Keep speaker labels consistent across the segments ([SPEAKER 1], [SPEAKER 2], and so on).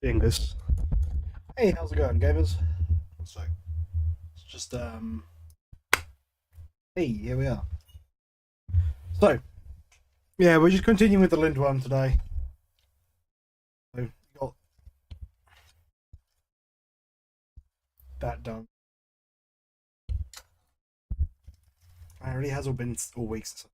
[SPEAKER 1] English. Hey, how's it going, gamers? So, it's just hey, here we are. So, Yeah, we're just continuing with the Lindworm today. So, got that done. It really has all been all week since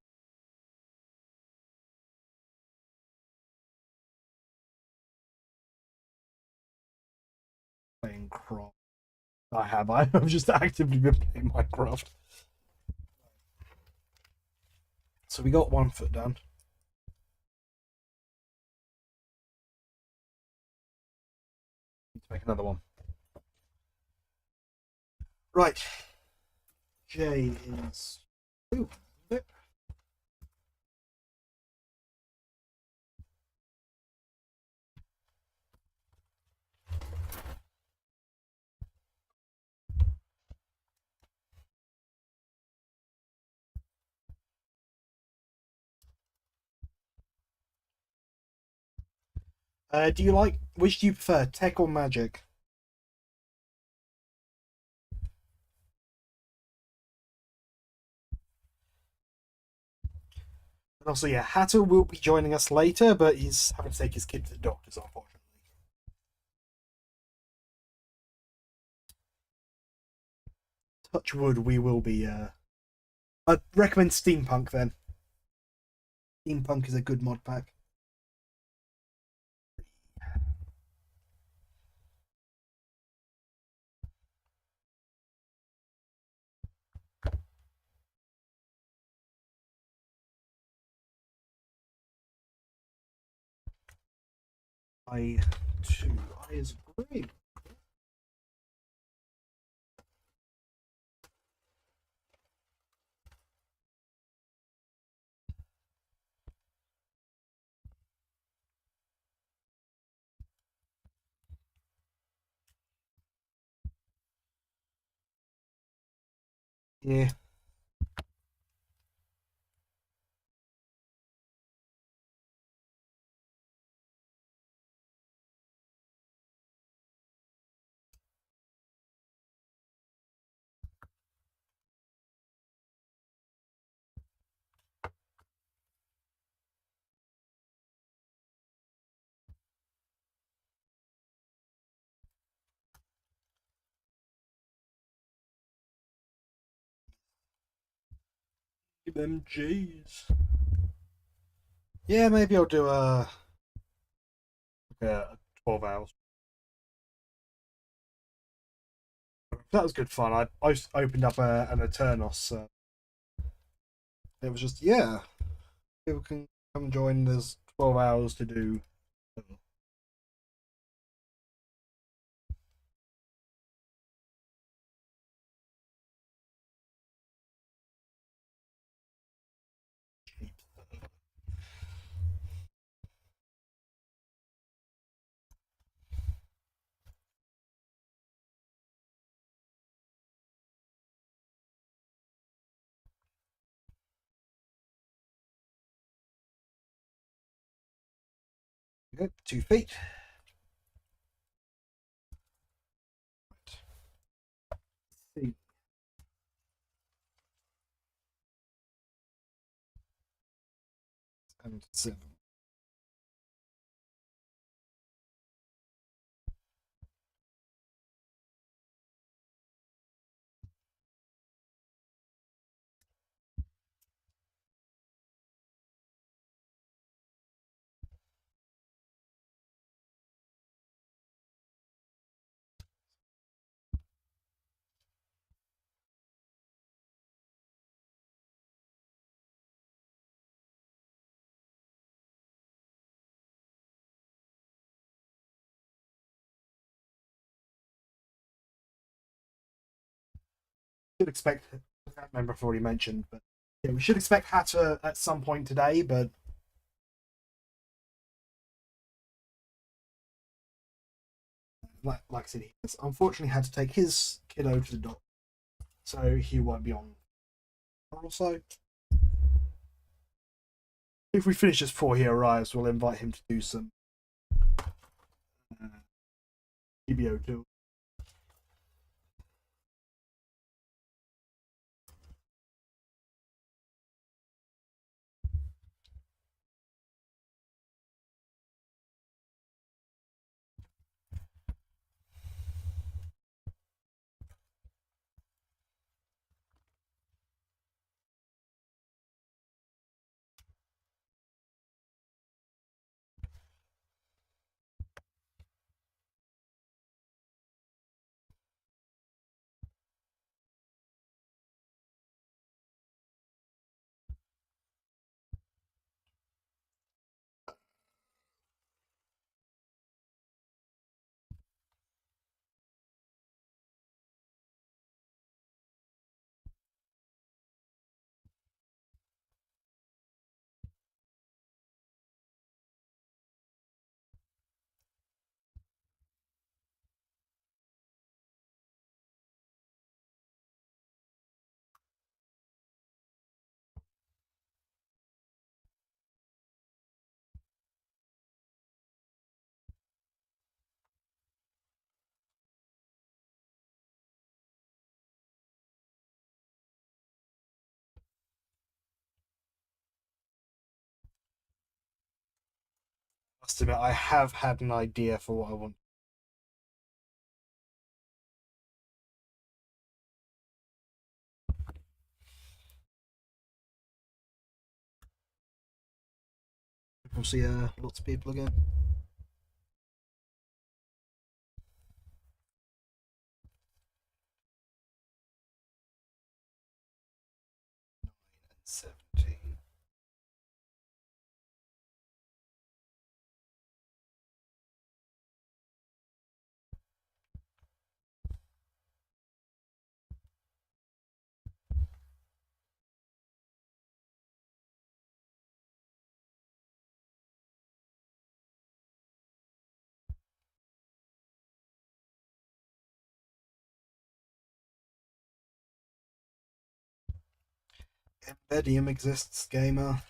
[SPEAKER 1] I'm playing Craft. I've just actively been playing Minecraft. So we got 1 foot done. Need to make another one. Right. J is. Ooh, do you like? Which do you prefer, tech or magic? And also, yeah, Hatter will be joining us later, but he's having to take his kid to the doctors, unfortunately. Touch wood, we will be. I'd recommend Steampunk then. Steampunk is a good mod pack. I two. I is great. Yeah. Them J's. Yeah, maybe I'll do a 12 hours. That was good fun. I opened up an Eternos. It was just yeah, people can come join. There's 12 hours to do. Okay, 2 feet. Right. And 7. Should expect. I can't remember if I've already mentioned, but yeah, we should expect Hatter at some point today. But like I said, he has unfortunately had to take his kiddo to the doctor, so he won't be on. Also, if we finish this before he arrives, we'll invite him to do some uh, GBO too. must admit, I have had an idea for what I want. We'll see lots of people again. And 17. Embedium exists, gamer.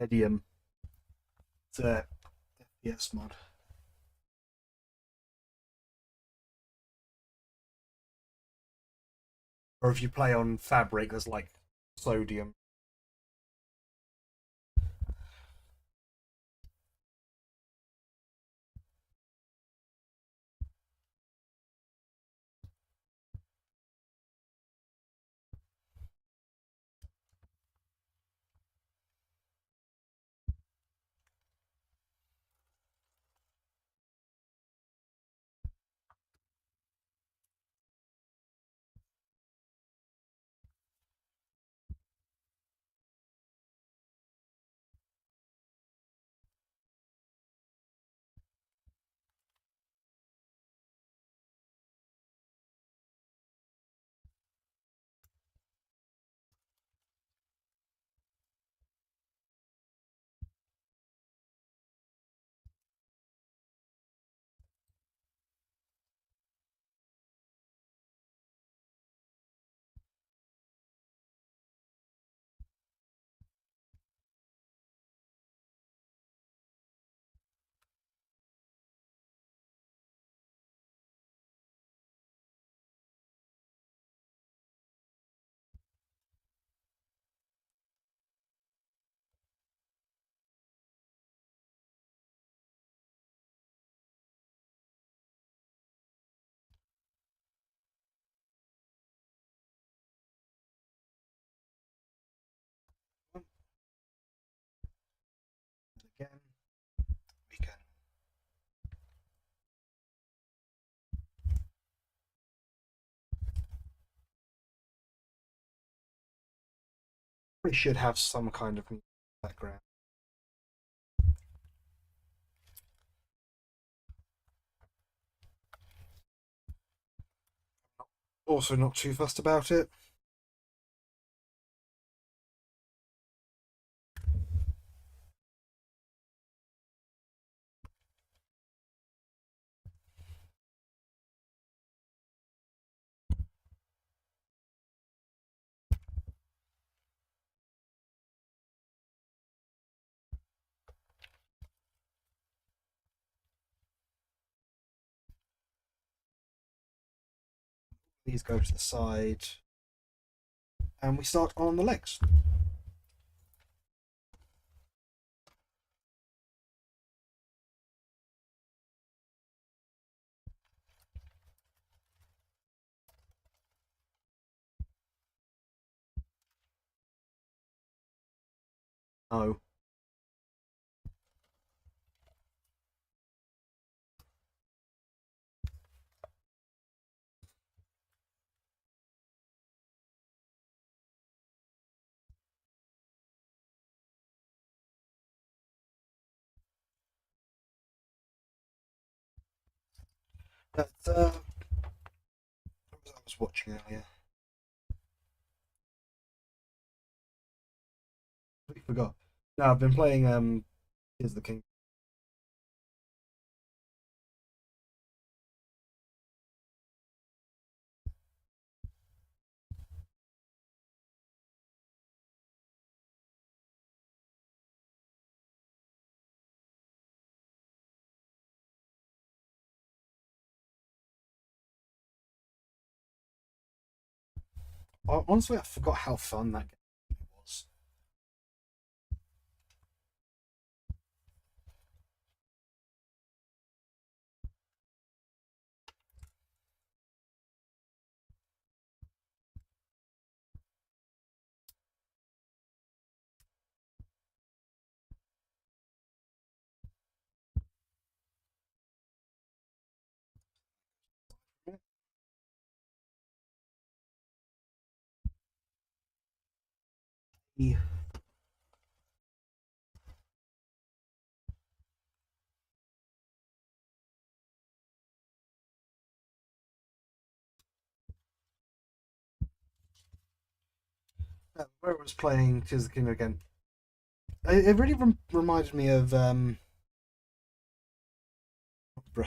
[SPEAKER 1] Embedium. It's a FPS mod. Or if you play on Fabric, there's like sodium. Again, we can. We should have some kind of background. Also, not too fussed about it. These go to the side, and we start on the legs. No. That's what was I was watching earlier. forgot. No, I've been playing Here's the King. Honestly, I forgot how fun that game was. Yeah. Where I was playing Tears of the Kingdom again, it really reminded me of Breath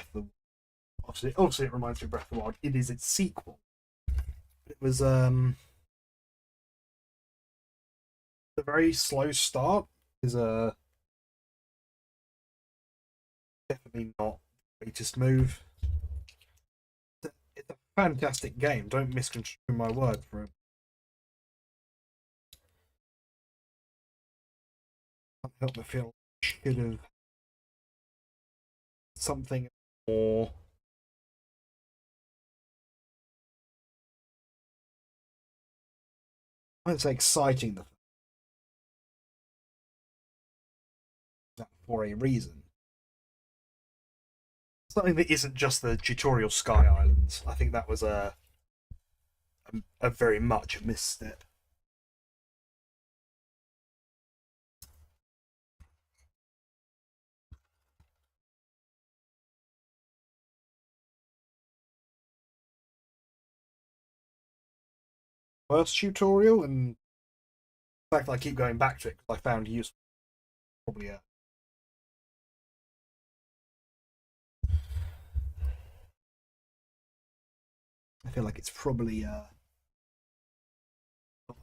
[SPEAKER 1] of the Wild. Obviously, it reminds me of Breath of the Wild. It is its sequel. It was a very slow start. Is definitely not the greatest move. It's a fantastic game. Don't misconstrue my word for it. I can't help but feel should have something more. I won't say exciting for a reason. Something that isn't just the tutorial Sky Islands. I think that was a very much a misstep. First tutorial, and the fact that I keep going back to it because I found useful. Probably I feel like it's probably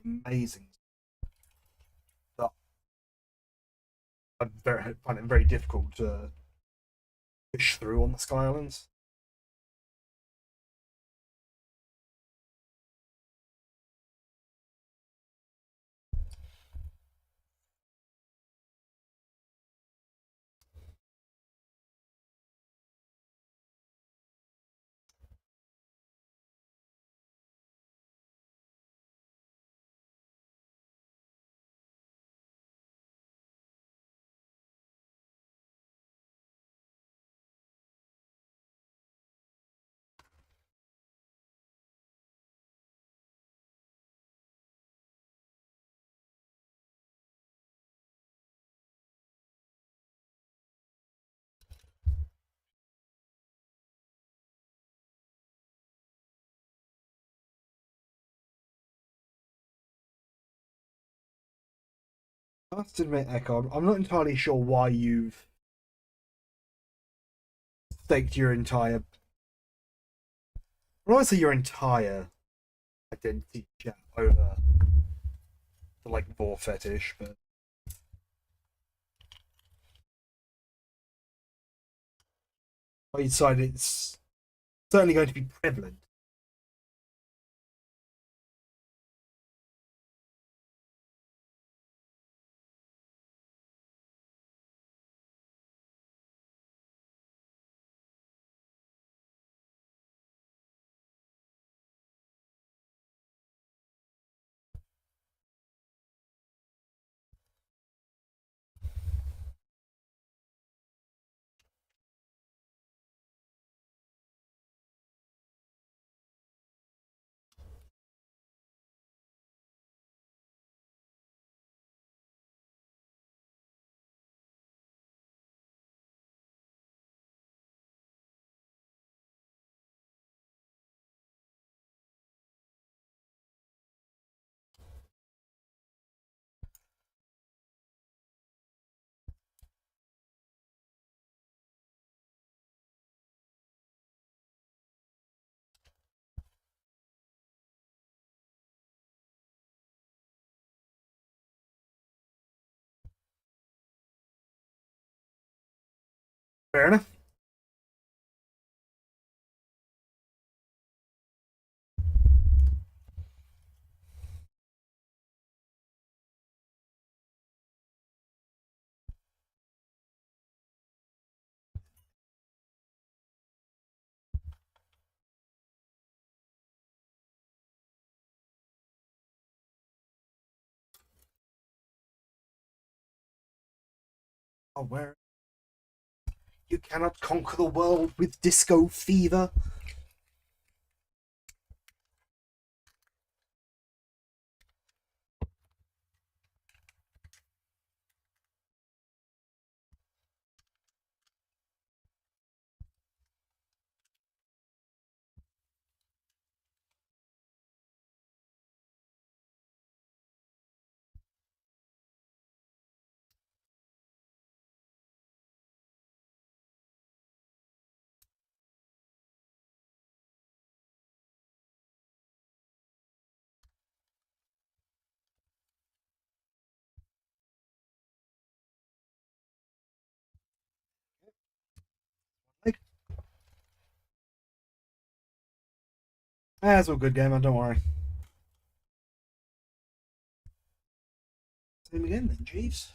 [SPEAKER 1] amazing that find it very difficult to push through on the Sky Islands. I have to admit, Echo, I'm not entirely sure why you've staked your entire, well, I would say your entire identity over the like vor fetish, but I decided it's certainly going to be prevalent. Fair enough. Oh, where you cannot conquer the world with disco fever. Like, that's a good game, man. Don't worry. Same again, then, Jeeves.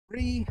[SPEAKER 1] Three.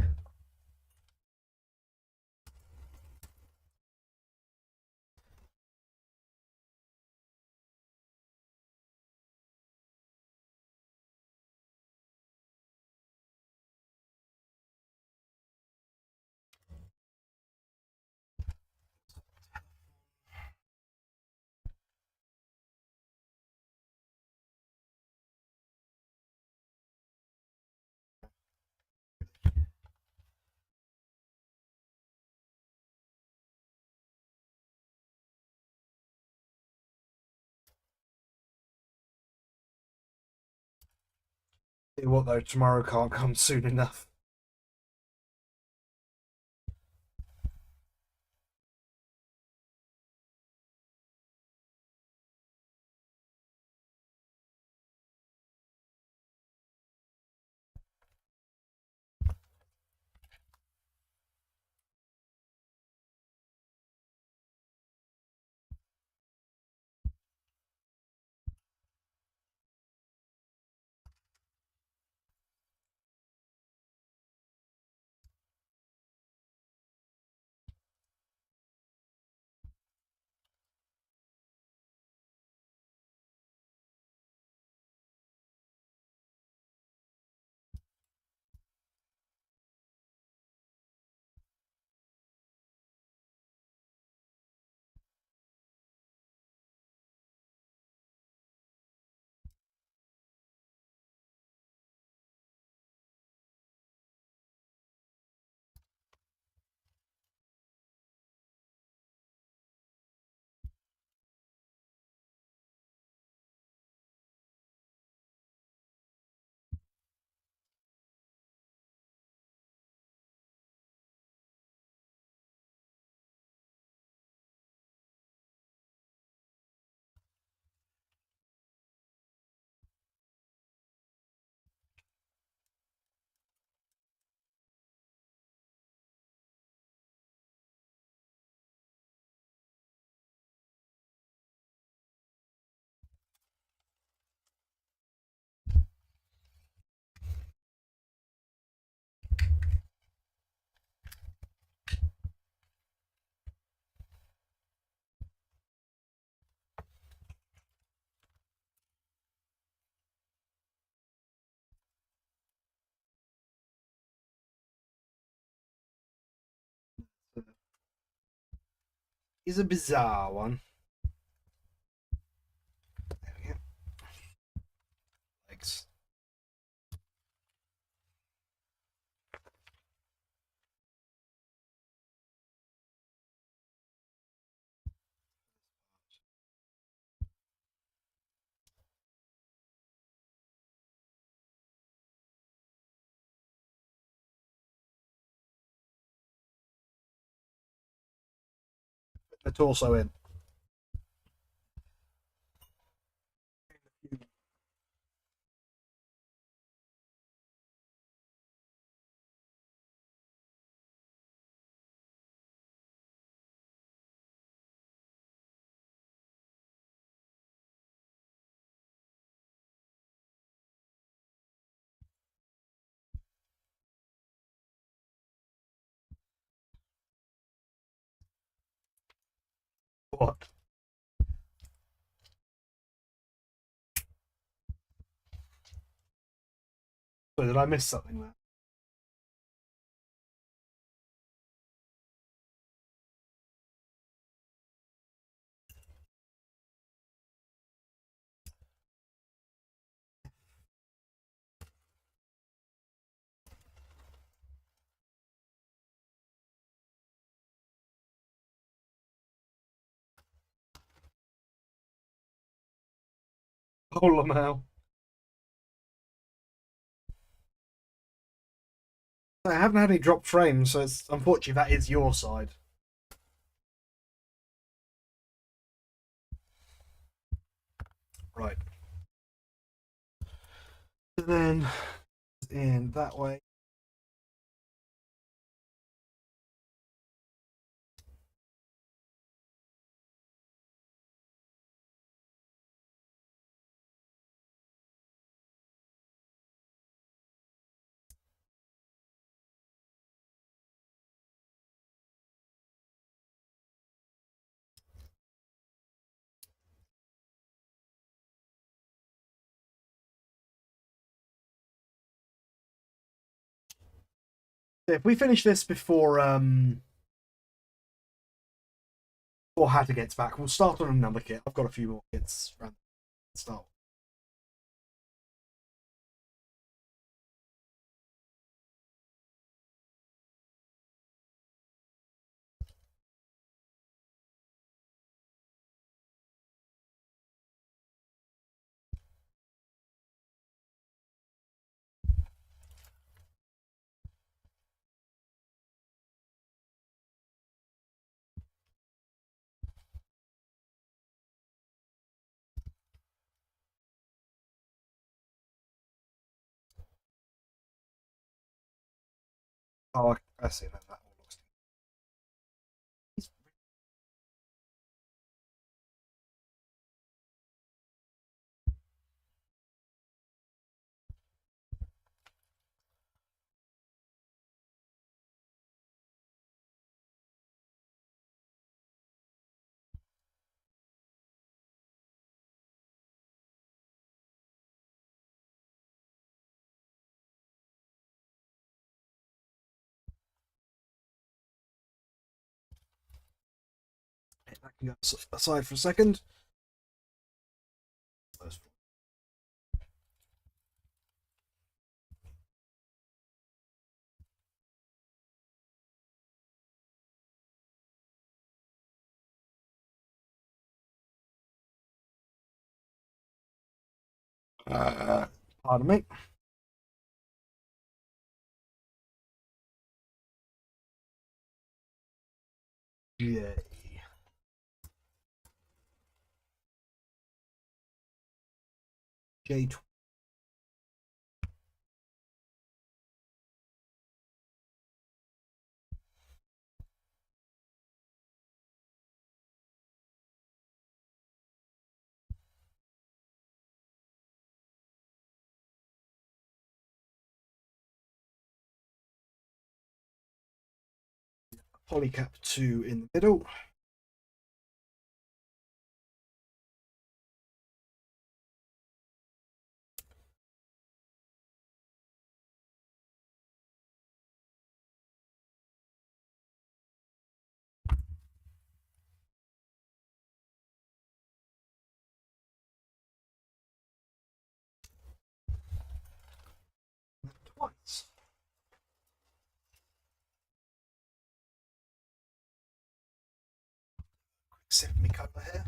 [SPEAKER 1] Tell you what though, tomorrow can't come soon enough. is a bizarre one. There we go. Legs. Put the torso in. What? So did I miss something there? Oh, Lamau. I haven't had any drop frames, so it's unfortunately that is your side. Right. And then in that way. If we finish this before Hatter gets back, we'll start on another kit. I've got a few more kits around the start. Oh, I see. That all looks. That can go aside for a second. Pardon me. Yay. J. Polycap 2 in the middle. Sip me cola here.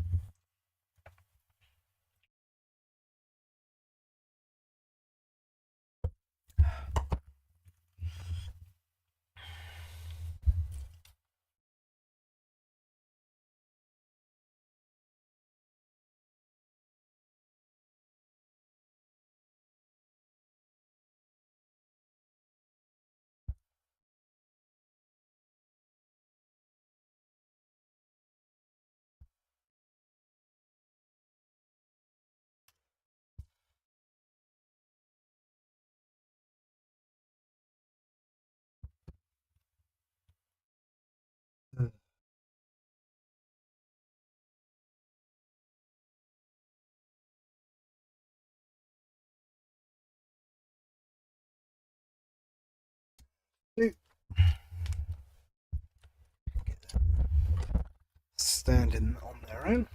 [SPEAKER 1] Standing on their own.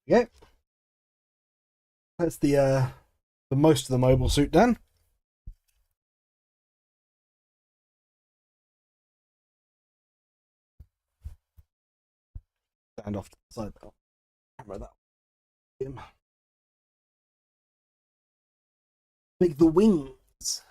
[SPEAKER 1] Yeah, that's the most of the mobile suit done. Stand off to the side. Oh, camera that. Him. Make the wings.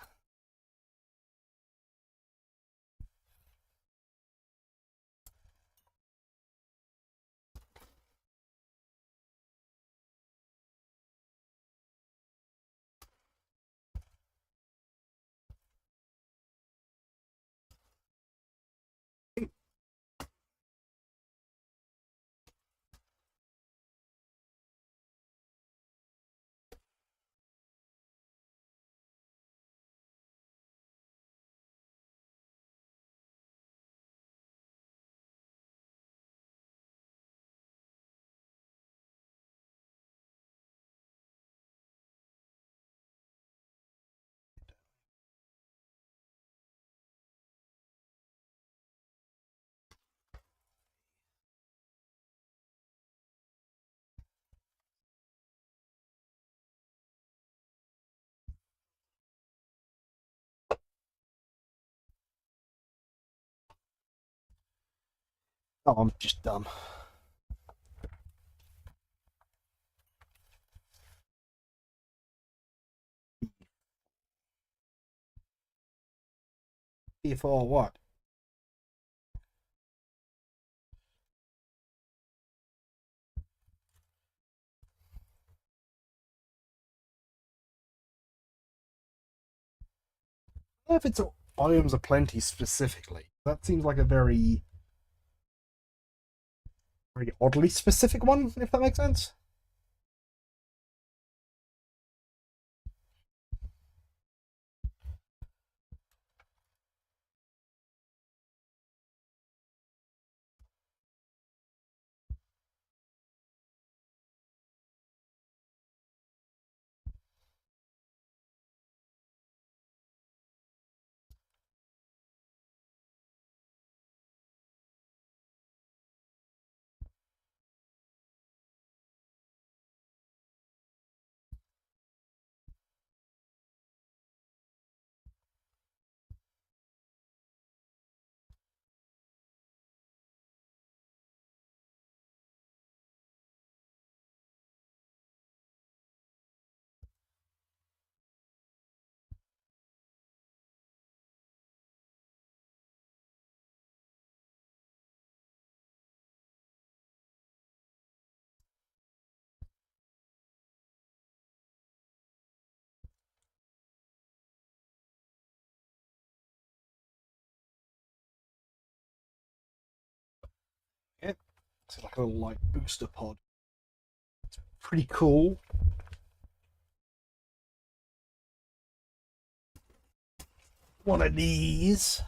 [SPEAKER 1] Oh, I'm just dumb. Before what? I don't know if it's items of plenty specifically. That seems like a very oddly specific one, if that makes sense. It's like a little like booster pod. Pretty cool. One of these.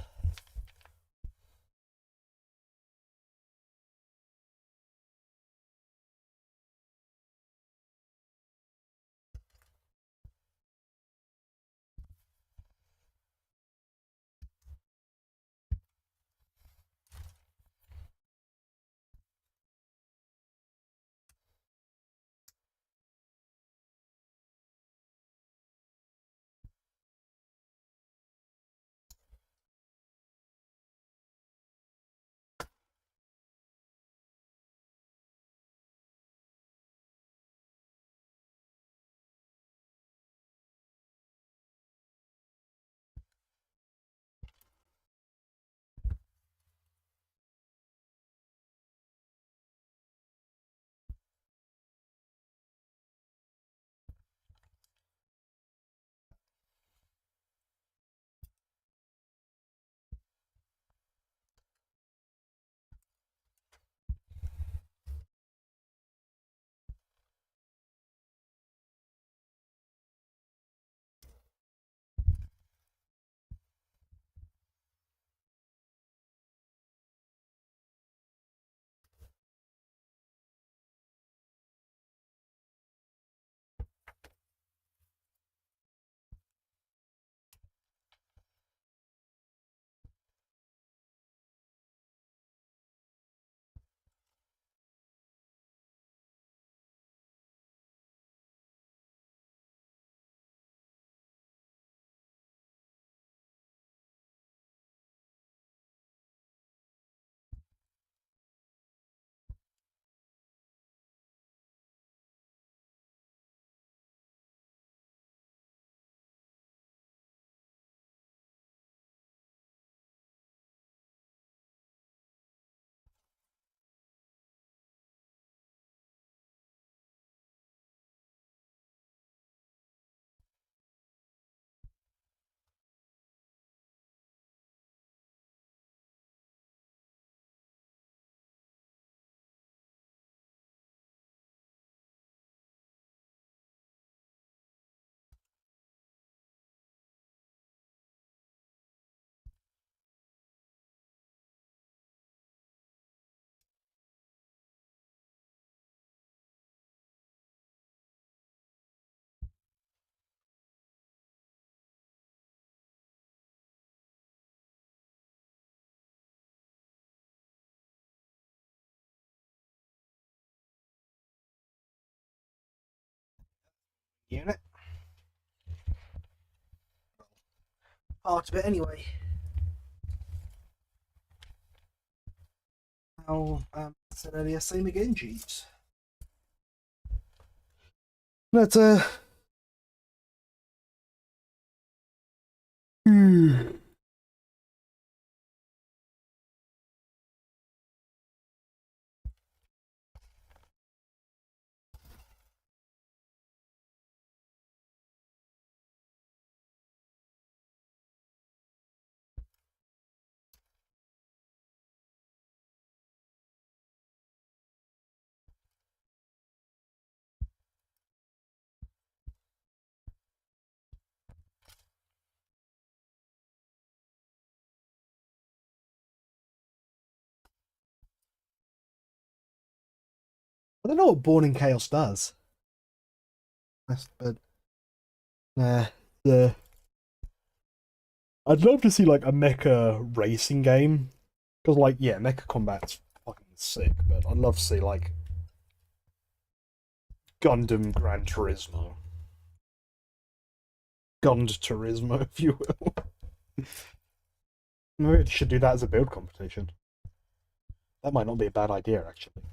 [SPEAKER 1] Unit. Part of it anyway. Now, I said earlier, same again, Jeeves. But, I don't know what Born in Chaos does. But nah, yeah. I'd love to see like a mecha racing game. Because like, yeah, mecha combat's fucking sick, but I'd love to see like Gundam Gran Turismo. Gund Turismo, if you will. Maybe we should do that as a build competition. That might not be a bad idea, actually.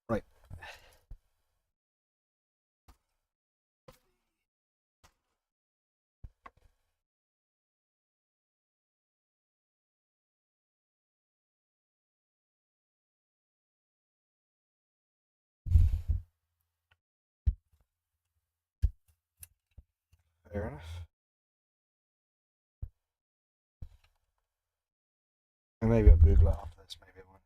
[SPEAKER 1] Right. Fair enough. And maybe I'll Google it after this. Maybe I won't.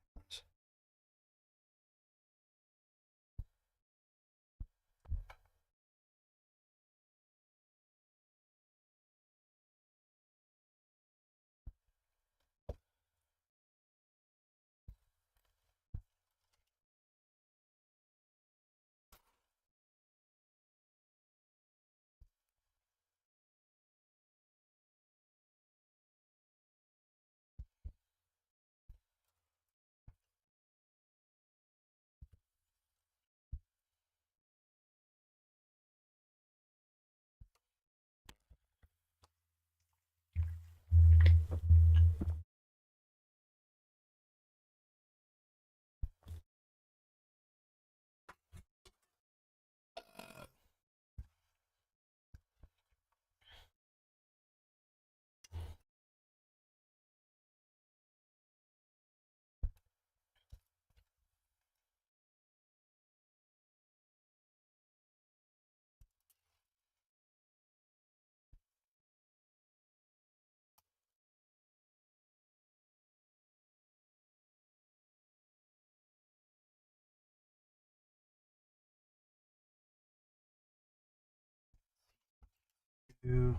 [SPEAKER 1] Ooh.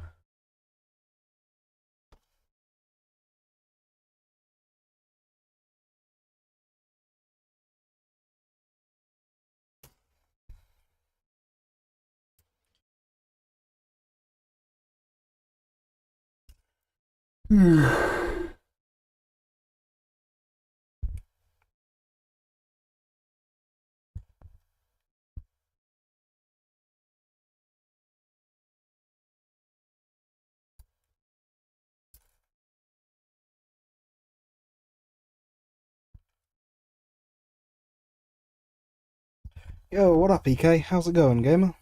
[SPEAKER 1] Yo, what up, EK? How's it going, gamer?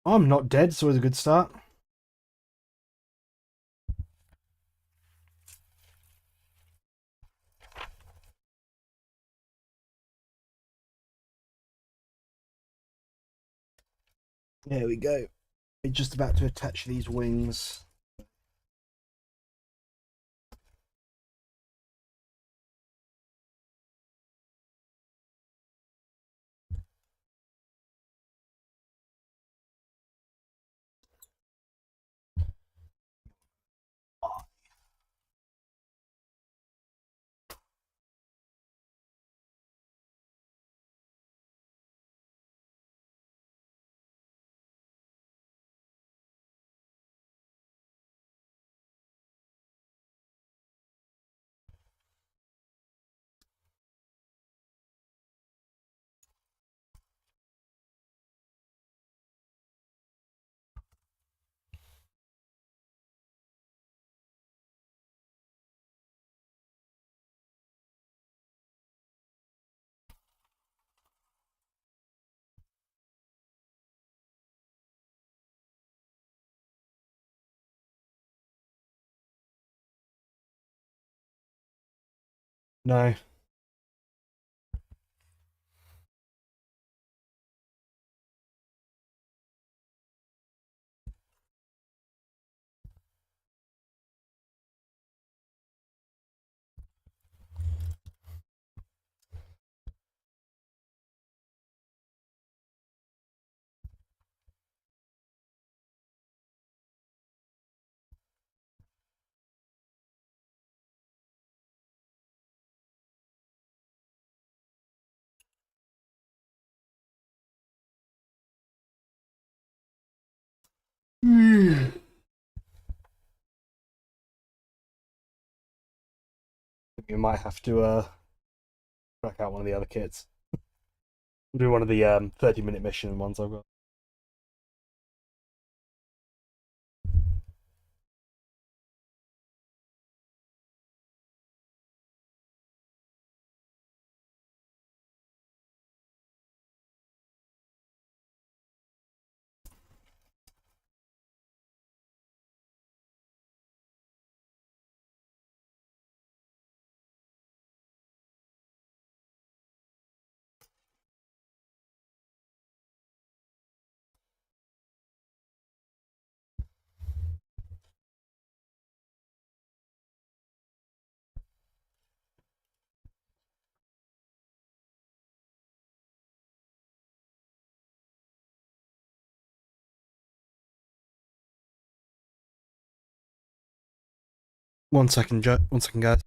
[SPEAKER 1] I'm not dead, so it's a good start. There we go. We're just about to attach these wings. No. You might have to crack out one of the other kits. We'll do one of the 30-minute mission ones I've got. One second, Joe. 1 second, guys.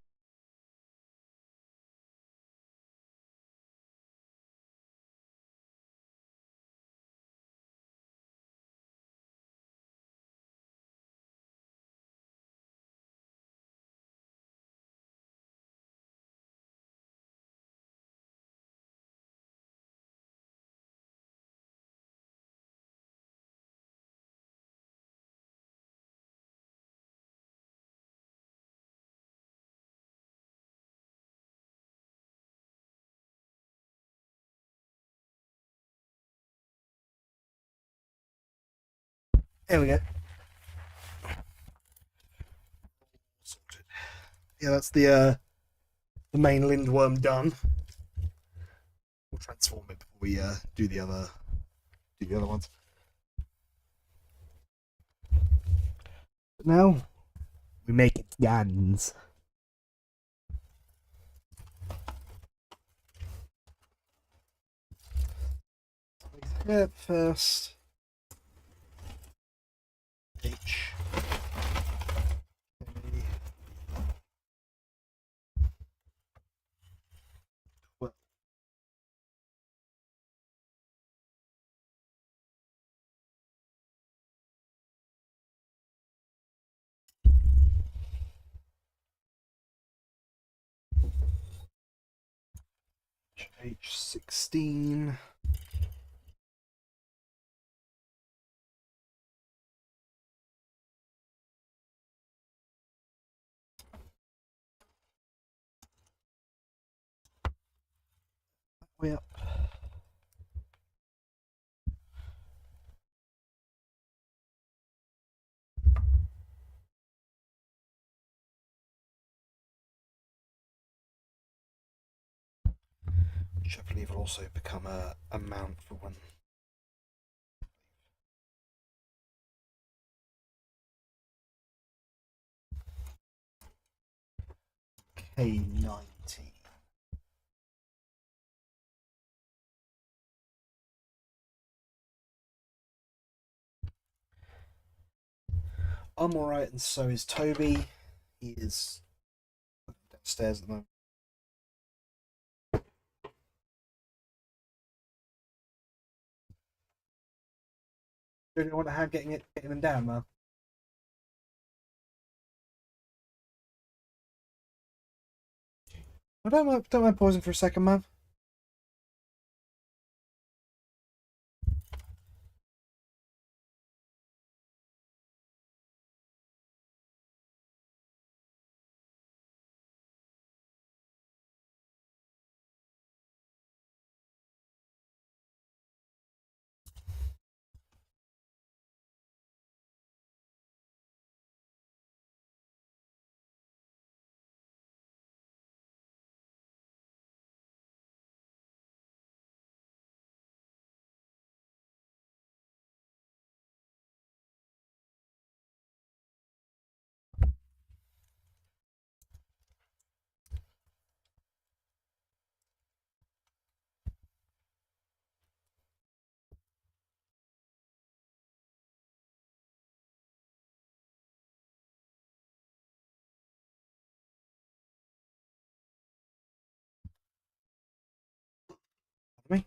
[SPEAKER 1] Here we go. Sorted. Yeah, that's the main lindworm done. We'll transform it before we do the other ones. But now we make its guns. Hit first. H. Okay. Well, H16. Way up. Which I believe will also become a mount for one. K90. I'm alright, and so is Toby. He is downstairs at the moment. Do you want to have getting them down, man? I don't mind pausing for a second, man. Me?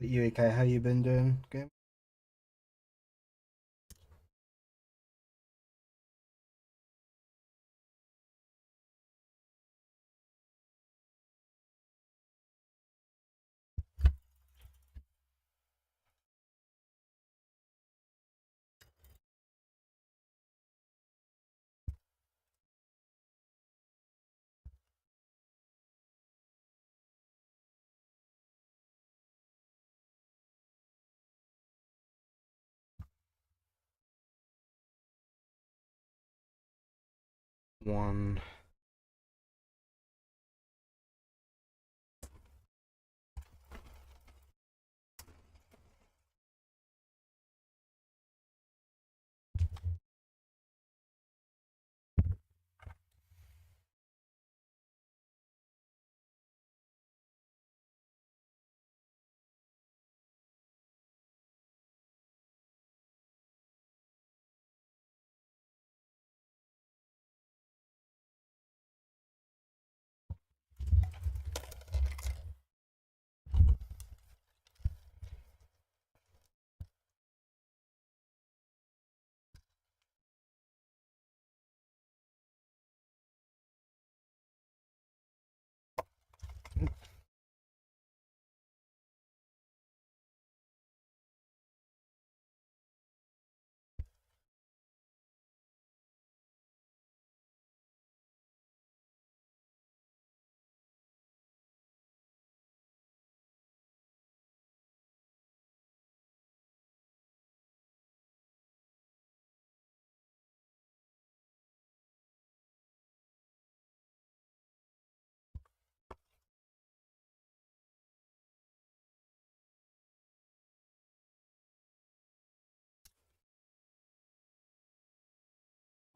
[SPEAKER 1] You okay? How you been doing? Game? One.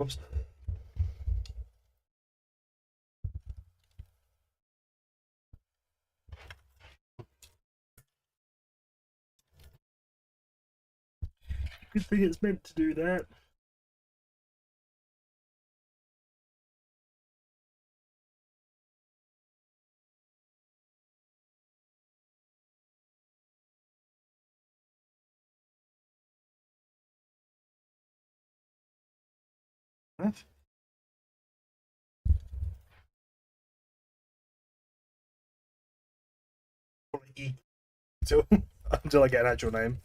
[SPEAKER 1] Whoops. Good thing it's meant to do that. What? Until I get an actual name.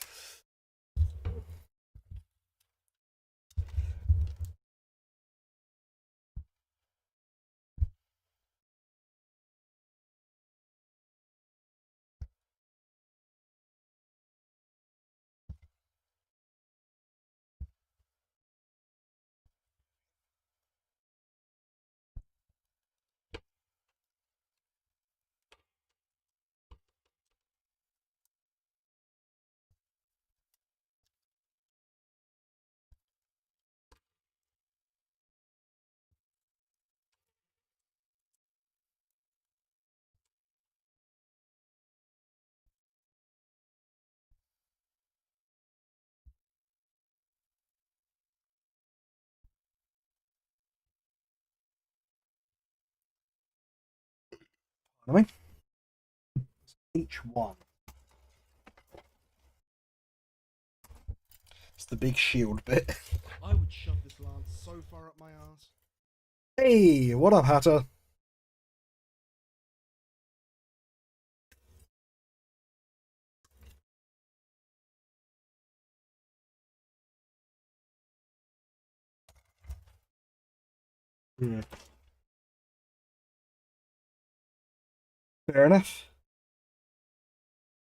[SPEAKER 1] I mean, each one. It's the big shield bit.
[SPEAKER 2] I would shove this lance so far up my ass.
[SPEAKER 1] Hey, what up, Hatter? Yeah. Fair enough.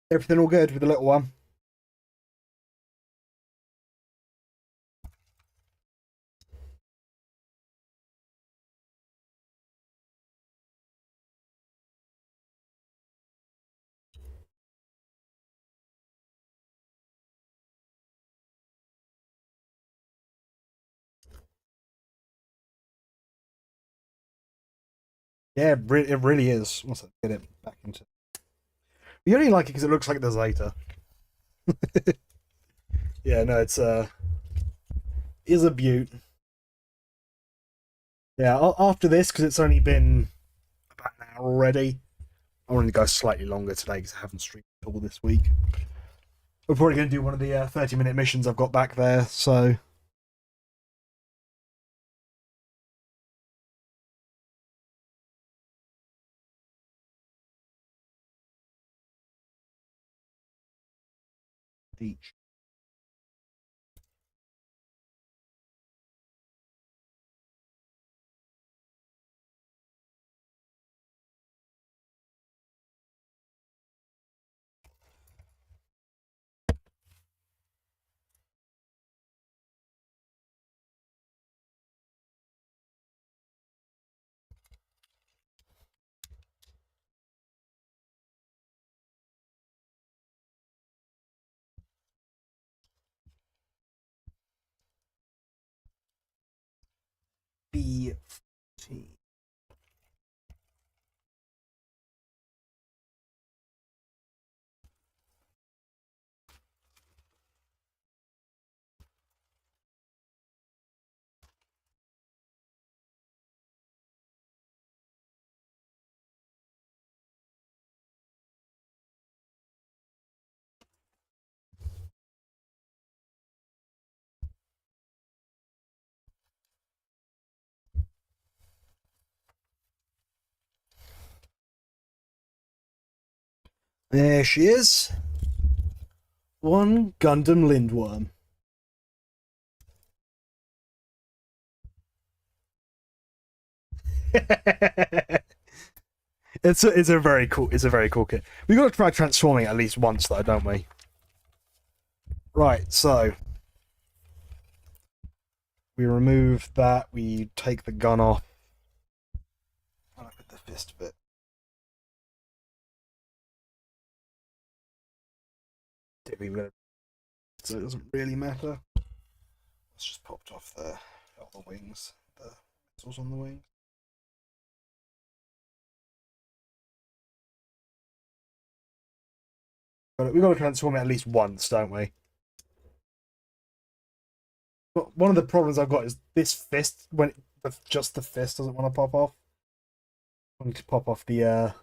[SPEAKER 1] Everything all good with the little one? Yeah, it really is. Once I get it back into. You only like it because it looks like the Zeta. Yeah, no, it's is a beaut. Yeah, after this, because it's only been about an hour already, I wanted to go slightly longer today because I haven't streamed all this week. We're probably going to do one of the 30-minute missions I've got back there, so. Each. B14. There she is. One Gundam Lindworm. It's a very cool kit. We got to try transforming it at least once though, don't we? Right, so we remove that. We take the gun off. And I put the fist bit. So it doesn't really matter. It's just popped off there. Oh, the wings. The missiles on the wings. But we've got to transform it at least once, don't we? But one of the problems I've got is this fist, just the fist doesn't want to pop off. I need to pop off the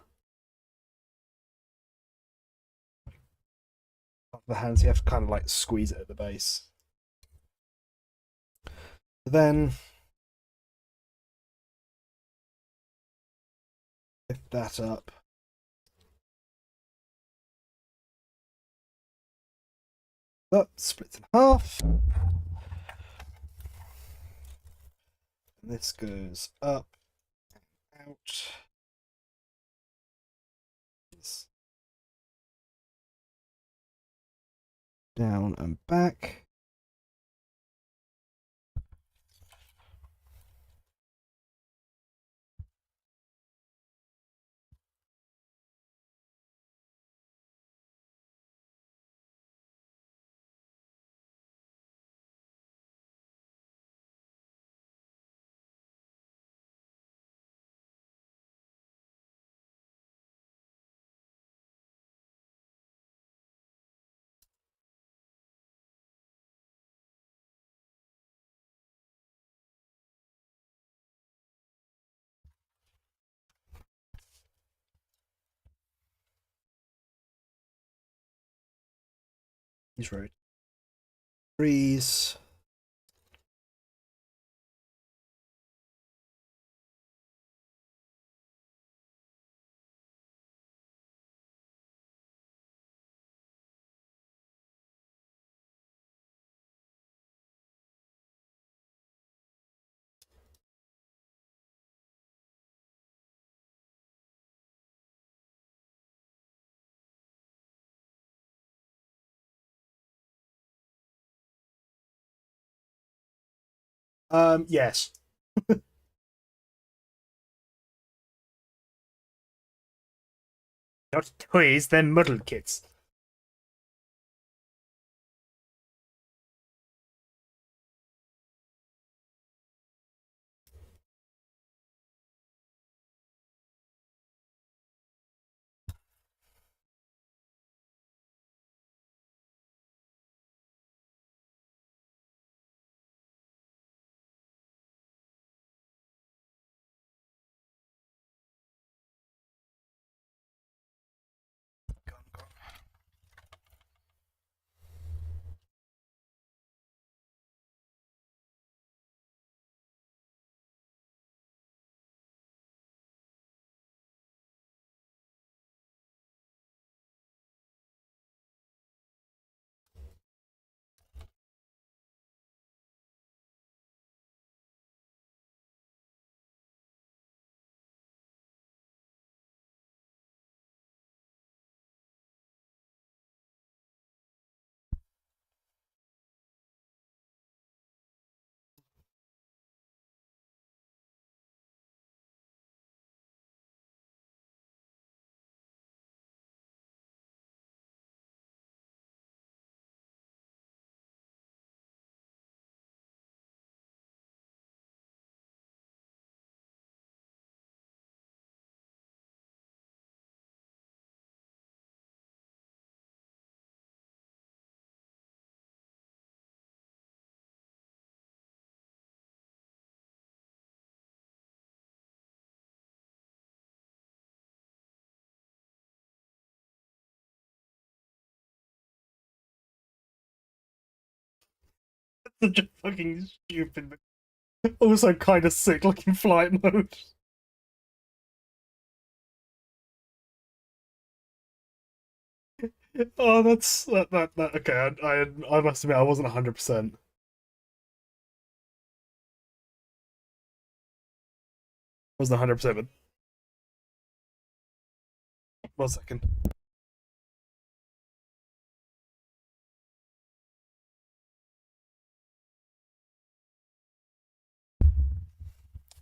[SPEAKER 1] hands, so you have to kind of like squeeze it at the base. Then lift that up. That splits in half. And this goes up and out. Down and back. He's road. Freeze. Yes. Not toys, they're model kits. Such a fucking stupid, but also kind of sick looking flight mode. Oh, that's that. Okay, I must admit I wasn't 100%. Wasn't 100%. But 1 second.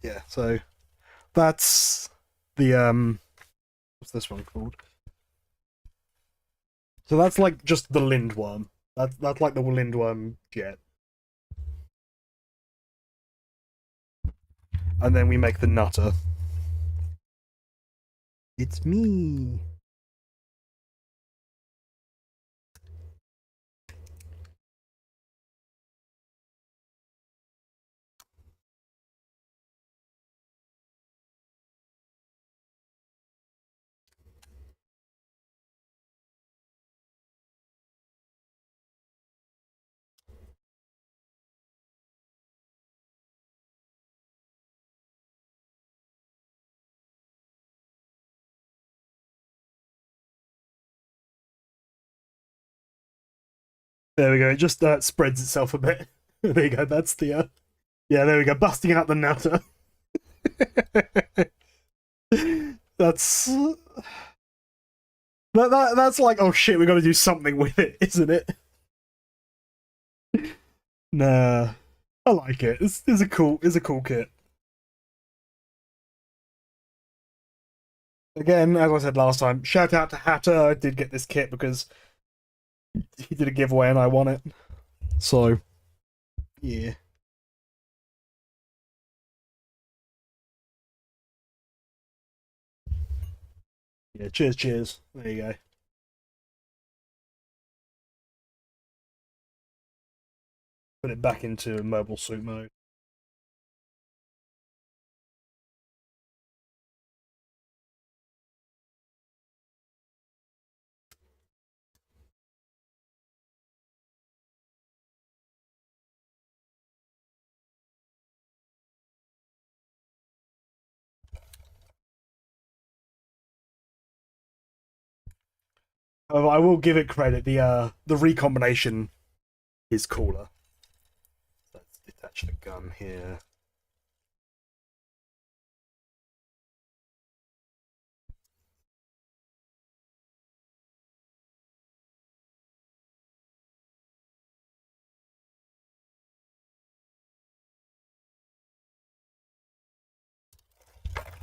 [SPEAKER 1] Yeah. So that's the what's this one called? So that's like just the Lindworm. That's like the Lindworm jet. and then we make the nutter. It's me. There we go. It just spreads itself a bit. There you go. That's the yeah. There we go. Busting out the nutter. That's that's like, oh shit, we got to do something with it, isn't it? Nah, I like it. It's a cool kit. Again, as I said last time, shout out to Hatter. I did get this kit because he did a giveaway and I won it. So, yeah. Yeah, cheers. There you go. Put it back into mobile suit mode. However, I will give it credit. The recombination is cooler. Let's detach the gun here.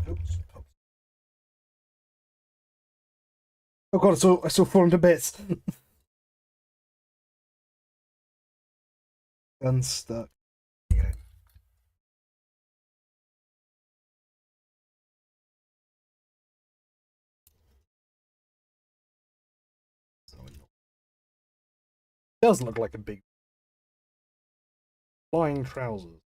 [SPEAKER 1] Oops. Oh god, I still falling to bits. Gun stuck. Okay. Does look like a big flying trousers.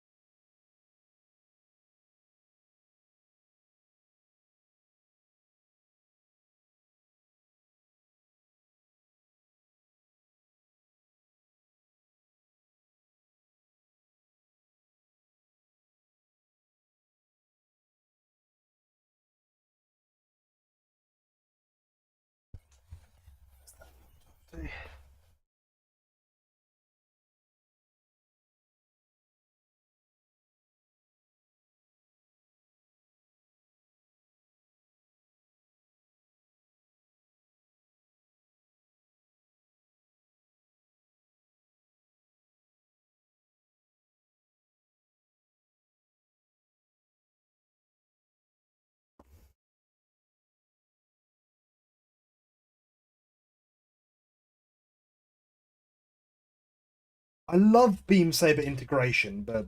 [SPEAKER 1] I love beam saber integration, but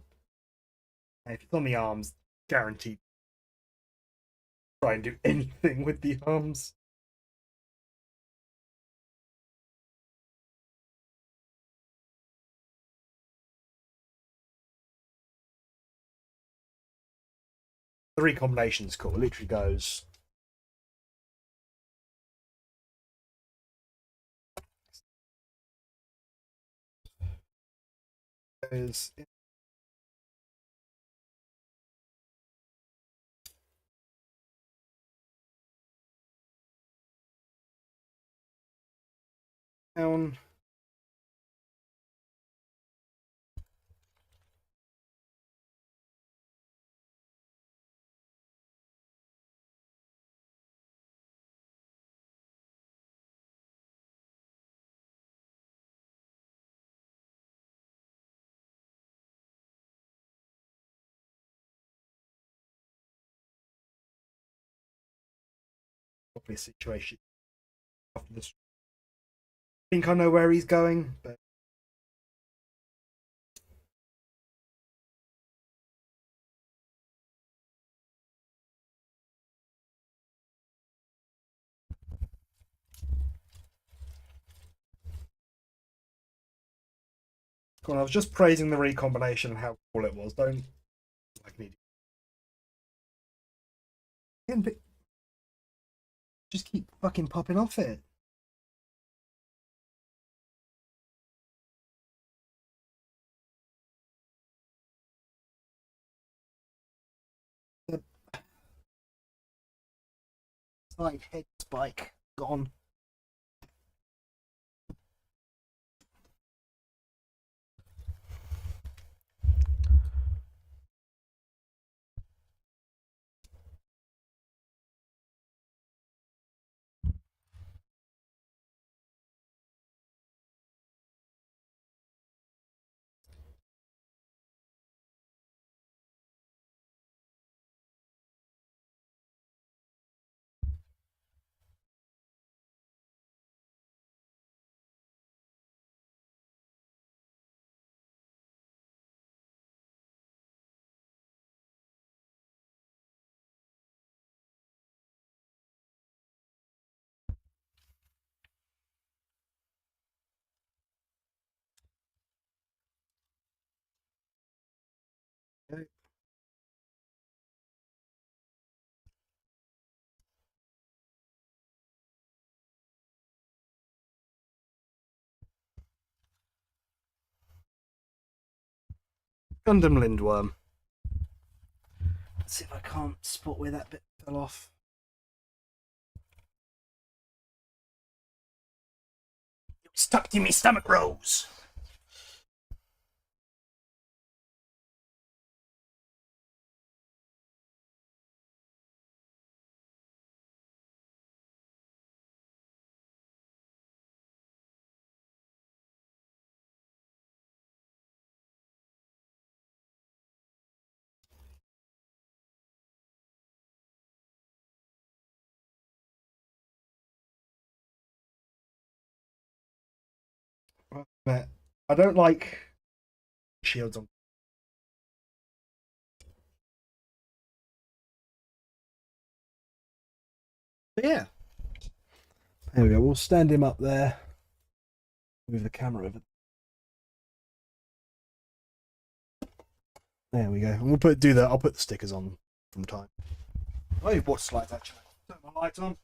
[SPEAKER 1] if it's on the arms, guaranteed try and do anything with the arms. The recombination is cool. It literally goes. Goes down. Probably a situation after this. I think I know where he's going, but Come on, I was just praising the recombination and how cool it was. Don't like need. Just keep fucking popping off it. The side head spike gone. Okay. Gundam Lindworm. Let's see if I can't spot where that bit fell off. It was stuck to me stomach rose. But I don't like shields on. But yeah. There we go. We'll stand him up there. Move the camera over. There we go. And we'll do that. I'll put the stickers on from time. Oh, you've watched slides actually. Turn my light on.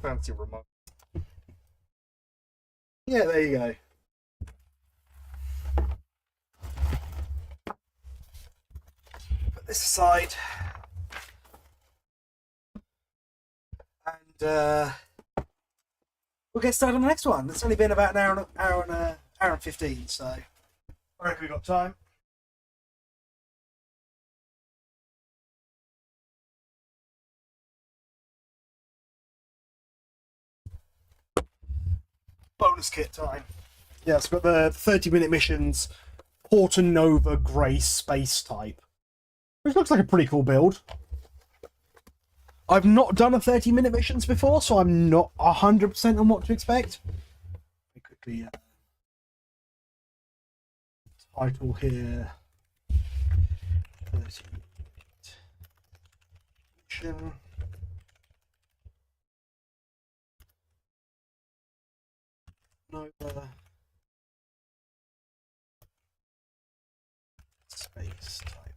[SPEAKER 1] Fancy remote. Yeah, there you go. Put this aside. And we'll get started on the next one. It's only been about an hour and 15, so I reckon we've got time. Bonus kit time. Yeah, it's got the 30-minute missions, Portanova Grey Space type. Which looks like a pretty cool build. I've not done a 30-minute missions before, so I'm not 100% on what to expect. It could be a title here. 30-minute mission. Nova Space type.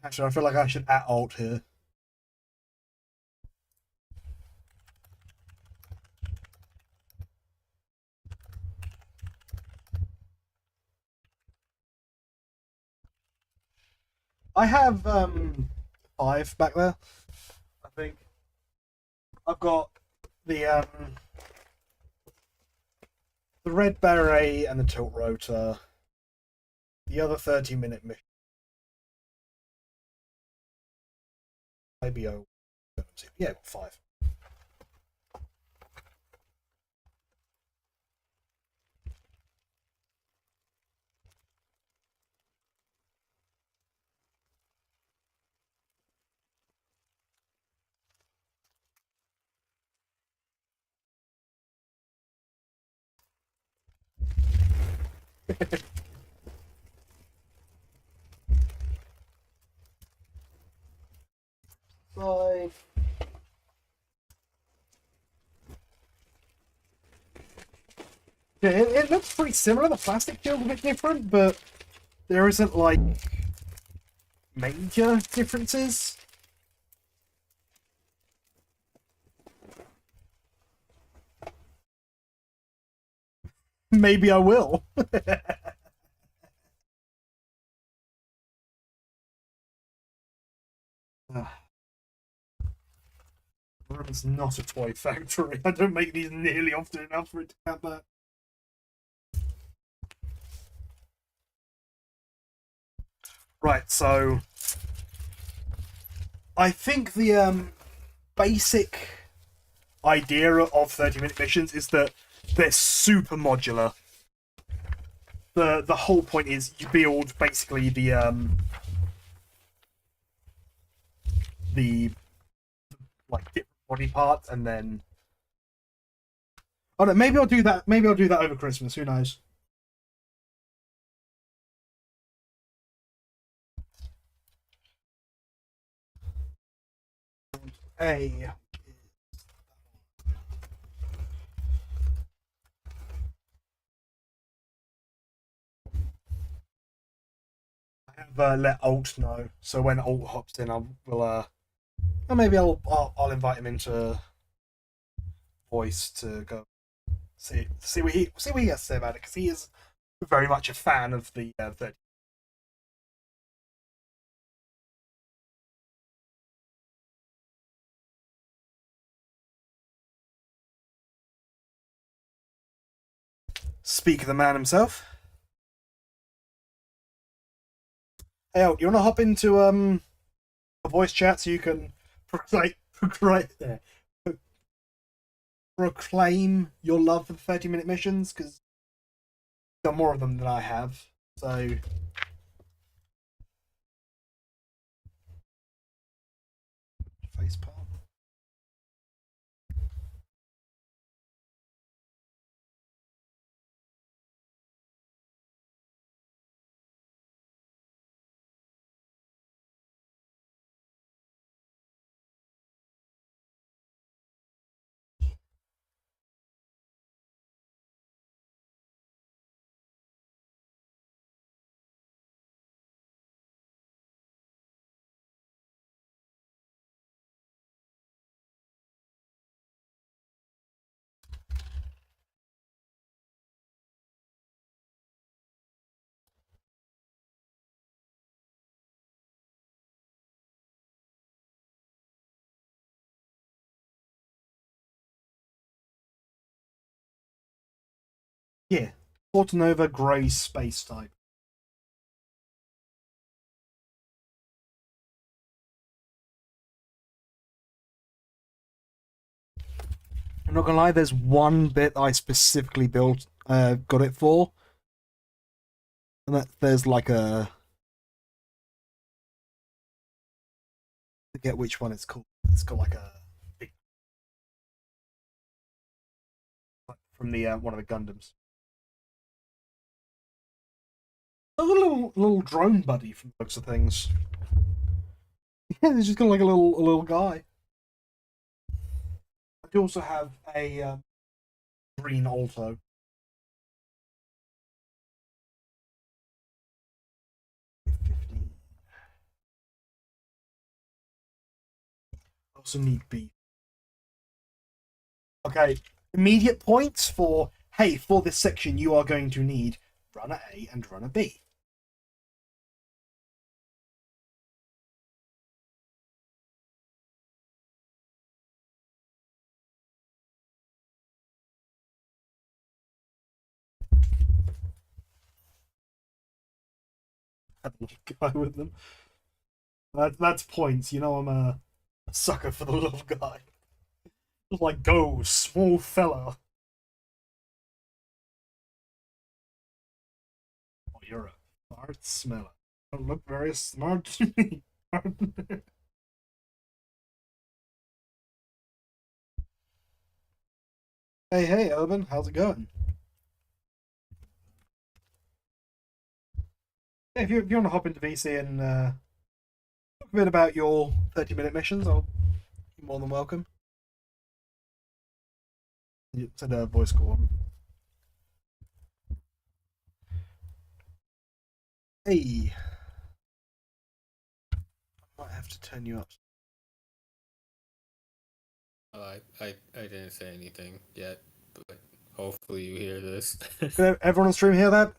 [SPEAKER 1] Actually, I feel like I should at alt here. I have 5 back there. I think I've got the red beret and the tilt rotor. The other 30-minute mission. Maybe yeah, 5. Yeah, it looks pretty similar. The plastic feels a bit different, but there isn't like major differences. Maybe I will. It's not a toy factory. I don't make these nearly often enough for it to count that. Right, so I think the basic idea of 30-minute missions is that they're super modular. The whole point is you build basically the like different body parts and then oh no, maybe I'll do that. Maybe I'll do that over Christmas. Who knows? Hey, I have let Alt know, so when Alt hops in, I will or maybe I'll invite him into voice to go see what he has to say about it because he is very much a fan of the 30. Speak of the man himself. Hey, Alt, you want to hop into a voice chat so you can proclaim your love for the 30-minute missions because you've got more of them than I have. So facepalm. Yeah, Portanova grey space type. I'm not gonna lie. There's one bit I specifically built, got it for, and that there's like a I forget which one it's called. It's got like a big from the one of the Gundams. A little drone buddy from the looks of things. Yeah, he's just got like a little guy. I do also have a green Alto. 15. I also need B. Okay, immediate points for hey, for this section you are going to need runner A and runner B. Have a little guy with them. That's points. You know I'm a sucker for the little guy. Like go, small fella. Oh, you're a smart smeller. Don't look very smart to me. Hey, hey, Urban, how's it going? Yeah, if you want to hop into VC and talk a bit about your 30-minute missions, I'll be more than welcome. You said a voice call on. Hey, I might have to turn you up.
[SPEAKER 3] I didn't say anything yet, but hopefully you hear this.
[SPEAKER 1] Can everyone on stream hear that?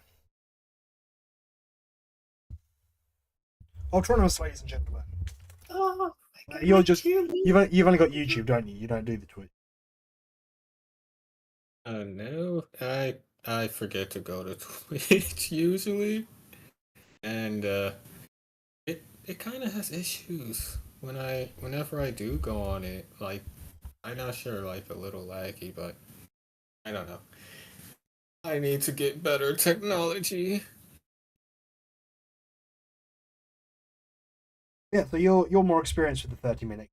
[SPEAKER 1] Portanova, ladies and gentlemen.
[SPEAKER 3] Oh, I got
[SPEAKER 1] You're
[SPEAKER 3] my
[SPEAKER 1] just
[SPEAKER 3] cheerleader.
[SPEAKER 1] you've only got YouTube, don't you? You don't do the Twitch.
[SPEAKER 3] No, I forget to go to Twitch usually, and it kind of has issues whenever I do go on it. Like I'm not sure, like a little laggy, but I don't know. I need to get better technology.
[SPEAKER 1] Yeah, so you're more experienced with the 30 minute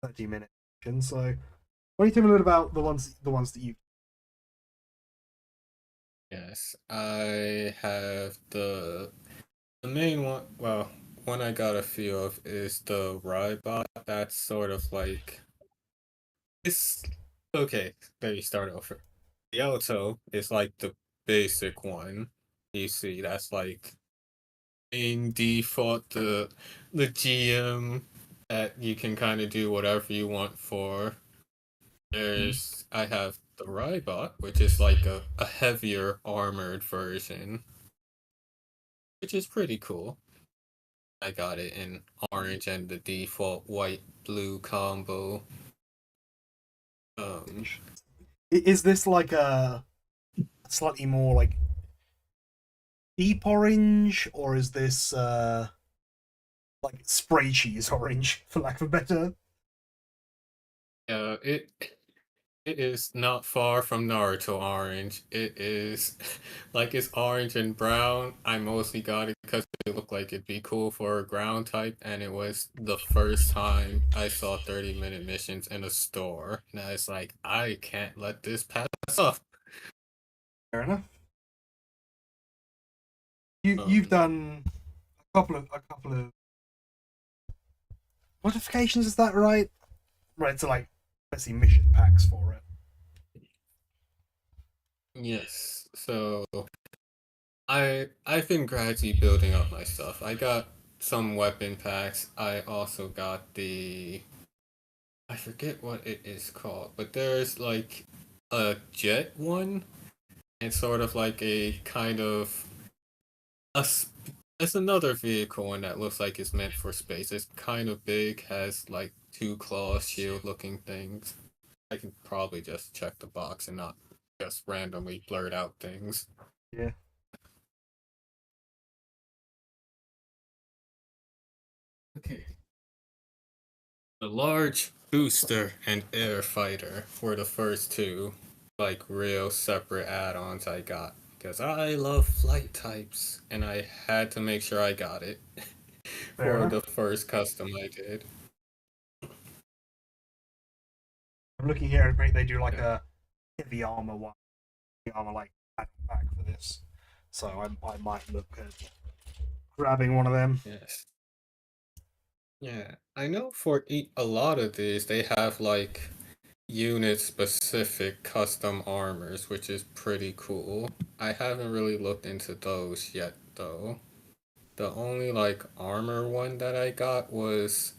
[SPEAKER 1] session. So, what do you tell me a little about the ones that you?
[SPEAKER 3] Yes, I have the main one. Well, one I got a few of is the Rybot. That's sort of like it's okay. Let me start over. The Alto is like the basic one. You see, that's like in default the GM that you can kind of do whatever you want for. I have the Rybot, which is like a heavier armored version, which is pretty cool. I got it in orange and the default white blue combo. Um,
[SPEAKER 1] Is this like a slightly more like deep orange, or is this like spray cheese orange, for lack of a better?
[SPEAKER 3] yeah, it is not far from Naruto orange. It is like it's orange and brown. I mostly got it because it looked like it'd be cool for a ground type, and it was the first time I saw 30-minute missions in a store. And I was like, I can't let this pass up.
[SPEAKER 1] Fair enough. You've
[SPEAKER 3] Um,
[SPEAKER 1] done a couple of modifications. Is that right? Right, to like basically mission packs for it.
[SPEAKER 3] yes. So I've been gradually building up my stuff. I got some weapon packs. I also got the I forget what it is called, but there's like a jet one. It's sort of like a kind of a it's another vehicle one that looks like it's meant for space. It's kind of big, has like two claws, shield looking things. I can probably just check the box and not just randomly blurt out things.
[SPEAKER 1] Yeah.
[SPEAKER 3] Okay. The large booster and air fighter were the first two, like real separate add-ons I got because I love flight types and I had to make sure I got it
[SPEAKER 1] Fair
[SPEAKER 3] for
[SPEAKER 1] enough.
[SPEAKER 3] the first custom I did.
[SPEAKER 1] I'm looking here, and they do like
[SPEAKER 3] Yeah.
[SPEAKER 1] a heavy armor one, heavy armor like pack for this. So I might look at grabbing one of them.
[SPEAKER 3] Yes. Yeah. I know for a lot of these they have like unit specific custom armors, which is pretty cool. I haven't really looked into those yet though. The only like armor one that I got was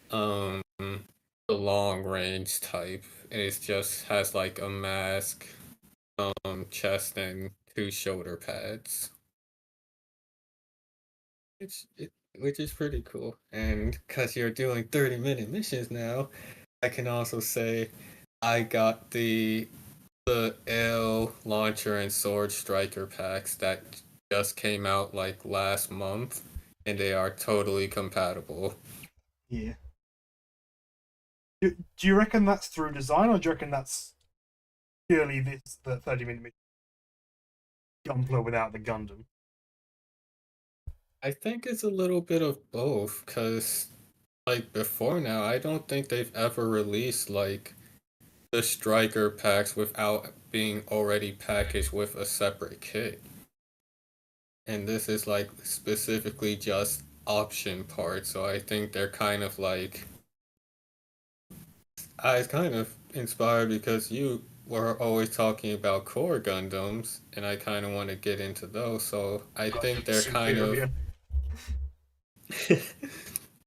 [SPEAKER 3] the long range type. It just has like a mask, chest and two shoulder pads. Which is pretty cool. And because you're doing 30-minute missions now, I can also say I got the L launcher and sword striker packs that just came out like last month, and they are totally compatible.
[SPEAKER 1] Yeah. Do you reckon that's through design, or do you reckon that's purely the 30-minute Gunpla without the Gundam?
[SPEAKER 3] I think it's a little bit of both, because like before now, I don't think they've ever released like the striker packs without being already packaged with a separate kit. And this is like specifically just option parts, so I think they're kind of like I was kind of inspired because we're always talking about core Gundams, and I kind of want to get into those. So I think they're kind of,
[SPEAKER 1] Superior.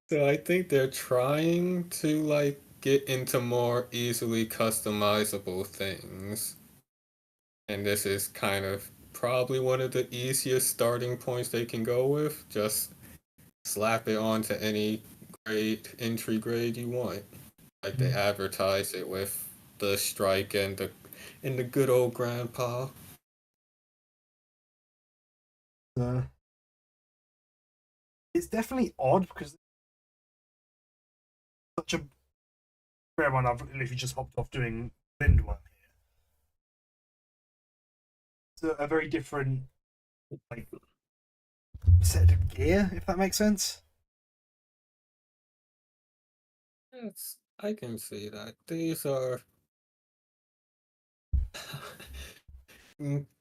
[SPEAKER 3] so I think they're trying to like get into more easily customizable things, and this is kind of probably one of the easiest starting points they can go with. Just slap it onto any grade, entry grade you want. Like they advertise it with the strike and the good old grandpa.
[SPEAKER 1] Uh, it's definitely odd because such a fair one. I've literally just hopped off doing wind work here. It's a very different like set of gear, if that makes sense.
[SPEAKER 3] Yes, I can see that. These are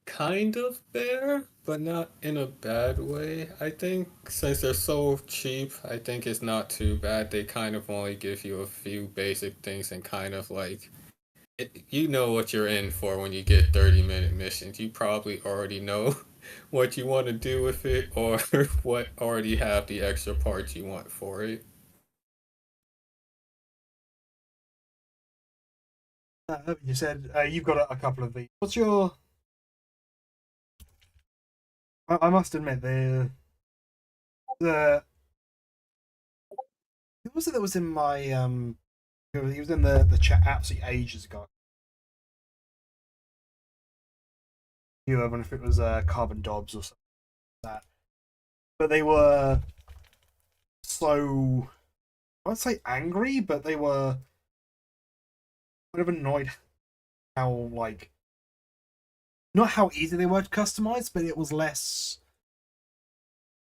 [SPEAKER 3] kind of bare, but not in a bad way. I think since they're so cheap, I think it's not too bad. They kind of only give you a few basic things and kind of like you know what you're in for when you get 30-minute missions. You probably already know what you want to do with it or what already have the extra parts you want for it.
[SPEAKER 1] You said you've got a couple of these. What's your? I must admit the who was it that was in my he was in the chat absolutely ages ago. You know, if it was Carbon Dobbs or something like that. But they were so I won't say angry, but they were kind of annoyed how like not how easy they were to customize, but it was less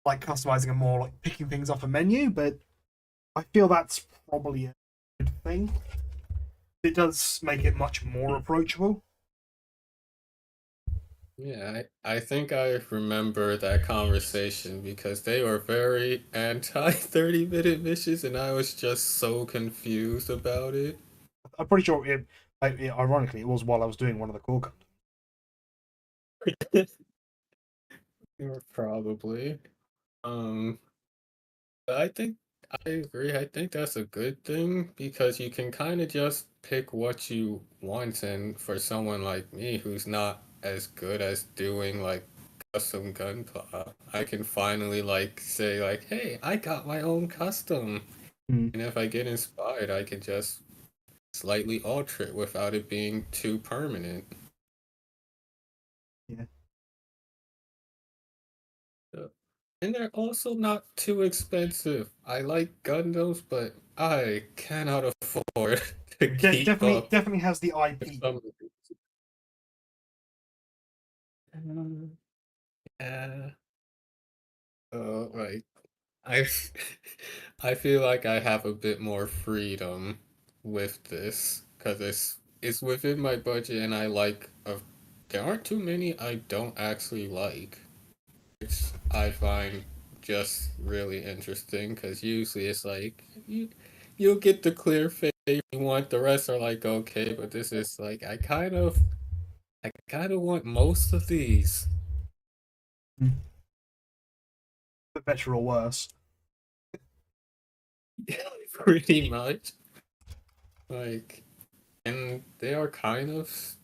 [SPEAKER 1] like customizing and more like picking things off a menu. But I feel that's probably a good thing. It does make it much more approachable.
[SPEAKER 3] Yeah, I think I remember that conversation because they were very anti 30-minute missions and I was just so confused about it.
[SPEAKER 1] I'm pretty sure ironically, it was while I was doing one of the core guns.
[SPEAKER 3] Probably. Um, but I think I agree. I think that's a good thing because you can kind of just pick what you want. And for someone like me who's not as good as doing like custom gunpla, I can finally like say like, hey, I got my own custom.
[SPEAKER 1] Mm,
[SPEAKER 3] And if I get inspired, I can just slightly alter it without it being too permanent.
[SPEAKER 1] yeah.
[SPEAKER 3] Uh, And they're also not too expensive. I like Gundams, but I cannot afford to keep up
[SPEAKER 1] Definitely has the
[SPEAKER 3] with
[SPEAKER 1] IP.
[SPEAKER 3] some of these. Uh, Yeah. Like I, I feel like I have a bit more freedom with this because it's within my budget, and I like. There aren't too many I don't actually like. Which I find just really interesting because usually it's like you'll get the clear fade you want, the rest are like okay, but this is like I kind of want most of these.
[SPEAKER 1] Mm. But better or worse.
[SPEAKER 3] Pretty much. Like, and they are kind of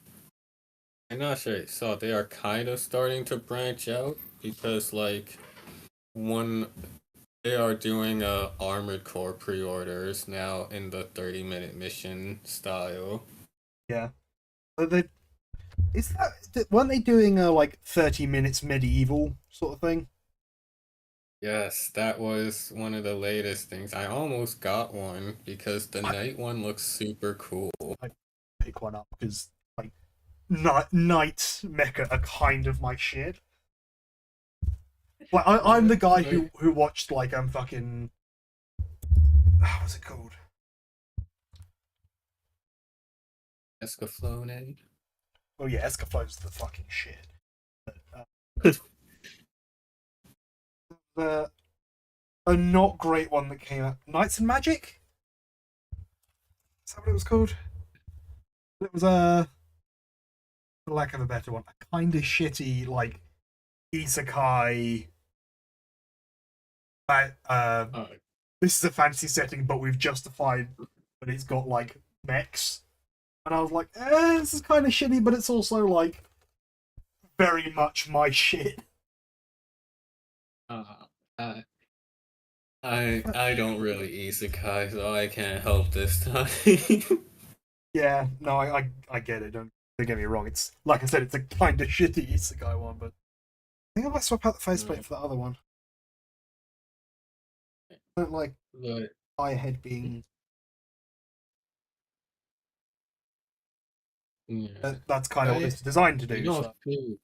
[SPEAKER 3] I'm not sure so they are kind of starting to branch out because like one they are doing Armored Core pre-orders now in the 30-minute mission style.
[SPEAKER 1] Yeah. But they is that weren't they doing a like 30 minutes medieval sort of thing?
[SPEAKER 3] Yes, that was one of the latest things. I almost got one because the
[SPEAKER 1] I
[SPEAKER 3] night one looks super cool.
[SPEAKER 1] I pick one up because like night mecha are kind of my shit. Like I'm
[SPEAKER 3] Yeah,
[SPEAKER 1] the guy
[SPEAKER 3] like
[SPEAKER 1] who watched like fucking what's it called?
[SPEAKER 3] Escaflowne.
[SPEAKER 1] Oh yeah, Escaflowne's the fucking shit. Uh, the a not great one that came out, Knights and Magic. Is that what it was called? It was. for lack of a better one, a kind of shitty like isekai.
[SPEAKER 3] Oh,
[SPEAKER 1] This is a fantasy setting, but we've justified that it's got like mechs, and I was like, this is kind of shitty, but it's also like very much my shit.
[SPEAKER 3] uh, I I don't really isekai, so I can't help this time.
[SPEAKER 1] Yeah, no, I get it. Don't get me wrong. It's like I said, it's a kind of shitty isekai one, but I think I might swap out the faceplate for the other one. I don't like
[SPEAKER 3] But
[SPEAKER 1] my head being.
[SPEAKER 3] yeah,
[SPEAKER 1] That's kind of what
[SPEAKER 3] I
[SPEAKER 1] this is designed to
[SPEAKER 3] I
[SPEAKER 1] do.
[SPEAKER 3] know a
[SPEAKER 1] So
[SPEAKER 3] few.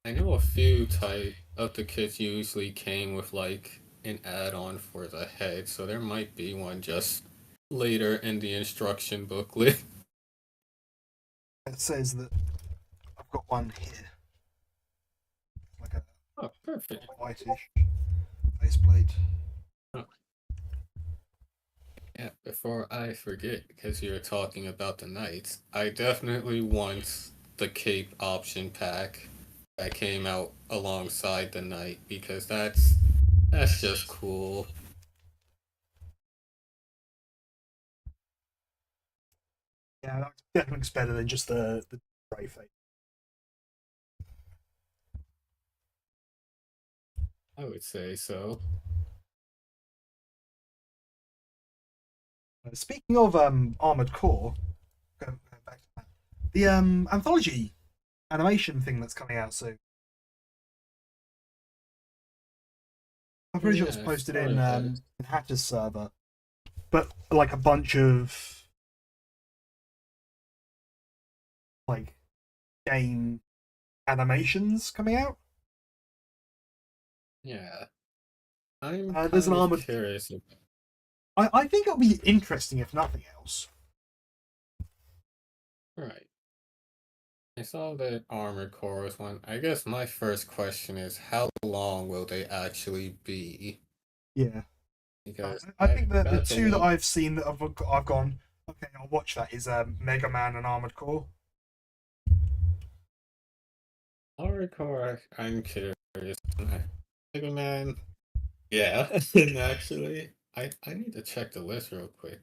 [SPEAKER 3] I know a few type of the kits usually came with like an add-on for the head, so there might be one just later in the instruction booklet.
[SPEAKER 1] it says that I've got one here, like a
[SPEAKER 3] Oh, perfect.
[SPEAKER 1] whitish faceplate.
[SPEAKER 3] Oh, yeah, before I forget, because you're talking about the knights, I definitely want the cape option pack that came out alongside the knight because that's just cool.
[SPEAKER 1] Yeah, that definitely looks better than just the grey face.
[SPEAKER 3] I would say so.
[SPEAKER 1] Speaking of Armored Core, go back to that. The anthology animation thing that's coming out soon. I'm
[SPEAKER 3] Oh
[SPEAKER 1] pretty sure it was
[SPEAKER 3] yeah, I
[SPEAKER 1] posted
[SPEAKER 3] started that.
[SPEAKER 1] in Hatter's server, but like a bunch of like game animations coming out.
[SPEAKER 3] Yeah, I'm
[SPEAKER 1] There's an
[SPEAKER 3] kind of
[SPEAKER 1] armored.
[SPEAKER 3] curious.
[SPEAKER 1] I think it'll be interesting if nothing else.
[SPEAKER 3] Right. I saw that Armored Core was one. I guess my first question is how long will they actually be?
[SPEAKER 1] Yeah,
[SPEAKER 3] Because
[SPEAKER 1] I think that the
[SPEAKER 3] that's a
[SPEAKER 1] two that
[SPEAKER 3] lot.
[SPEAKER 1] I've seen that I've gone, okay, I'll watch that is Mega Man and Armored Core.
[SPEAKER 3] Armored Core, I'm curious. Mega Man, yeah. And actually, I need to check the list real quick.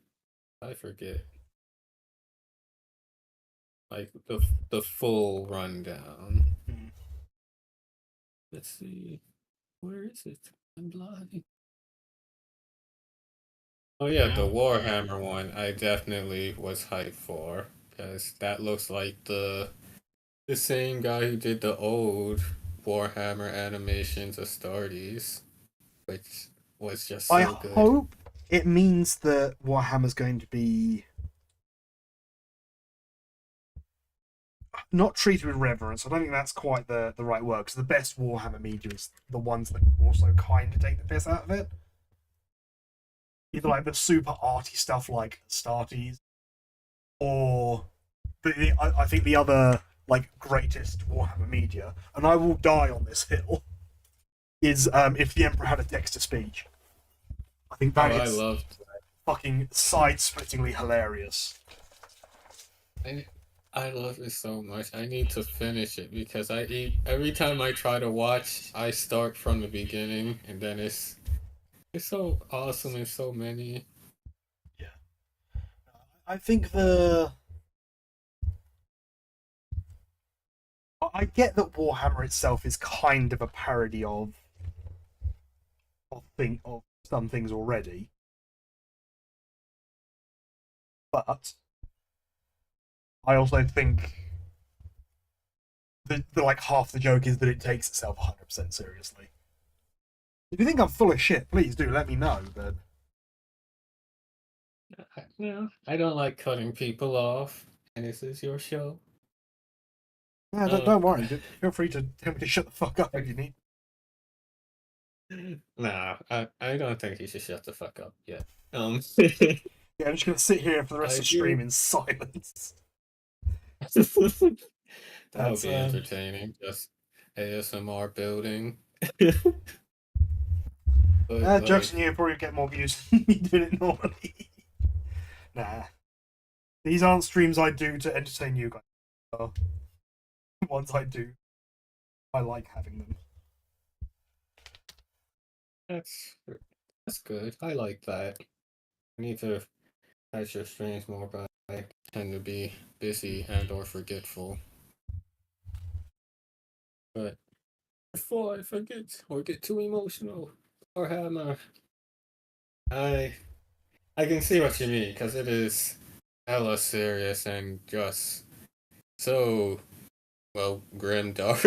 [SPEAKER 3] I forget. Like the full rundown.
[SPEAKER 1] Hmm.
[SPEAKER 3] Let's see. Where is it? I'm blind. Oh yeah, the Warhammer one I definitely was hyped for because that looks like the same guy who did the old Warhammer animations of Astartes, which was just
[SPEAKER 1] I
[SPEAKER 3] so good.
[SPEAKER 1] hope it means that Warhammer's going to be not treated with reverence. I don't think that's quite the right word because the best Warhammer media is the ones that also kind of take the piss out of it. Either like the super arty stuff like Astartes, or I think the other like greatest Warhammer media, and I will die on this hill, is if the Emperor had a text to speech. I think
[SPEAKER 3] Oh,
[SPEAKER 1] that
[SPEAKER 3] I
[SPEAKER 1] is
[SPEAKER 3] loved.
[SPEAKER 1] fucking side-splittingly hilarious.
[SPEAKER 3] I I love it so much. I need to finish it because every time I try to watch, I start from the beginning, and then it's so awesome in so many.
[SPEAKER 1] Yeah, I think the I get that Warhammer itself is kind of a parody of some things already, but I also think the like half the joke is that it takes itself 100% seriously. If you think I'm full of shit, please do let me know. But
[SPEAKER 3] No, I don't like cutting people off, and this is your show.
[SPEAKER 1] yeah,
[SPEAKER 3] Uh,
[SPEAKER 1] don't worry. Feel free to tell me to shut the fuck up if you need.
[SPEAKER 3] nah, I don't think you should shut the fuck up yet.
[SPEAKER 1] Yeah, I'm just gonna sit here for the rest
[SPEAKER 3] I
[SPEAKER 1] of the stream
[SPEAKER 3] do.
[SPEAKER 1] in silence.
[SPEAKER 3] That would
[SPEAKER 1] That's
[SPEAKER 3] be entertaining. Just ASMR building. But
[SPEAKER 1] jokes
[SPEAKER 3] like,
[SPEAKER 1] on you. Probably get more views than me doing it normally. Nah. These aren't streams I do to entertain you guys. Ones I do, I like having them.
[SPEAKER 3] That's that's good. I like that. I need to catch your streams more, but I tend to be busy and or forgetful. But before I forget or get too emotional or hammer, I I can see what you mean because it is hella serious and just so well grim dark.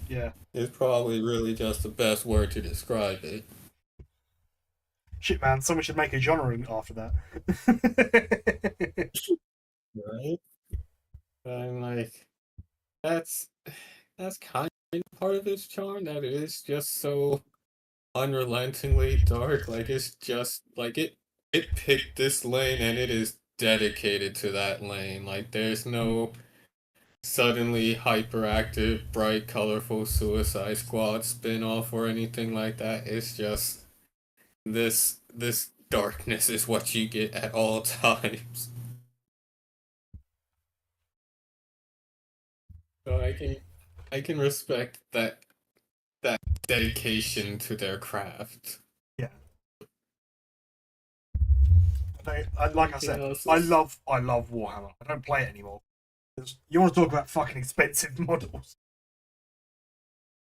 [SPEAKER 1] Yeah.
[SPEAKER 3] Is probably really just the best word to describe it.
[SPEAKER 1] Shit, man, someone should make a genre after that.
[SPEAKER 3] Right? I'm like, that's that's kind of part of its charm. That it is just so unrelentingly dark. Like it's just like it picked this lane and it is dedicated to that lane. Like there's no suddenly hyperactive, bright, colorful Suicide Squad spin-off or anything like that. It's just this darkness is what you get at all times. So I can respect that dedication to their craft.
[SPEAKER 1] Yeah. Like I
[SPEAKER 3] Anything
[SPEAKER 1] said,
[SPEAKER 3] else
[SPEAKER 1] I
[SPEAKER 3] is-
[SPEAKER 1] love Warhammer. I don't play it anymore. You want to talk about fucking expensive models?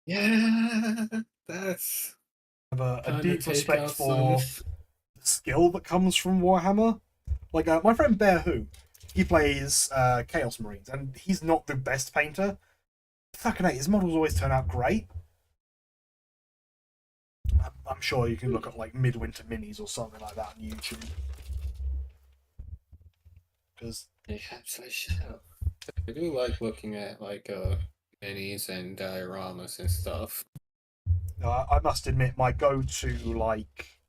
[SPEAKER 3] Yeah, that's
[SPEAKER 1] I have a
[SPEAKER 3] kind of
[SPEAKER 1] deep
[SPEAKER 3] take
[SPEAKER 1] respect
[SPEAKER 3] out some.
[SPEAKER 1] for the skill that comes from Warhammer. Like my friend Bear Who, he plays Chaos Marines, and he's not the best painter. Fucking hate, his models always turn out great. I'm sure you can look at like Midwinter Minis or something like that on YouTube. Because
[SPEAKER 3] Perhaps I shall. I do like looking at like minis and dioramas and stuff.
[SPEAKER 1] I must admit, my go-to like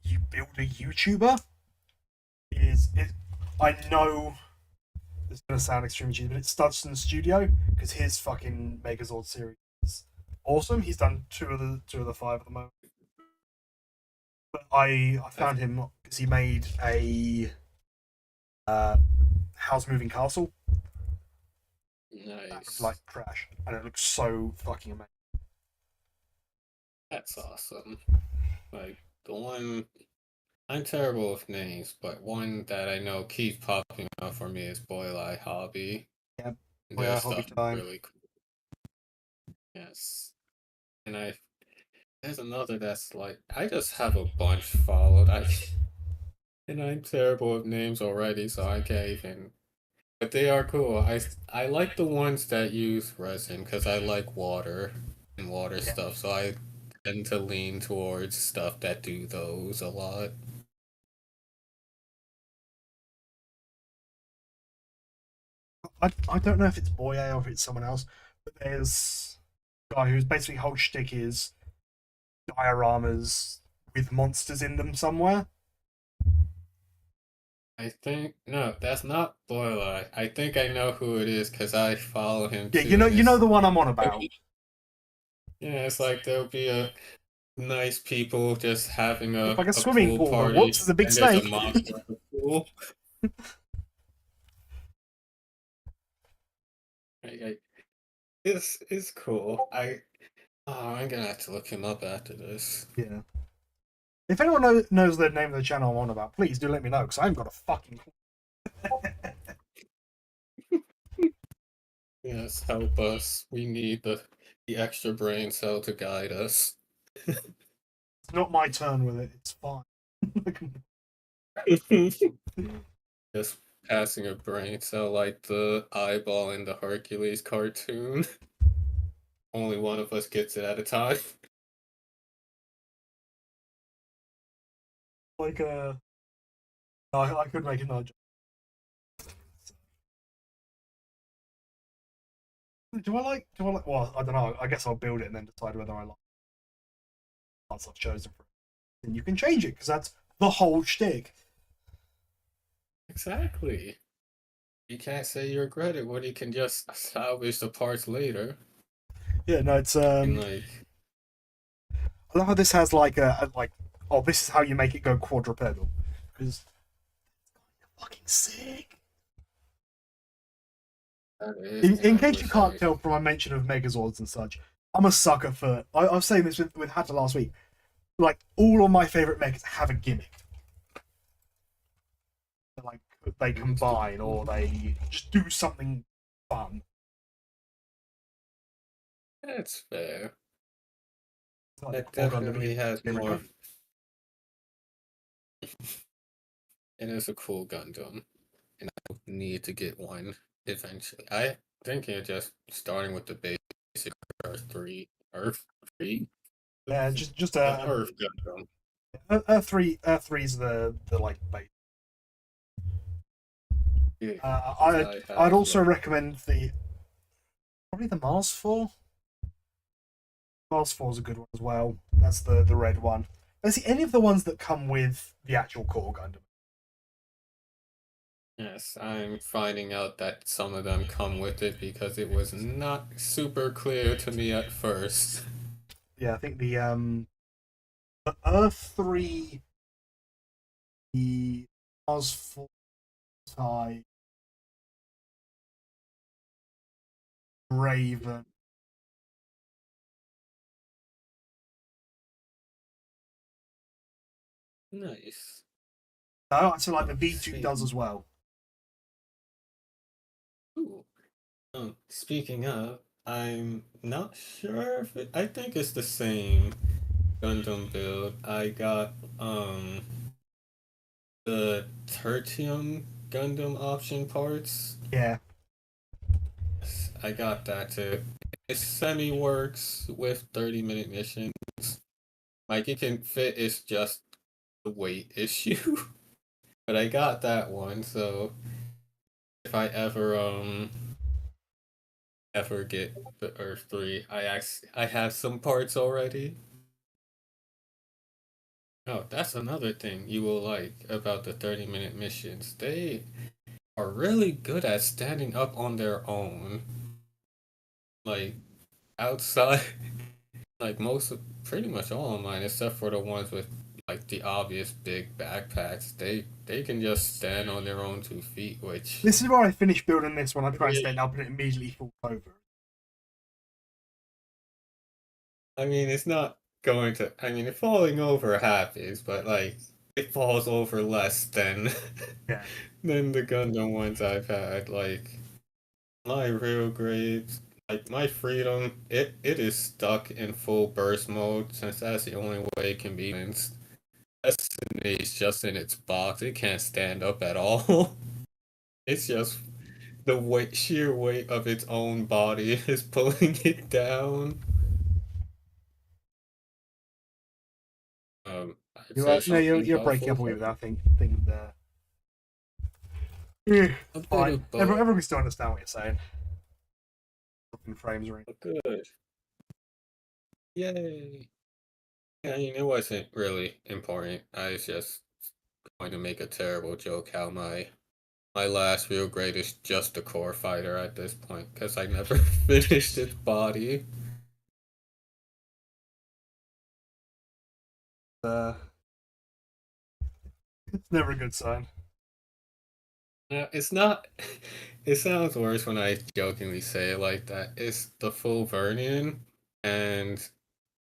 [SPEAKER 1] you build a YouTuber is it. I know it's gonna sound extremely cheesy, but it's Studson Studio because his fucking Megazord series is awesome. He's done two of the five at the moment. But I found him because he made a house moving castle out of
[SPEAKER 3] Nice.
[SPEAKER 1] like trash, and it looks so fucking amazing.
[SPEAKER 3] That's awesome. Like the one I'm terrible with names, but one that I know keeps popping up for me is Boylai Hobby.
[SPEAKER 1] Yeah,
[SPEAKER 3] Their
[SPEAKER 1] yeah, hobby
[SPEAKER 3] stuff is
[SPEAKER 1] time.
[SPEAKER 3] really cool. Yes. And there's another that's like I just have a bunch followed. And I'm terrible with names already, so I can't even. But they are cool. I like the ones that use resin because I like water and water
[SPEAKER 1] Yeah.
[SPEAKER 3] stuff, so I tend to lean towards stuff that do those a lot.
[SPEAKER 1] I don't know if it's Boye or if it's someone else, but there's a guy whose basically whole shtick is dioramas with monsters in them somewhere.
[SPEAKER 3] I think no, that's not Boyle. I think I know who it is because I follow him
[SPEAKER 1] Yeah,
[SPEAKER 3] too, and
[SPEAKER 1] you know
[SPEAKER 3] it's
[SPEAKER 1] the one I'm on about.
[SPEAKER 3] yeah, it's like there'll be a nice people just having
[SPEAKER 1] It's like a
[SPEAKER 3] a
[SPEAKER 1] swimming
[SPEAKER 3] pool
[SPEAKER 1] pool, but whoops,
[SPEAKER 3] party,
[SPEAKER 1] there's a big
[SPEAKER 3] and there's a
[SPEAKER 1] snake.
[SPEAKER 3] monster at the pool. It's cool. I'm gonna have to look him up after this.
[SPEAKER 1] Yeah. If anyone knows the name of the channel I'm on about, please do let me know because I haven't got a fucking clue.
[SPEAKER 3] Yes, help us. We need the extra brain cell to guide us.
[SPEAKER 1] It's not my turn with it. It's fine.
[SPEAKER 3] Just passing a brain cell like the eyeball in the Hercules cartoon. Only one of us gets it at a time.
[SPEAKER 1] like I could make another joke. Do I like? Well, I don't know. I guess I'll build it and then decide whether I like parts I've chosen for it. And you can change it because that's the whole shtick.
[SPEAKER 3] Exactly. You can't say you regret it when you can just salvage the parts later.
[SPEAKER 1] Yeah, no, it's
[SPEAKER 3] And like,
[SPEAKER 1] I love how this has like a like. Oh, this is how you make it go quadrupedal because it's fucking sick.
[SPEAKER 3] That is
[SPEAKER 1] In
[SPEAKER 3] kind of
[SPEAKER 1] case you
[SPEAKER 3] wish
[SPEAKER 1] can't
[SPEAKER 3] I.
[SPEAKER 1] tell from my mention of Megazords and such, I'm a sucker for. I was saying this with Hatter last week. Like all of my favorite megas have a gimmick. Like they combine or they just do something fun.
[SPEAKER 3] That's fair.
[SPEAKER 1] It's like the
[SPEAKER 3] That
[SPEAKER 1] core Gundam
[SPEAKER 3] definitely has
[SPEAKER 1] gimmick.
[SPEAKER 3] more. It is a cool Gundam, and I need to get one eventually. I thinking of just starting with the basic Earth 3,
[SPEAKER 1] Yeah, just
[SPEAKER 3] the Earth Gundam.
[SPEAKER 1] Earth 3 is the like base.
[SPEAKER 3] Yeah,
[SPEAKER 1] Uh,
[SPEAKER 3] 'cause
[SPEAKER 1] I'd
[SPEAKER 3] I
[SPEAKER 1] I'd
[SPEAKER 3] have
[SPEAKER 1] also
[SPEAKER 3] like
[SPEAKER 1] recommend the probably the Mars 4. Mars 4 is a good one as well. That's the red one. Let's see any of the ones that come with the actual core Gundam.
[SPEAKER 3] yes, I'm finding out that some of them come with it because it was not super clear to me at first.
[SPEAKER 1] Yeah, I think the Earth 3, the Mars 4 type, Raven.
[SPEAKER 3] Nice.
[SPEAKER 1] No, I like the V2
[SPEAKER 3] Speak.
[SPEAKER 1] does as well.
[SPEAKER 3] Ooh. Speaking of, I'm not sure if I think it's the same Gundam build. I got the Tertium Gundam option parts.
[SPEAKER 1] Yeah.
[SPEAKER 3] I got that too. It semi works with 30-minute missions. Like it can fit, it's just the weight issue. But I got that one, so if I ever get the Earth 3, I have some parts already. Oh, that's another thing you will like about the 30-minute missions. They are really good at standing up on their own. Like outside like pretty much all of mine, except for the ones with like the obvious big backpacks, they can just stand on their own 2 feet, which
[SPEAKER 1] This is where I finish building this one. I try and
[SPEAKER 3] really,
[SPEAKER 1] stand up and it immediately falls over.
[SPEAKER 3] I mean, it's not going to. I mean, it falling over happens, but like it falls over less than
[SPEAKER 1] Yeah.
[SPEAKER 3] than the Gundam ones I've had. Like my real grades, like my freedom, it is stuck in full burst mode since that's the only way it can be balanced. Destiny is just in its box. It can't stand up at all. It's just the sheer weight of its own body is pulling it down. I'd say
[SPEAKER 1] No,
[SPEAKER 3] something
[SPEAKER 1] you're breaking up
[SPEAKER 3] helpful.
[SPEAKER 1] a wee bit. I think yeah,
[SPEAKER 3] A
[SPEAKER 1] it's
[SPEAKER 3] bit
[SPEAKER 1] fine.
[SPEAKER 3] of both.
[SPEAKER 1] Everyone can still understand what you're saying. Fucking frames are in.
[SPEAKER 3] Good. Yay. Yeah, I mean, it wasn't really important. I was just going to make a terrible joke how my last real grade is just a core fighter at this point because I never finished its body.
[SPEAKER 1] Uh, it's never a good sign.
[SPEAKER 3] It's not. It sounds worse when I jokingly say it like that. It's the full Vernian, and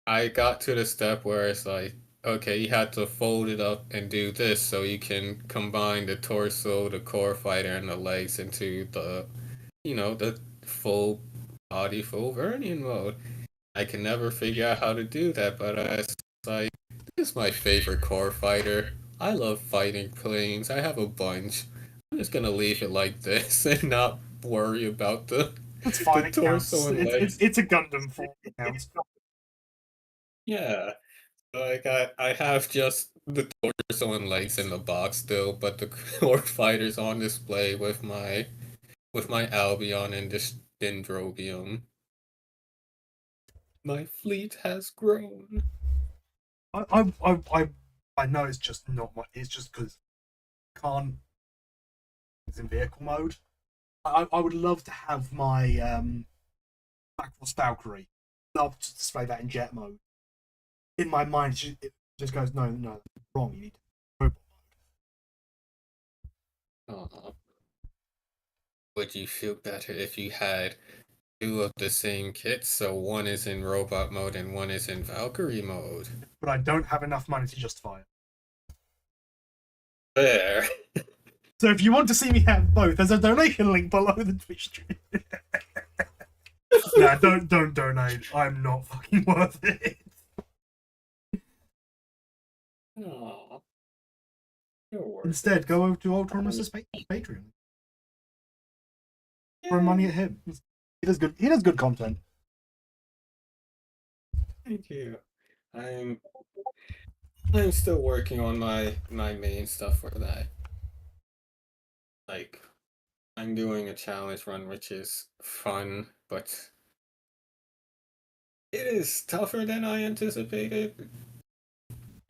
[SPEAKER 3] I got to the step where it's like, okay, you had to fold it up and do this so you can combine the torso, the core fighter, and the legs into the full body, full Vernian mode. I can never figure out how to do that, but it's like, this is my favorite core fighter. I love fighting planes. I have a bunch. I'm just gonna leave it like this and not worry about the
[SPEAKER 1] It's
[SPEAKER 3] the
[SPEAKER 1] fine. It
[SPEAKER 3] torso
[SPEAKER 1] counts.
[SPEAKER 3] and legs.
[SPEAKER 1] It's a Gundam form. It counts.
[SPEAKER 3] Yeah, like I have just the torso and legs in the box still, but the core fighter's on display with my Albion and this Dendrobium. My fleet has grown.
[SPEAKER 1] I I I I, I know it's just not my. It's just because can't. It's in vehicle mode. I would love to have my Black Force Valkyrie. Love to display that in jet mode. In my mind, it just goes no, wrong. You need robot.
[SPEAKER 3] Aw. would you feel better if you had two of the same kits, so one is in robot mode and one is in Valkyrie mode?
[SPEAKER 1] But I don't have enough money to justify it.
[SPEAKER 3] There.
[SPEAKER 1] So if you want to see me have both, there's a donation link below the Twitch stream. Nah, don't donate. I'm not fucking worth it.
[SPEAKER 3] Aw. You're worth
[SPEAKER 1] Instead,
[SPEAKER 3] it.
[SPEAKER 1] go over to Ultramus's Patreon. Throw money at him. He does good. He does good content.
[SPEAKER 3] Thank you. I'm I'm still working on my main stuff for that. Like, I'm doing a challenge run, which is fun, but it is tougher than I anticipated.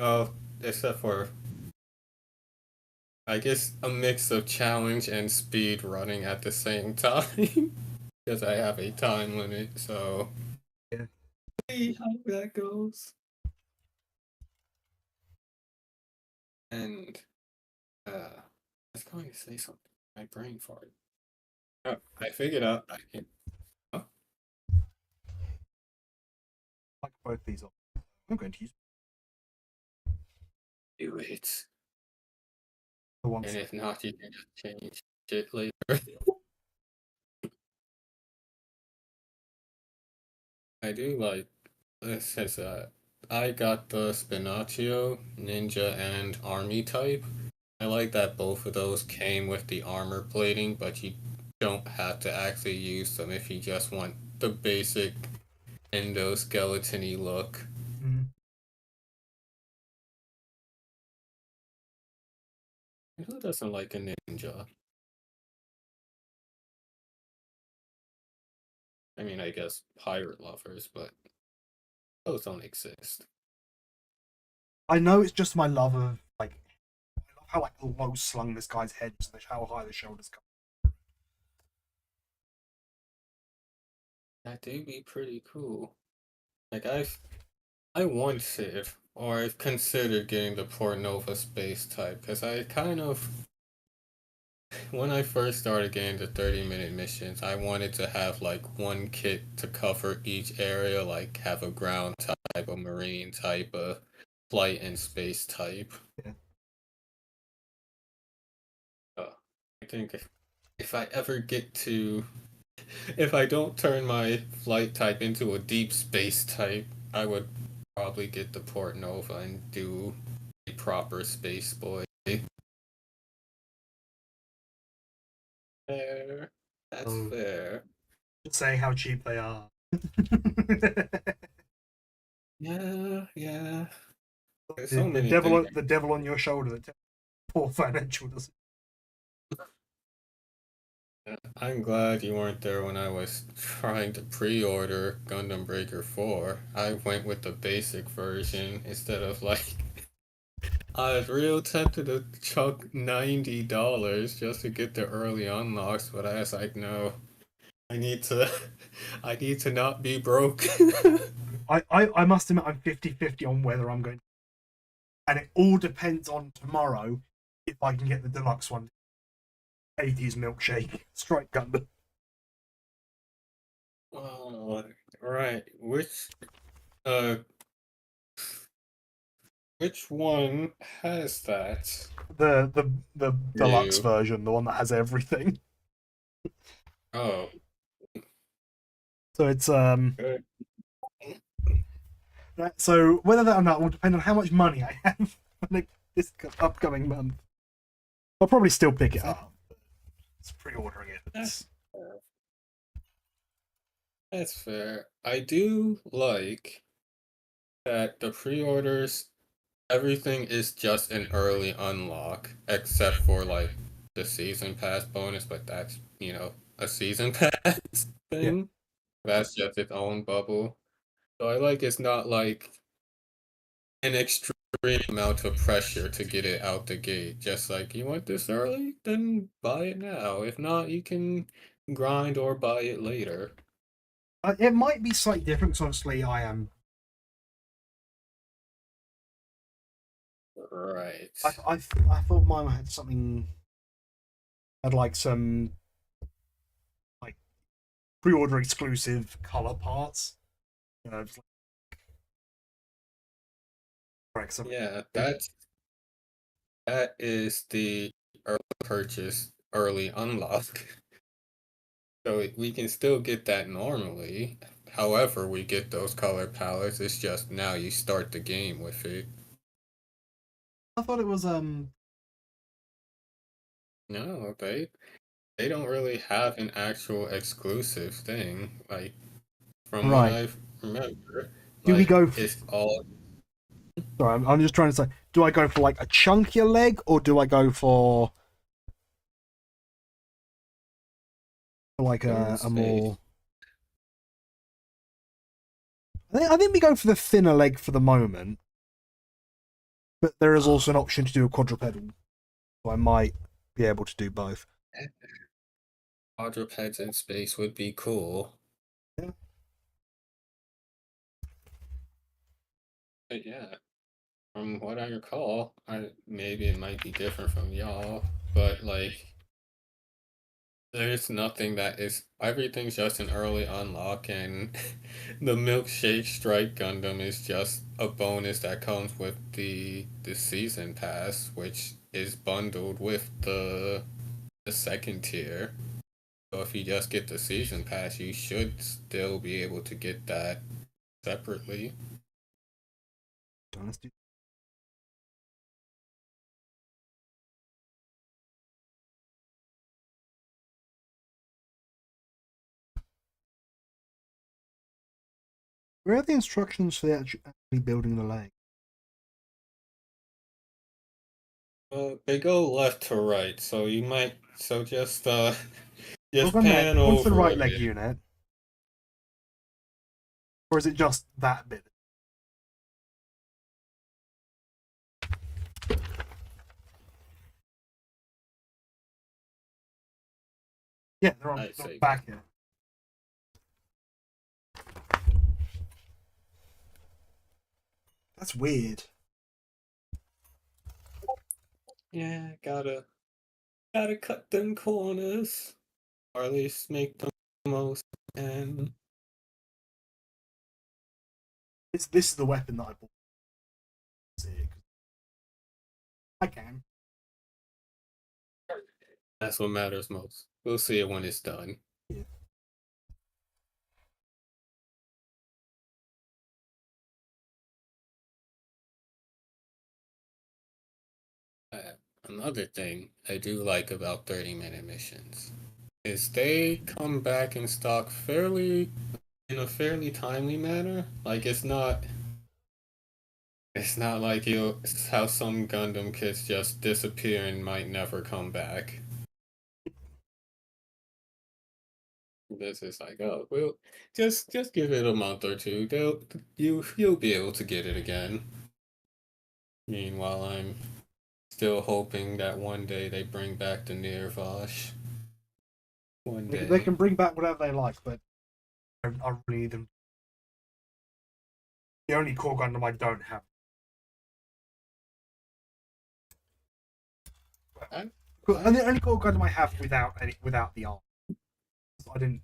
[SPEAKER 3] Oh, except for, I guess, a mix of challenge and speed running at the same time. Because I have a time limit, so
[SPEAKER 1] Yeah.
[SPEAKER 3] see how that goes. And I was going to say something. My brain farted. Oh, I figured out I can. Oh,
[SPEAKER 1] Like both these off. I'm going to use
[SPEAKER 3] do it.
[SPEAKER 1] the ones.
[SPEAKER 3] And if not, you can just change it later. I do like this says I got the Spinaccio, Ninja, and Army type. I like that both of those came with the armor plating, but you don't have to actually use them if you just want the basic endoskeleton-y look.
[SPEAKER 1] Mm.
[SPEAKER 3] Who doesn't like a ninja? I mean, I guess pirate lovers, but those don't exist.
[SPEAKER 1] I know it's just my love of like. I love how like low slung this guy's head is and how high the shoulders come.
[SPEAKER 3] That do be pretty cool. Like I wanted, or I've considered getting the Portanova space type, because I kind of, when I first started getting the 30-minute missions, I wanted to have like one kit to cover each area, like have a ground type, a marine type, a flight and space type.
[SPEAKER 1] Yeah.
[SPEAKER 3] I think if I ever get to, if I don't turn my flight type into a deep space type, I would probably get the Portanova and do a proper space boy. Fair. That's
[SPEAKER 1] Oh,
[SPEAKER 3] fair.
[SPEAKER 1] just saying how cheap they are.
[SPEAKER 3] Yeah, yeah. There's
[SPEAKER 1] the,
[SPEAKER 3] so
[SPEAKER 1] the
[SPEAKER 3] many
[SPEAKER 1] devil,
[SPEAKER 3] things.
[SPEAKER 1] the devil on your shoulder that poor financial does.
[SPEAKER 3] I'm glad you weren't there when I was trying to pre-order Gundam Breaker 4. I went with the basic version instead of like I was real tempted to chuck $90 just to get the early unlocks, but I was like, no, I need to I need to not be broke.
[SPEAKER 1] I must admit I'm 50-50 on whether I'm going to, and it all depends on tomorrow if I can get the deluxe one. 80s milkshake strike Gundam.
[SPEAKER 3] Oh, right. Uh which one has that?
[SPEAKER 1] The deluxe
[SPEAKER 3] You.
[SPEAKER 1] version, the one that has everything.
[SPEAKER 3] Oh,
[SPEAKER 1] So it's
[SPEAKER 3] good.
[SPEAKER 1] so whether that or not will depend on how much money I have for this upcoming month. I'll probably still pick it up. It's pre-ordering it.
[SPEAKER 3] That's fair. That's fair. I do like that the pre-orders, everything is just an early unlock, except for like the season pass bonus, but that's, a season pass
[SPEAKER 1] Yeah.
[SPEAKER 3] thing. That's just its own bubble. So I like it's not like an extreme amount of pressure to get it out the gate. Just like you want this early, then buy it now. If not, you can grind or buy it later.
[SPEAKER 1] It might be slightly different because obviously
[SPEAKER 3] Right.
[SPEAKER 1] I thought mine had something. Had like some pre-order exclusive color parts. Just like, some,
[SPEAKER 3] Yeah, that is the early purchase, early unlock. So we can still get that normally. However, we get those color palettes. It's just now you start the game with it.
[SPEAKER 1] I thought it was
[SPEAKER 3] No, they don't really have an actual exclusive thing. Like from what
[SPEAKER 1] right.
[SPEAKER 3] I remember,
[SPEAKER 1] Do we
[SPEAKER 3] like
[SPEAKER 1] go?
[SPEAKER 3] it's all
[SPEAKER 1] Sorry, I'm just trying to say. Do I go for like a chunkier leg, or do I go for like
[SPEAKER 3] in
[SPEAKER 1] a
[SPEAKER 3] space.
[SPEAKER 1] more? I think we go for the thinner leg for the moment, but there is also an option to do a quadrupedal. So I might be able to do both.
[SPEAKER 3] Quadrupeds in space would be cool.
[SPEAKER 1] Yeah.
[SPEAKER 3] But yeah, from what I recall, I maybe it might be different from y'all, but like there's nothing that is everything's just an early unlock and the Milkshake Strike Gundam is just a bonus that comes with the season pass, which is bundled with the second tier. So if you just get the season pass, you should still be able to get that separately.
[SPEAKER 1] Dynasty. Where are the instructions for the actually building the leg?
[SPEAKER 3] They go left to right, so you might just
[SPEAKER 1] Look
[SPEAKER 3] just
[SPEAKER 1] on there.
[SPEAKER 3] pan
[SPEAKER 1] Onto the
[SPEAKER 3] over
[SPEAKER 1] right
[SPEAKER 3] a
[SPEAKER 1] leg
[SPEAKER 3] bit.
[SPEAKER 1] unit, or is it just that bit? Yeah,
[SPEAKER 3] I'd
[SPEAKER 1] they're on
[SPEAKER 3] say that.
[SPEAKER 1] back here. That's weird.
[SPEAKER 3] Yeah, gotta cut them corners, or at least make the most. And
[SPEAKER 1] This is the weapon that I bought. I can.
[SPEAKER 3] that's what matters most. We'll see it when it's done.
[SPEAKER 1] Yeah.
[SPEAKER 3] Uh, Another thing I do like about 30-minute missions is they come back in stock fairly in a fairly timely manner. Like it's not like you how some Gundam kits just disappear and might never come back. This is like, oh, well, just give it a month or two. You'll be able to get it again. Meanwhile, I'm still hoping that one day they bring back the Nirvash. One
[SPEAKER 1] They
[SPEAKER 3] day.
[SPEAKER 1] can bring back whatever they like, but I really need them. The only core Gundam I don't have.
[SPEAKER 3] I,
[SPEAKER 1] And
[SPEAKER 3] I
[SPEAKER 1] the only core Gundam I have without the arm. I didn't.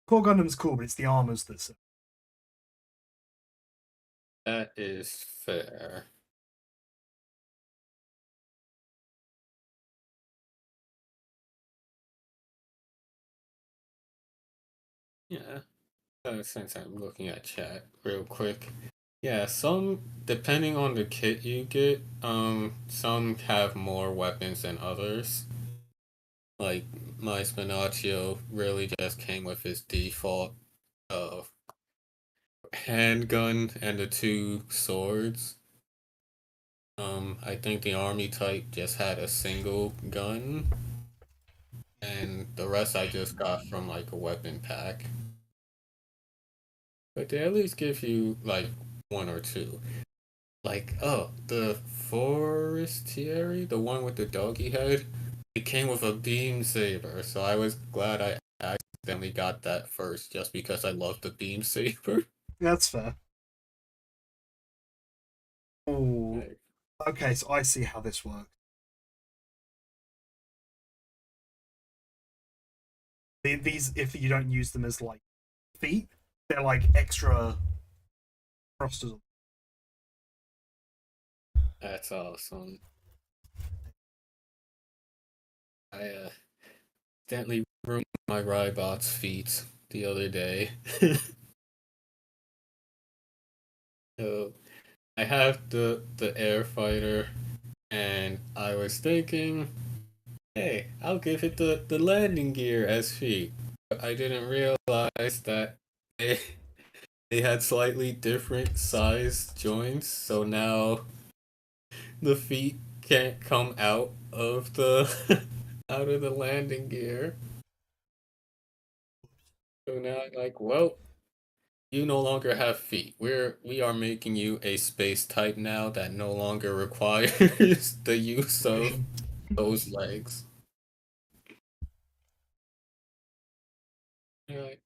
[SPEAKER 1] Core Gundam's cool, but it's the armors that's.
[SPEAKER 3] that is fair. Yeah. Since I'm looking at chat real quick. Yeah, some depending on the kit you get, some have more weapons than others. Like my Spinaccio really just came with his default uh handgun and the two swords. I think the army type just had a single gun, and the rest I just got from like a weapon pack. But they at least give you like one or two. Like, oh, the Forestieri, the one with the doggy head, it came with a beam saber, so I was glad I accidentally got that first just because I love the beam saber.
[SPEAKER 1] That's fair. Oh,
[SPEAKER 3] Like,
[SPEAKER 1] okay. So I see how this works. These, if you don't use them as like feet, they're like extra thrusters.
[SPEAKER 3] That's awesome. I accidentally ruined my Rybot's feet the other day. So I have the air fighter, and I was thinking, hey, I'll give it the landing gear as feet. But I didn't realize that they they had slightly different size joints, so now the feet can't come out of the out of the landing gear. So now I'm like, well, you no longer have feet. We are making you a space type now that no longer requires the use of those legs. You're like,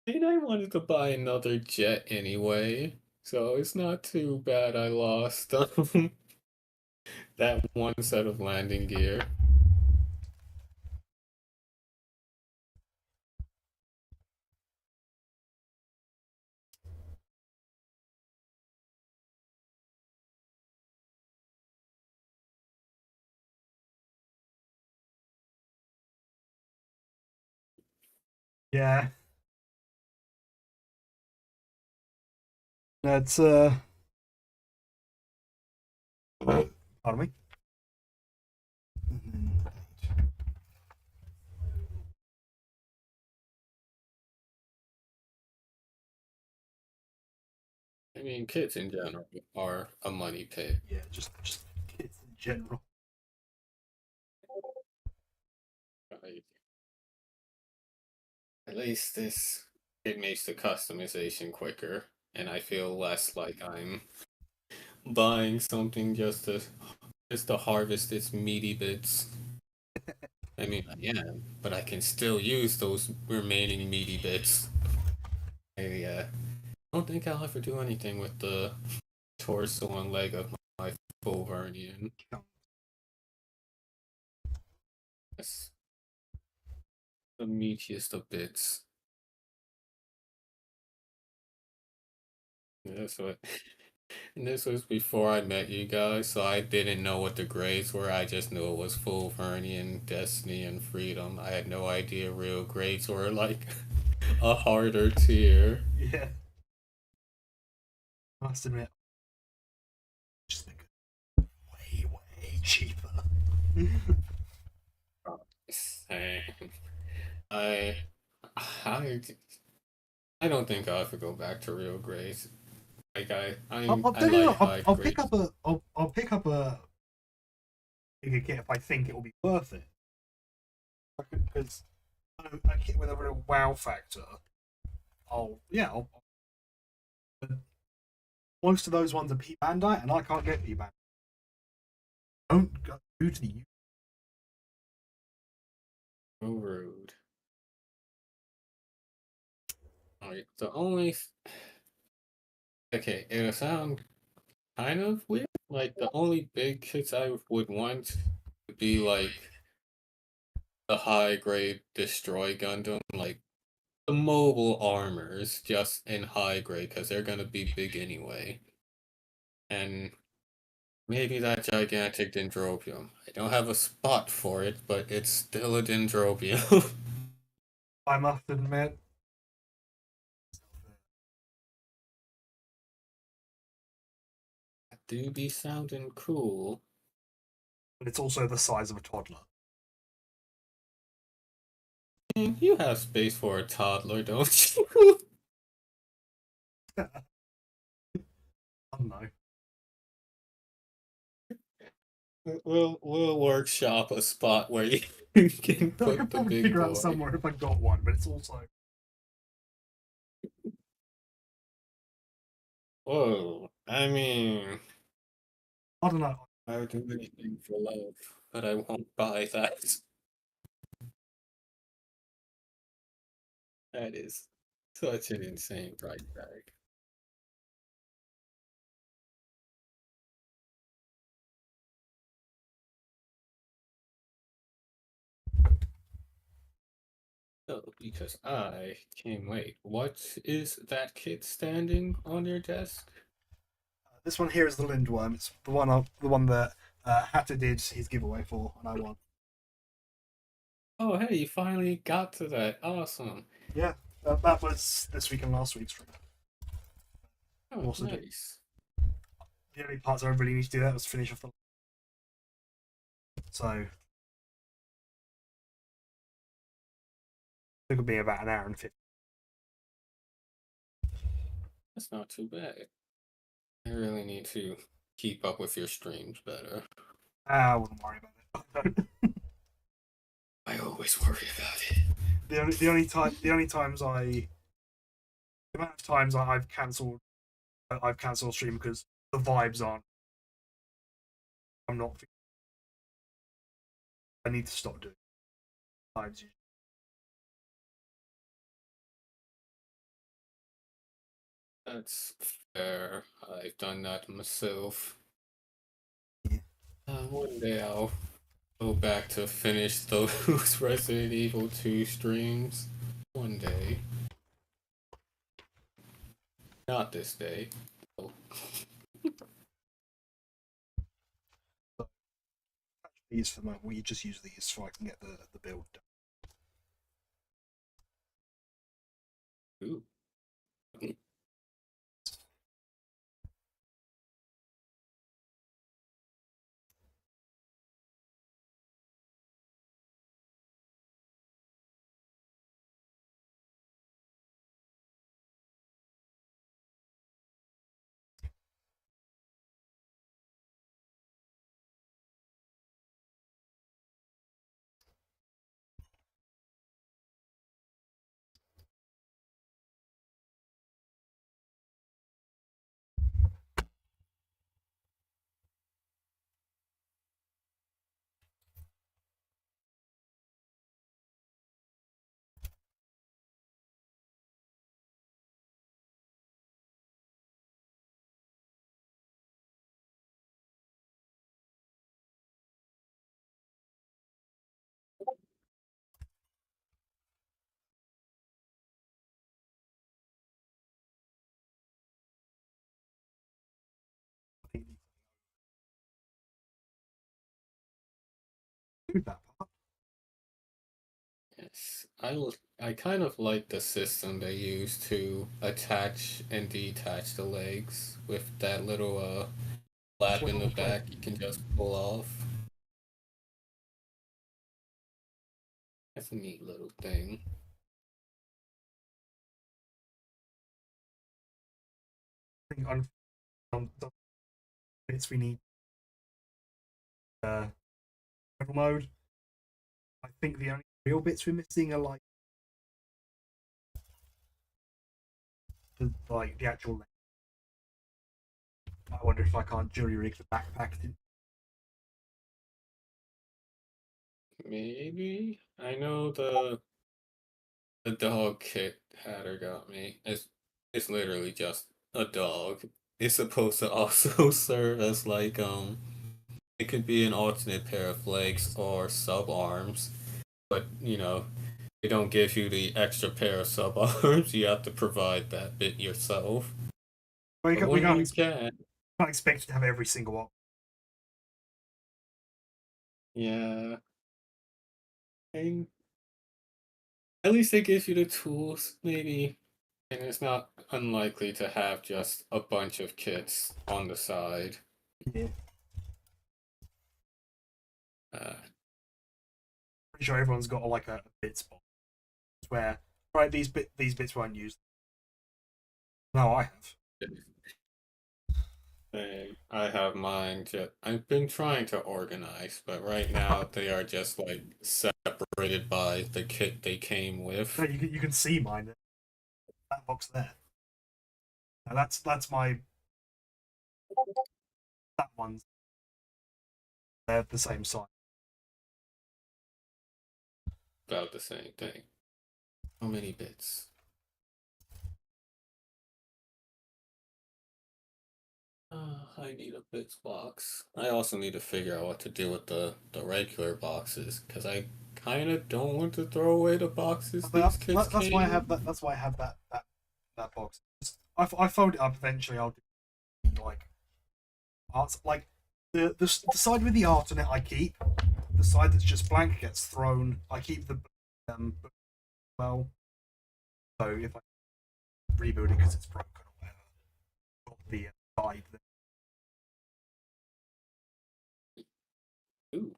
[SPEAKER 3] and I wanted to buy another jet anyway, so it's not too bad I lost that one set of landing gear.
[SPEAKER 1] Yeah, that's pardon me.
[SPEAKER 3] I mean, kids in general are a money pit.
[SPEAKER 1] Yeah, just kids in general.
[SPEAKER 3] Right? At least this it makes the customization quicker, and I feel less like I'm buying something just to harvest its meaty bits. I mean, I am, but I can still use those remaining meaty bits. I don't think I'll ever do anything with the torso and leg of my full Vernian. That's the meatiest of bits. That's what. And this was before I met you guys, so I didn't know what the grades were. I just knew it was full Vernian, Destiny, and Freedom. I had no idea real grades were like a harder tier.
[SPEAKER 1] Yeah, I must admit, just think way cheaper.
[SPEAKER 3] Same. I, I, I don't think I'll ever go back to real grades. Like I
[SPEAKER 1] No, no,
[SPEAKER 3] like
[SPEAKER 1] no,
[SPEAKER 3] high
[SPEAKER 1] I'll pick
[SPEAKER 3] grades.
[SPEAKER 1] up I'll pick up a bigger kit if I think it will be worth it. Because a kit with a real wow factor, I'll most of those ones are P Bandite, and I can't get P Bandite. Don't go to the
[SPEAKER 3] So rude. Like the only okay, it'll sound kind of weird. Like the only big kits I would want would be like the high grade destroy Gundam, like the mobile armors, just in high grade because they're gonna be big anyway. And maybe that gigantic dendrobium. I don't have a spot for it, but it's still a dendrobium.
[SPEAKER 1] I must admit.
[SPEAKER 3] Do be sounding cool.
[SPEAKER 1] But it's also the size of a toddler.
[SPEAKER 3] You have space for a toddler, don't you?
[SPEAKER 1] I don't know.
[SPEAKER 3] We'll workshop a spot where you can
[SPEAKER 1] I
[SPEAKER 3] put
[SPEAKER 1] could
[SPEAKER 3] the
[SPEAKER 1] probably
[SPEAKER 3] big
[SPEAKER 1] figure out
[SPEAKER 3] boy.
[SPEAKER 1] somewhere if I got one, but it's also
[SPEAKER 3] Whoa, I mean,
[SPEAKER 1] I don't know.
[SPEAKER 3] I would do anything for love, but I won't buy that. That is such an insane price tag. So, Because I came late. What is that kit standing on your desk?
[SPEAKER 1] This one here is the Lindworm. It's the one that Hatter did his giveaway for, and I won.
[SPEAKER 3] Oh, hey, you finally got to that. Awesome.
[SPEAKER 1] Yeah, that was this week and last week's stream.
[SPEAKER 3] Oh,
[SPEAKER 1] Also,
[SPEAKER 3] nice.
[SPEAKER 1] the only parts I really need to do that was finish off the. So it could be about an hour and 50.
[SPEAKER 3] That's not too bad. I really need to keep up with your streams better.
[SPEAKER 1] I wouldn't worry about it.
[SPEAKER 3] I always worry about it.
[SPEAKER 1] The amount of times I've cancelled stream because the vibes aren't. I'm not. I need to stop doing vibes.
[SPEAKER 3] That's fair. I've done that myself.
[SPEAKER 1] Yeah.
[SPEAKER 3] One day I'll go back to finish those Resident Evil 2 streams. One day. Not this day. Oh.
[SPEAKER 1] These for the moment. We just use these so I can get the build done.
[SPEAKER 3] Ooh.
[SPEAKER 1] I think do that part.
[SPEAKER 3] Yes, I kind of like the system they use to attach and detach the legs with that little flap in the back you can just pull off. That's a neat little thing.
[SPEAKER 1] I think on the bits we need survival mode. I think the only real bits we're missing are the actual. I wonder if I can't jury rig the backpack.
[SPEAKER 3] Maybe I know the dog kit Hatter got me. It's literally just a dog. It's supposed to also serve as like it could be an alternate pair of legs or sub arms, but they don't give you the extra pair of sub arms. You have to provide that bit yourself.
[SPEAKER 1] We
[SPEAKER 3] But
[SPEAKER 1] can't, we
[SPEAKER 3] when
[SPEAKER 1] can't,
[SPEAKER 3] you can,
[SPEAKER 1] can't expect you to have every single one.
[SPEAKER 3] yeah, and at least they give you the tools, maybe. And it's not unlikely to have just a bunch of kits on the side.
[SPEAKER 1] Yeah.
[SPEAKER 3] Uh,
[SPEAKER 1] Pretty sure everyone's got a bit spot where right these bits weren't used. No, I have.
[SPEAKER 3] I have mine. I've been trying to organize, but right now they are just like separated by the kit they came with.
[SPEAKER 1] No, you can see mine. That box there. Now that's my that one's. They're the same size.
[SPEAKER 3] About the same thing. How many bits? I need a bits box. I also need to figure out what to do with the regular boxes because I kind of don't want to throw away the boxes these kids
[SPEAKER 1] That's why I
[SPEAKER 3] came.
[SPEAKER 1] have that. That's why I have that box. I fold it up eventually. I'll do like arts like the side with the art on it. I keep the side that's just blank gets thrown. I keep the book well. So if I rebuild it because it's broken or whatever, got the side that
[SPEAKER 3] Ooh.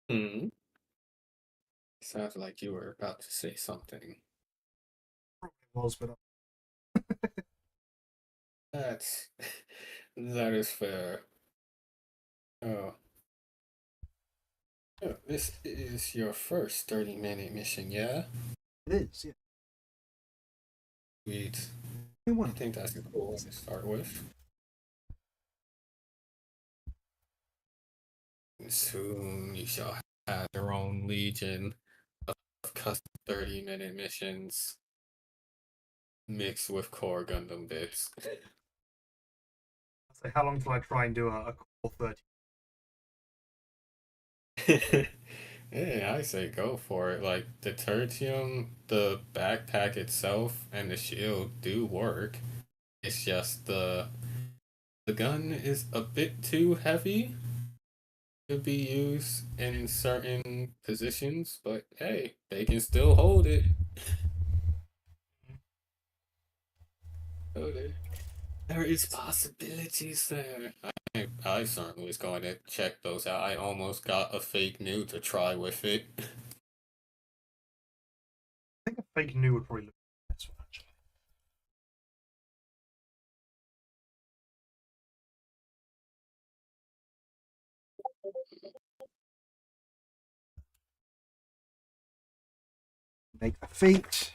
[SPEAKER 3] Hmm. Sounds like you were about to say something.
[SPEAKER 1] probably was, but
[SPEAKER 3] That's that is fair. Oh, yeah, this is your first 30-minute mission, yeah?
[SPEAKER 1] it is. Yeah,
[SPEAKER 3] Sweet.
[SPEAKER 1] it
[SPEAKER 3] I
[SPEAKER 1] won't.
[SPEAKER 3] think that's a cool one to start with. Soon you shall have your own legion of custom 30-minute missions mixed with core Gundam bits.
[SPEAKER 1] So how long till I try and do a core 30?
[SPEAKER 3] Yeah, I say go for it. Like the tertium, the backpack itself, and the shield do work. It's just the gun is a bit too heavy to be used in certain positions, but hey, they can still hold it. So there is possibilities there. I certainly was going to check those out. I almost got a fake new to try with it.
[SPEAKER 1] I think a fake new would probably look this one actually. Make the feet.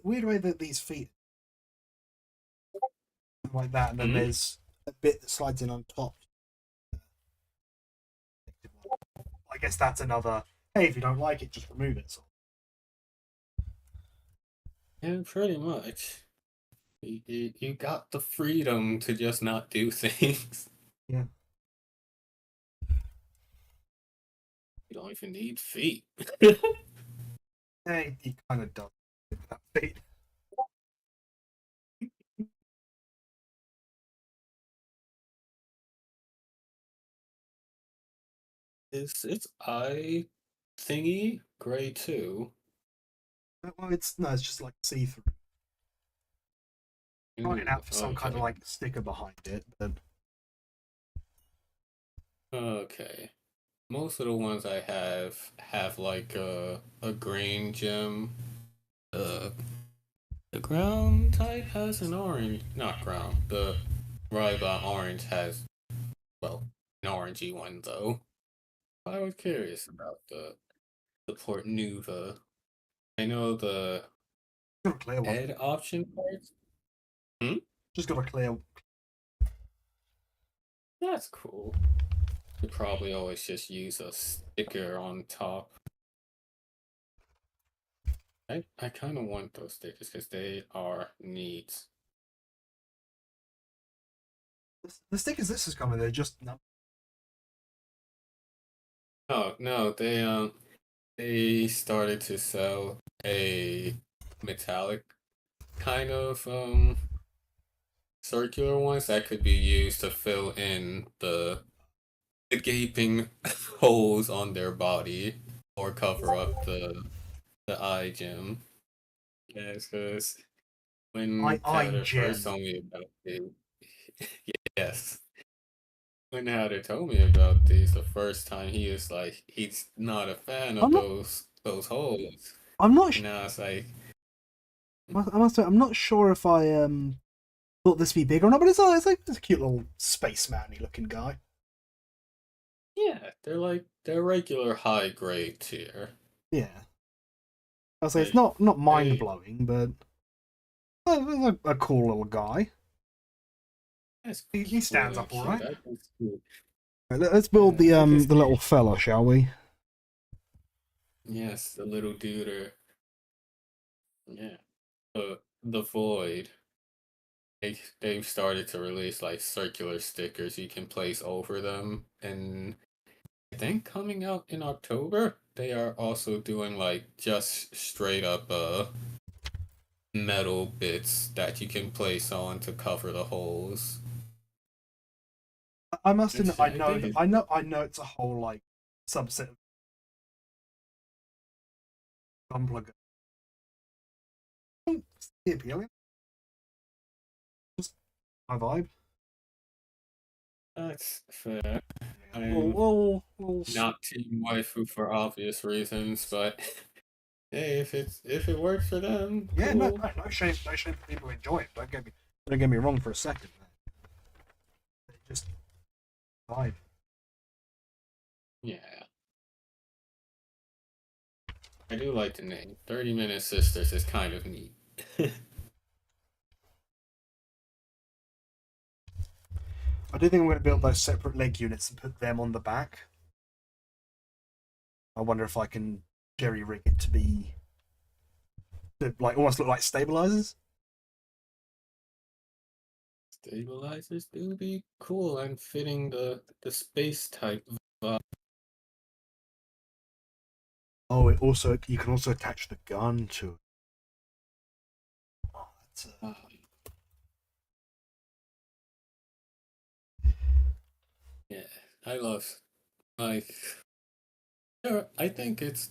[SPEAKER 1] Weird way that these feet like that, and then
[SPEAKER 3] Hmm?
[SPEAKER 1] there's a bit that slides in on top. I guess that's another. Hey, if you don't like it, just remove it. So
[SPEAKER 3] Yeah, pretty much. You got the freedom to just not do things.
[SPEAKER 1] yeah,
[SPEAKER 3] You don't even need feet.
[SPEAKER 1] hey, he kind of does with that feet.
[SPEAKER 3] It's eye thingy gray too.
[SPEAKER 1] Well, it's no, it's just like see through. Trying
[SPEAKER 3] Ooh,
[SPEAKER 1] out for some kind of
[SPEAKER 3] okay.
[SPEAKER 1] like sticker behind it, but
[SPEAKER 3] Okay. Most of the ones I have like a green gem. Uh, the ground type has an orange, not ground. The Rybot orange has, well, an orangey one though. I was curious about the Portanova. I know the
[SPEAKER 1] got a clear one.
[SPEAKER 3] head option parts. Hmm?
[SPEAKER 1] Just got a clear.
[SPEAKER 3] That's cool. You probably always just use a sticker on top. I kind of want those stickers because they are neat.
[SPEAKER 1] The stickers this is coming, they're just no.
[SPEAKER 3] Oh no, they started to sell a metallic kind of circular ones that could be used to fill in the gaping holes on their body or cover up the eye gem. Yes, because when
[SPEAKER 1] I
[SPEAKER 3] Powder first
[SPEAKER 1] gem.
[SPEAKER 3] told me about it, yes, when Powder told me about these the first time, he was like, he's not a fan
[SPEAKER 1] I'm
[SPEAKER 3] of
[SPEAKER 1] not.
[SPEAKER 3] those holes.
[SPEAKER 1] I'm not.
[SPEAKER 3] And now it's like,
[SPEAKER 1] I must say, I'm not sure if I thought this would be big or not, but it's a cute little spaceman-y looking guy.
[SPEAKER 3] yeah, they're regular high grade tier.
[SPEAKER 1] Yeah, I'll say it's
[SPEAKER 3] Like
[SPEAKER 1] not mind
[SPEAKER 3] they,
[SPEAKER 1] blowing, but a cool little guy.
[SPEAKER 3] that's
[SPEAKER 1] He
[SPEAKER 3] cool
[SPEAKER 1] stands
[SPEAKER 3] and
[SPEAKER 1] up all
[SPEAKER 3] cute.
[SPEAKER 1] right.
[SPEAKER 3] I can see.
[SPEAKER 1] Let's build
[SPEAKER 3] Yeah, I can
[SPEAKER 1] the
[SPEAKER 3] see.
[SPEAKER 1] little fella, shall we?
[SPEAKER 3] Yes, the little duder. Yeah, the void. They've started to release like circular stickers you can place over them, and I think coming out in October, they are also doing like just straight up metal bits that you can place on to cover the holes.
[SPEAKER 1] I must admit,
[SPEAKER 3] It's I think it's
[SPEAKER 1] I know it's a whole like subset of Gunpla. It's appealing. Just my vibe.
[SPEAKER 3] that's fair.
[SPEAKER 1] Little,
[SPEAKER 3] I'm
[SPEAKER 1] little
[SPEAKER 3] not team waifu for obvious reasons, but hey, if it works for them,
[SPEAKER 1] yeah,
[SPEAKER 3] cool.
[SPEAKER 1] no shame, for people who enjoy it. Don't get me wrong for a second. Just vibe.
[SPEAKER 3] Yeah, I do like the name. 30-minute sisters is kind of neat.
[SPEAKER 1] I do think I'm going to build those separate leg units and put them on the back. I wonder if I can jerry rig it to be to like almost look like stabilizers.
[SPEAKER 3] Stabilizers do be cool and fitting the space type vibe.
[SPEAKER 1] Oh, it also you can also attach the gun to it. Oh, that's
[SPEAKER 3] Yeah, I love like yeah, I think it's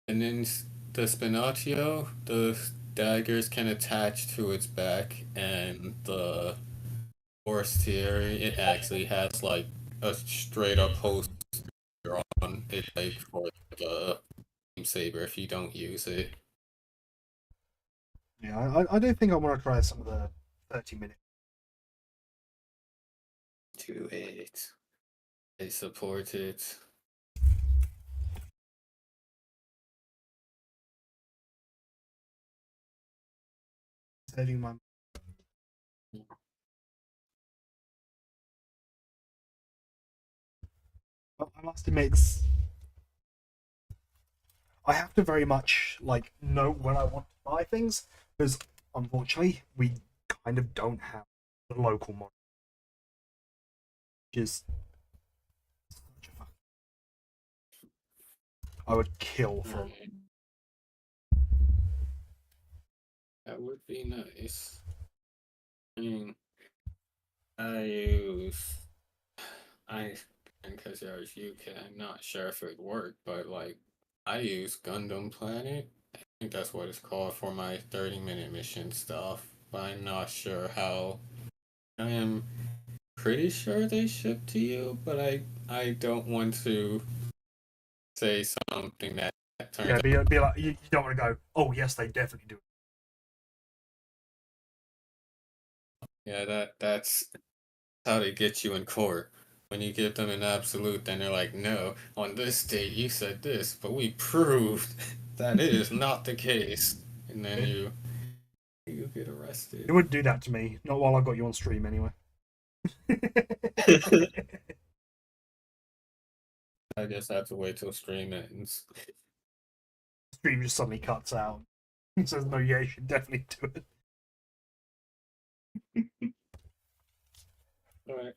[SPEAKER 3] and then the Spinaccio, the daggers can attach to its back, and the Forestieri, it actually has like a straight up holster on it, like for the saber if you don't use it.
[SPEAKER 1] yeah. I do think I want to try some of the 30-minute.
[SPEAKER 3] To it, I support it.
[SPEAKER 1] Saving my. I must admit, I have to very much like know when I want to buy things because unfortunately we kind of don't have the local market, which is such a I would kill for.
[SPEAKER 3] Alright, that would be nice. I mean, I use I because there's UK. I'm not sure if it worked, but like I use Gundam Planet. I think that's what it's called for my 30-minute mission stuff. But I'm not sure how. I am pretty sure they ship to you, but I don't want to say something that turns
[SPEAKER 1] Yeah,
[SPEAKER 3] out.
[SPEAKER 1] be like you don't want to go. Oh yes, they definitely do.
[SPEAKER 3] Yeah, that's how they get you in court. When you give them an absolute, then they're like, no, on this date you said this, but we proved that it is not the case. And then
[SPEAKER 1] It,
[SPEAKER 3] you get
[SPEAKER 1] it
[SPEAKER 3] arrested.
[SPEAKER 1] would do that to me. Not while I've got you on stream anyway.
[SPEAKER 3] I guess I have to wait till stream ends.
[SPEAKER 1] stream just suddenly cuts out. It says, no, yeah, you should definitely do it.
[SPEAKER 3] Right.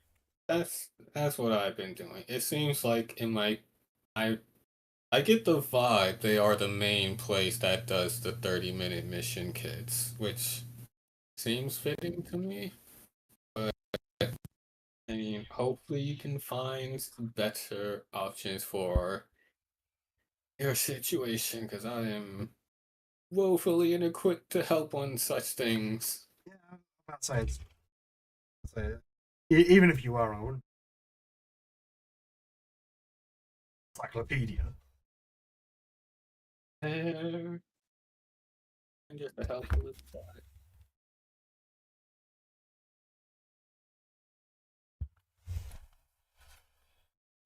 [SPEAKER 3] That's what I've been doing. It seems like in my I I get the vibe they are the main place that does the 30-minute mission kits, which seems fitting to me. But I mean, hopefully you can find better options for your situation, because I am woefully inequipped to help on such things.
[SPEAKER 1] Yeah, I'm about to say even if you are, I wouldn't. Encyclopedia.
[SPEAKER 3] And just a helpless guy.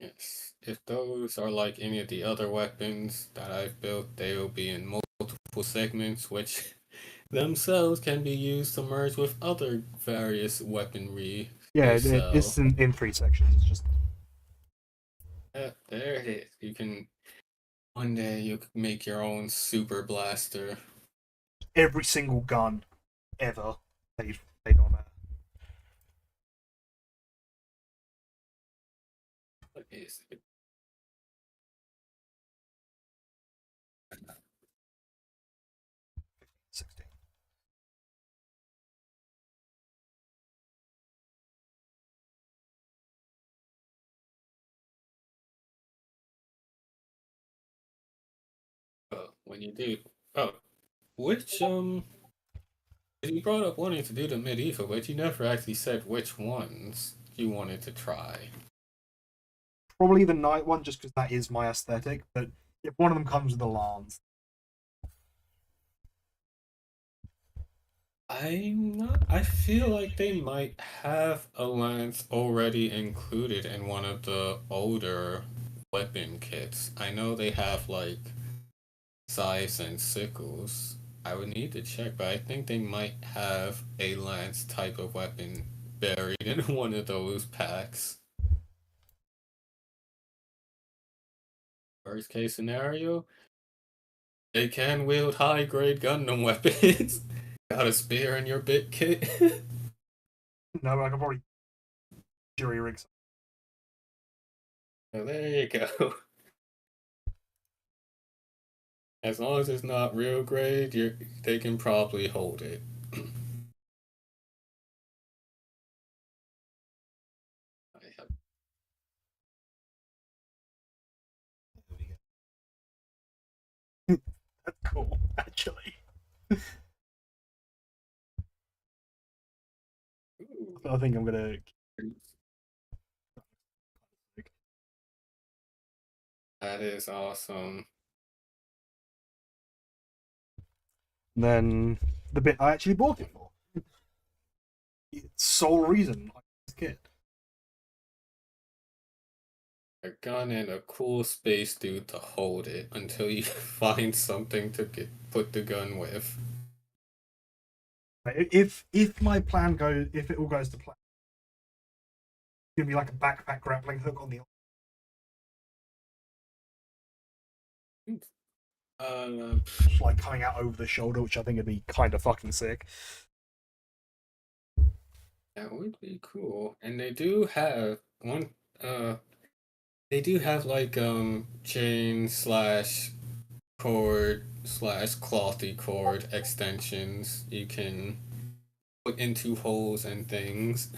[SPEAKER 3] Yes. If those are like any of the other weapons that I've built, they will be in multiple segments, which themselves can be used to merge with other various weaponry
[SPEAKER 1] Yeah,
[SPEAKER 3] they
[SPEAKER 1] it's
[SPEAKER 3] sell.
[SPEAKER 1] in three sections. It's just
[SPEAKER 3] There it is. You can one day you can make your own super blaster.
[SPEAKER 1] every single gun ever made on
[SPEAKER 3] What is it?
[SPEAKER 1] 16.
[SPEAKER 3] When you do, oh, which you brought up wanting to do the medieval, but you never actually said which ones you wanted to try.
[SPEAKER 1] Probably the night one, just because that is my aesthetic. But if one of them comes with a lance,
[SPEAKER 3] I feel like they might have a lance already included in one of the older weapon kits. I know they have like scythes and sickles. I would need to check, but I think they might have a lance type of weapon buried in one of those packs. Worst case scenario, they can wield high grade Gundam weapons. Got a spear in your bit kit.
[SPEAKER 1] no, I could probably jury rig.
[SPEAKER 3] Well, there you go. As long as it's not real grade, they can probably hold it. I have,
[SPEAKER 1] That's cool, actually.
[SPEAKER 3] ooh,
[SPEAKER 1] I think I'm gonna.
[SPEAKER 3] that is awesome.
[SPEAKER 1] And then the bit I actually bought it for. It's sole reason I this kit.
[SPEAKER 3] A gun and a cool space dude to hold it until you find something to put the gun with.
[SPEAKER 1] If my plan goes, if it all goes to plan, it's gonna be like a backpack grappling hook on the
[SPEAKER 3] Uh,
[SPEAKER 1] like coming out over the shoulder, which I think would be kind of fucking sick.
[SPEAKER 3] that would be cool. And they do have one. They do have like chain slash cord slash clothy cord extensions you can put into holes and things,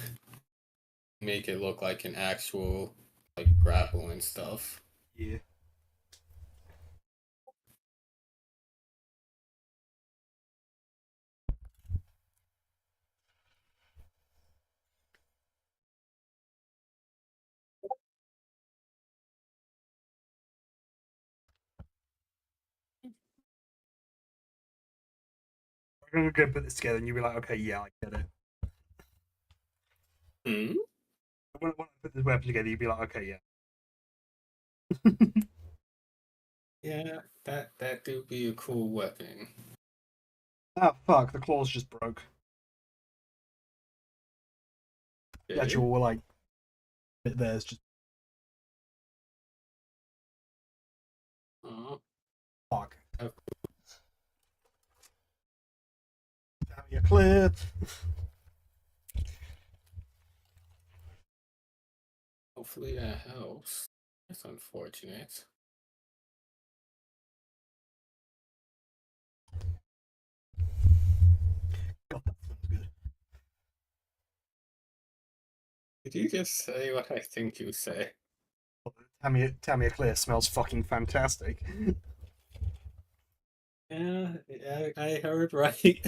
[SPEAKER 3] make it look like an actual like grapple and stuff.
[SPEAKER 1] Yeah. I'm gonna put this together, and you'll be like, okay, yeah, I get it.
[SPEAKER 3] Hmm?
[SPEAKER 1] When I put this weapon together, you'll be like, okay, yeah.
[SPEAKER 3] Yeah, that do be a cool weapon.
[SPEAKER 1] Ah, fuck, the claws just broke. The
[SPEAKER 3] Okay.
[SPEAKER 1] actual, like, bit there's just
[SPEAKER 3] Uh,
[SPEAKER 1] fuck. clear.
[SPEAKER 3] Hopefully that helps. That's unfortunate.
[SPEAKER 1] God, that smells good.
[SPEAKER 3] Did you just say what I think you say?
[SPEAKER 1] Tamia Clear smells fucking fantastic.
[SPEAKER 3] Yeah, I heard right.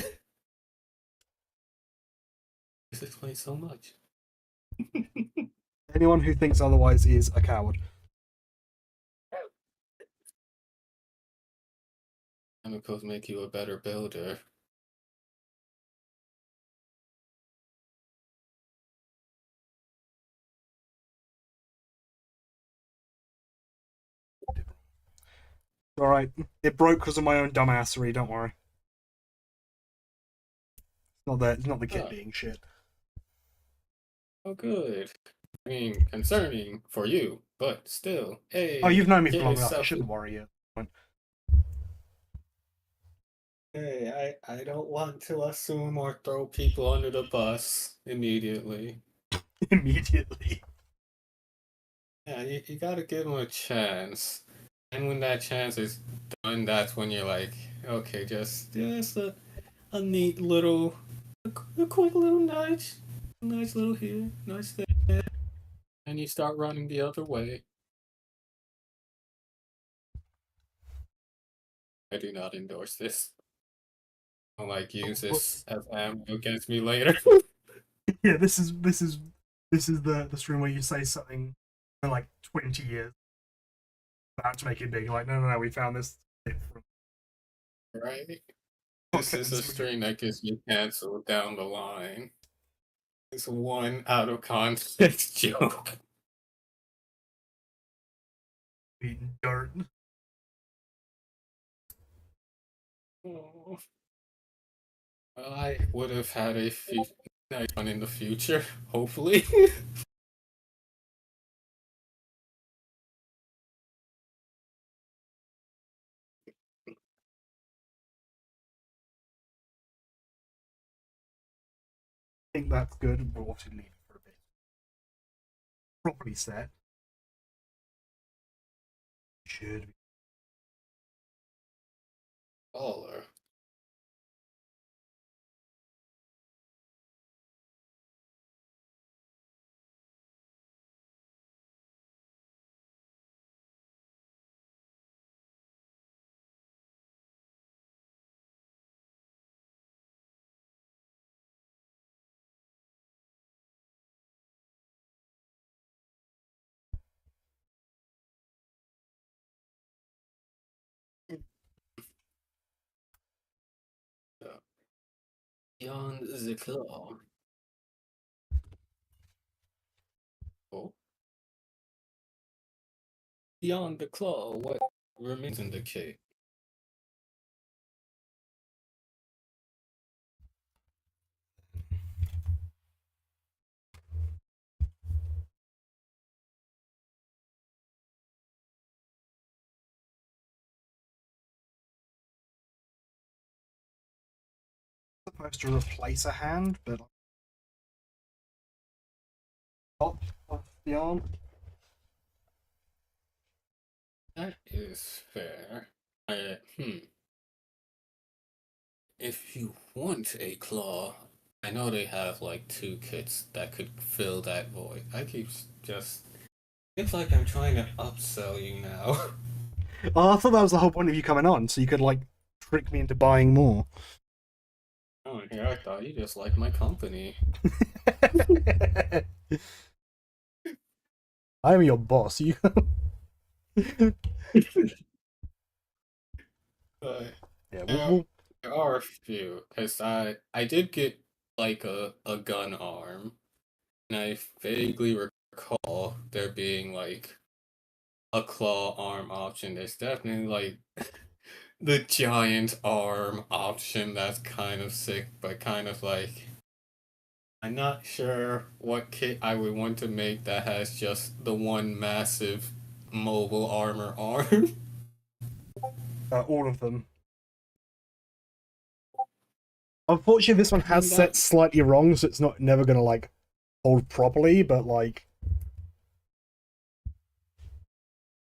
[SPEAKER 3] This explains so much.
[SPEAKER 1] Anyone who thinks otherwise is a coward.
[SPEAKER 3] Chemicals make you a better builder.
[SPEAKER 1] Alright. It broke because of my own dumbassery, don't worry. It's not the kit
[SPEAKER 3] Oh,
[SPEAKER 1] being shit.
[SPEAKER 3] oh, good. I mean, concerning for you, but still,
[SPEAKER 1] Oh, you've
[SPEAKER 3] hey,
[SPEAKER 1] known me for
[SPEAKER 3] get
[SPEAKER 1] long enough, it
[SPEAKER 3] yourself.
[SPEAKER 1] shouldn't worry you.
[SPEAKER 3] Hey, I don't want to assume or throw people under the bus immediately.
[SPEAKER 1] Immediately.
[SPEAKER 3] Yeah, you gotta give them a chance. And when that chance is done, that's when you're like, okay, just a neat little, a quick little nudge, nice little here, nice there, and you start running the other way. I do not endorse this. I'll like use this as ammo against me later.
[SPEAKER 1] Yeah, this is the stream where you say something in like 20 years about to make it big. You're like, no, we found this tip from
[SPEAKER 3] Right? This is
[SPEAKER 1] fucking
[SPEAKER 3] a
[SPEAKER 1] spaghetti
[SPEAKER 3] string that gets you canceled down the line. It's one out of context joke.
[SPEAKER 1] eating dirt.
[SPEAKER 3] Oh. Well, I would have had a nice one in the future, hopefully.
[SPEAKER 1] I think that's good. We'll obviously leave it for a bit. Properly set. Should be.
[SPEAKER 3] Baller. So, beyond the claw. Oh. Beyond the claw, what remains in the cake?
[SPEAKER 1] Supposed to replace a hand, but top of the arm.
[SPEAKER 3] That is fair. If you want a claw, I know they have like two kits that could fill that void. I keep just. It's like I'm trying to upsell you now.
[SPEAKER 1] Oh, I thought that was the whole point of you coming on, so you could like trick me into buying more.
[SPEAKER 3] Oh, here I thought you just liked my company.
[SPEAKER 1] I am your boss. You.
[SPEAKER 3] But
[SPEAKER 1] Yeah,
[SPEAKER 3] there, there are a few, because I did get like a gun arm, and I vaguely recall there being like a claw arm option. There's definitely like the giant arm option that's kind of sick, but kind of like I'm not sure what kit I would want to make that has just the one massive mobile armor arm.
[SPEAKER 1] all of them. Unfortunately, this one has
[SPEAKER 3] And
[SPEAKER 1] set slightly wrong, so it's not never gonna like hold properly. But like, you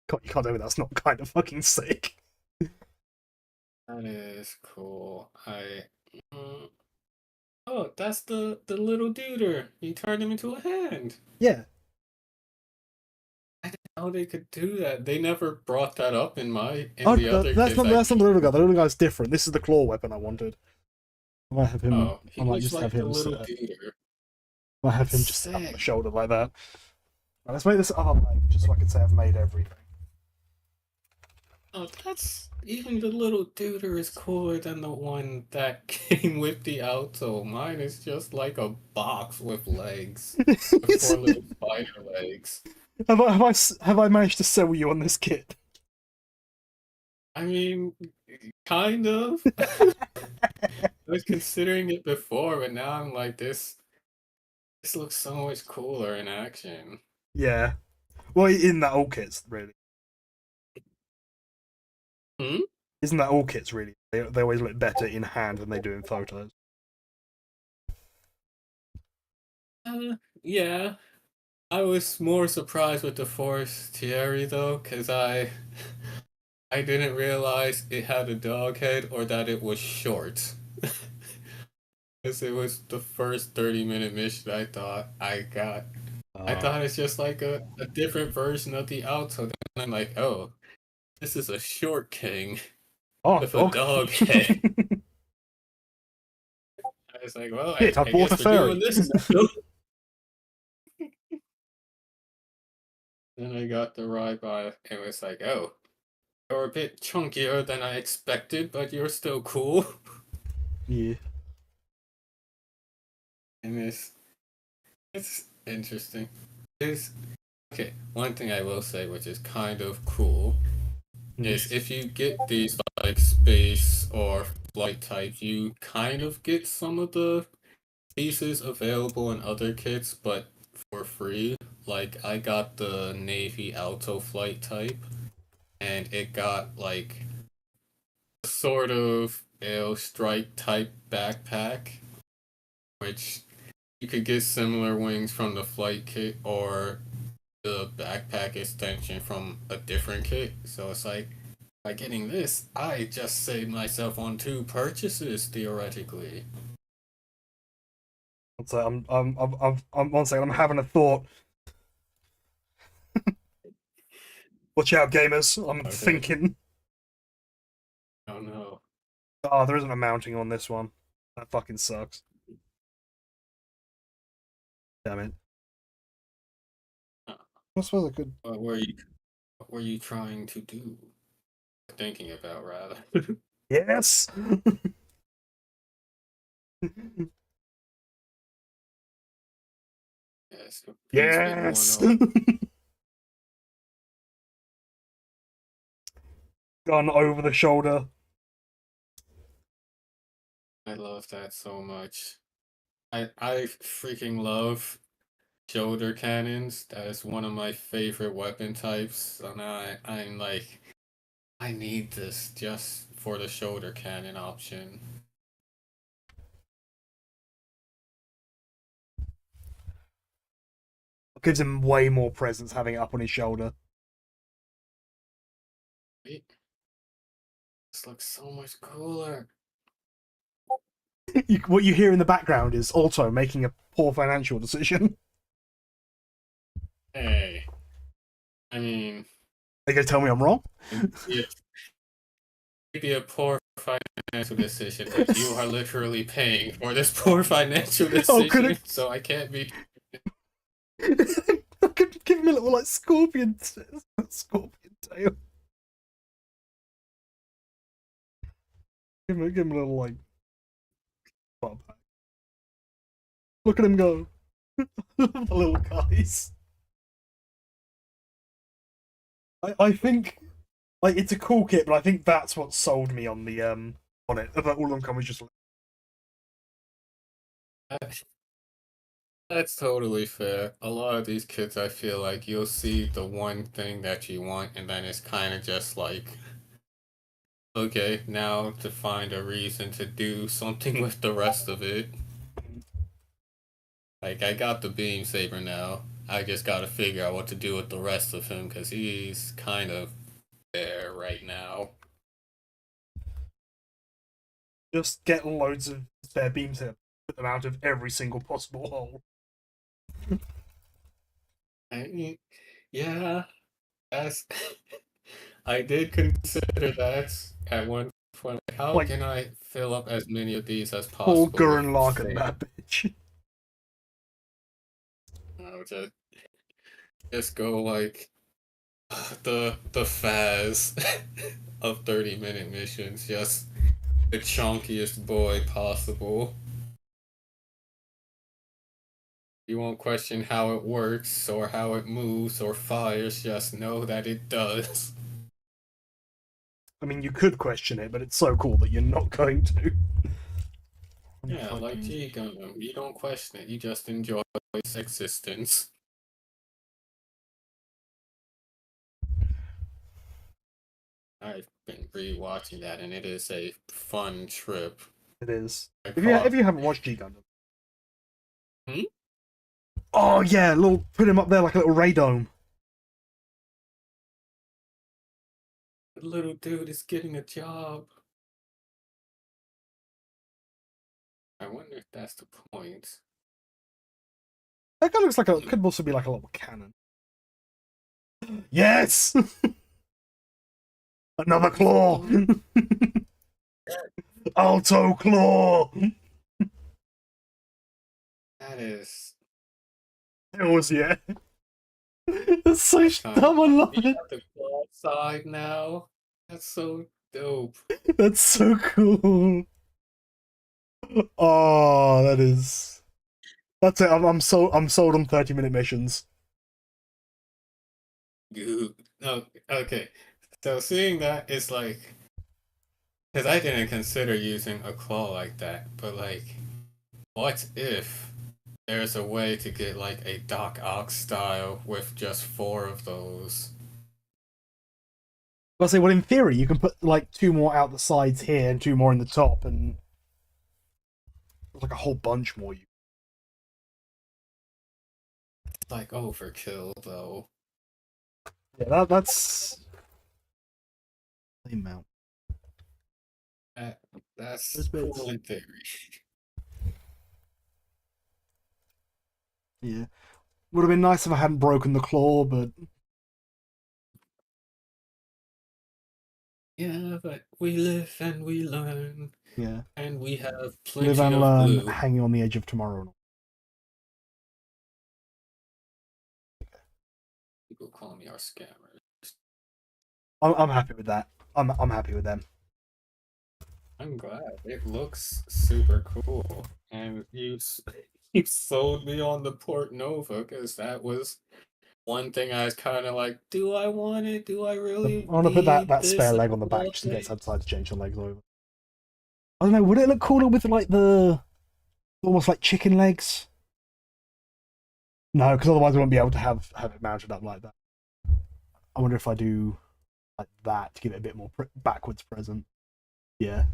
[SPEAKER 1] can't tell me that's not kind of fucking sick.
[SPEAKER 3] that is cool. Mm, oh, that's the little duder. You turned him into a hand.
[SPEAKER 1] Yeah.
[SPEAKER 3] I didn't know they could do that. They never brought that up in
[SPEAKER 1] Oh,
[SPEAKER 3] the other
[SPEAKER 1] that's
[SPEAKER 3] kids.
[SPEAKER 1] not that's not the little guy. The little guy's different. This is the claw weapon I wanted. I might have him.
[SPEAKER 3] Oh,
[SPEAKER 1] I
[SPEAKER 3] he
[SPEAKER 1] might
[SPEAKER 3] looks
[SPEAKER 1] just have
[SPEAKER 3] like the
[SPEAKER 1] him
[SPEAKER 3] little
[SPEAKER 1] sit.
[SPEAKER 3] duder.
[SPEAKER 1] I might have him just sit up on the
[SPEAKER 3] Sick.
[SPEAKER 1] shoulder like that. Right, let's make this other leg, just so I can say I've made everything.
[SPEAKER 3] Oh, that's even the little duder is cooler than the one that came with the Alto. Mine is just like a box with legs, with four little spider legs.
[SPEAKER 1] Have I managed to sell you on this kit?
[SPEAKER 3] I mean, kind of. I was considering it before, but now I'm like, this looks so much cooler in action.
[SPEAKER 1] Yeah. Well, in that all kits, really.
[SPEAKER 3] Hmm?
[SPEAKER 1] Isn't that all kits, really? They always look better in hand than they do in photos.
[SPEAKER 3] Yeah. I was more surprised with the Forestieri though, because I didn't realize it had a dog head or that it was short. Because it was the first 30-minute mission I thought I got. I thought it's just like a different version of the Alto. Then I'm like, oh, this is a short king
[SPEAKER 1] Oh,
[SPEAKER 3] with a
[SPEAKER 1] dog.
[SPEAKER 3] dog head. I was like, well,
[SPEAKER 1] Shit, I
[SPEAKER 3] I
[SPEAKER 1] bought a
[SPEAKER 3] guess we're doing
[SPEAKER 1] furry.
[SPEAKER 3] this now. Then I got the ride by. It was like, oh, you're a bit chunkier than I expected, but you're still cool.
[SPEAKER 1] Yeah.
[SPEAKER 3] And it's interesting. It's okay. One thing I will say, which is kind of cool, is if you get these like space or flight type, you kind of get some of the pieces available in other kits, but for free. Like I got the Navy Alto flight type, and it got like a sort of airstrike type backpack, which you could get similar wings from the flight kit or the backpack extension from a different kit. So it's like by getting this, I just saved myself on two purchases theoretically.
[SPEAKER 1] So I'm one second. I'm having a thought. Watch out, gamers. I'm
[SPEAKER 3] Okay.
[SPEAKER 1] thinking.
[SPEAKER 3] Oh no.
[SPEAKER 1] Oh, there isn't a mounting on this one. That fucking sucks. Damn it.
[SPEAKER 3] Uh,
[SPEAKER 1] I suppose I could.
[SPEAKER 3] what were you trying to do? Thinking about rather.
[SPEAKER 1] Yes.
[SPEAKER 3] Yes, please pick one
[SPEAKER 1] Yes.
[SPEAKER 3] up.
[SPEAKER 1] Gun over the shoulder.
[SPEAKER 3] I love that so much. I freaking love shoulder cannons. That is one of my favorite weapon types. And I'm like, I need this just for the shoulder cannon option.
[SPEAKER 1] Gives him way more presence having it up on his shoulder.
[SPEAKER 3] Wait, this looks so much cooler.
[SPEAKER 1] What you hear in the background is Alto making a poor financial decision.
[SPEAKER 3] Hey, I mean,
[SPEAKER 1] Are you gonna tell me I'm wrong?
[SPEAKER 3] it may be a poor financial decision, but you are literally paying for this poor financial
[SPEAKER 1] Oh, could
[SPEAKER 3] decision,
[SPEAKER 1] it?
[SPEAKER 3] so I can't be.
[SPEAKER 1] I could give him a little like scorpion tail. Give him a little like butt pack. Look at him go. The little guys. I think like it's a cool kit, but I think that's what sold me on the on it. That all of them come was just like,
[SPEAKER 3] That's totally fair. A lot of these kids, I feel like you'll see the one thing that you want, and then it's kind of just like Okay, now to find a reason to do something with the rest of it. Like, I got the beam saber now. I just gotta figure out what to do with the rest of him, because he's kind of there right now.
[SPEAKER 1] Just get loads of spare beams here, put them out of every single possible hole.
[SPEAKER 3] I mean, yeah, that's. I did consider that at one point. Like, how
[SPEAKER 1] Like
[SPEAKER 3] can I fill up as many of these as
[SPEAKER 1] Paul
[SPEAKER 3] possible with
[SPEAKER 1] Gurren Lagann,
[SPEAKER 3] fair?
[SPEAKER 1] that bitch.
[SPEAKER 3] I just go like the Faz of 30-minute missions, just the chunkiest boy possible. You won't question how it works or how it moves or fires, just know that it does.
[SPEAKER 1] I mean, you could question it, but it's so cool that you're not going to.
[SPEAKER 3] Yeah, like G Gundam, you don't question it, you just enjoy its existence. I've been rewatching that and it is a fun trip.
[SPEAKER 1] It is.
[SPEAKER 3] I
[SPEAKER 1] If
[SPEAKER 3] caught.
[SPEAKER 1] you haven't watched G Gundam,
[SPEAKER 3] Hmm?
[SPEAKER 1] oh yeah, little put him up there like a little radome.
[SPEAKER 3] The little dude is getting a job. I wonder if that's the point.
[SPEAKER 1] That guy looks like a could also be like a little cannon. Yes, another claw. Alto claw.
[SPEAKER 3] That is.
[SPEAKER 1] Hells yeah. That's so
[SPEAKER 3] I kind
[SPEAKER 1] dumb. I love
[SPEAKER 3] you
[SPEAKER 1] it.
[SPEAKER 3] got the claw side now. That's so dope.
[SPEAKER 1] That's so cool. Oh, that is. That's it. I'm sold on 30-minute missions.
[SPEAKER 3] Good. No, okay. So seeing that is like, because I didn't consider using a claw like that, but like, what if there's a way to get like a Doc Ock style with just four of those?
[SPEAKER 1] I say, well, in theory, you can put like two more out the sides here and two more in the top, and like a whole bunch more. You.
[SPEAKER 3] It's like overkill though.
[SPEAKER 1] Yeah, that's. Same amount.
[SPEAKER 3] That, that's
[SPEAKER 1] Those bits.
[SPEAKER 3] cool in theory.
[SPEAKER 1] Yeah, would have been nice if I hadn't broken the claw, but
[SPEAKER 3] Yeah, but we live and we learn,
[SPEAKER 1] yeah,
[SPEAKER 3] and we have
[SPEAKER 1] live
[SPEAKER 3] plenty
[SPEAKER 1] and
[SPEAKER 3] of
[SPEAKER 1] learn,
[SPEAKER 3] glue.
[SPEAKER 1] hanging on the edge of tomorrow.
[SPEAKER 3] People call me our scammers.
[SPEAKER 1] I'm happy with that. I'm happy with them.
[SPEAKER 3] I'm glad. It looks super cool. And you sold me on the Portanova because that was one thing I was kind of like, do I want it? Do I
[SPEAKER 1] I
[SPEAKER 3] really
[SPEAKER 1] want to put
[SPEAKER 3] need
[SPEAKER 1] that spare
[SPEAKER 3] this
[SPEAKER 1] leg on the back just in case
[SPEAKER 3] ability?
[SPEAKER 1] I decide to change the legs over. I don't know. Would it look cooler with like the almost like chicken legs? No, because otherwise I won't be able to have it mounted up like that. I wonder if I do like that to give it a bit more backwards present. Yeah.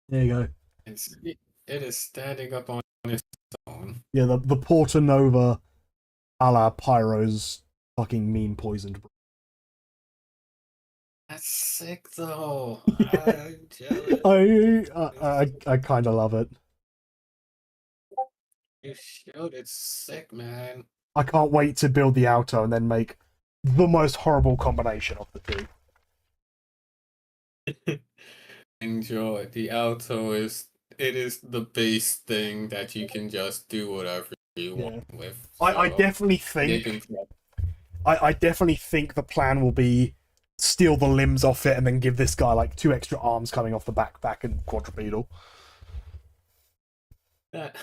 [SPEAKER 1] There you go.
[SPEAKER 3] It is standing up on its own.
[SPEAKER 1] Yeah, the Portanova a la Pyro's fucking mean poisoned.
[SPEAKER 3] That's sick though.
[SPEAKER 1] Yeah.
[SPEAKER 3] I'm jealous.
[SPEAKER 1] I kind of love it.
[SPEAKER 3] You showed it's sick, man.
[SPEAKER 1] I can't wait to build the Alto and then make the most horrible combination of the two.
[SPEAKER 3] Enjoy. The alto is it is the base thing that you can just do whatever you want
[SPEAKER 1] Yeah.
[SPEAKER 3] with.
[SPEAKER 1] I
[SPEAKER 3] So
[SPEAKER 1] definitely
[SPEAKER 3] they can
[SPEAKER 1] think I definitely think the plan will be steal the limbs off it and then give this guy like two extra arms coming off the back and quadrupedal.
[SPEAKER 3] that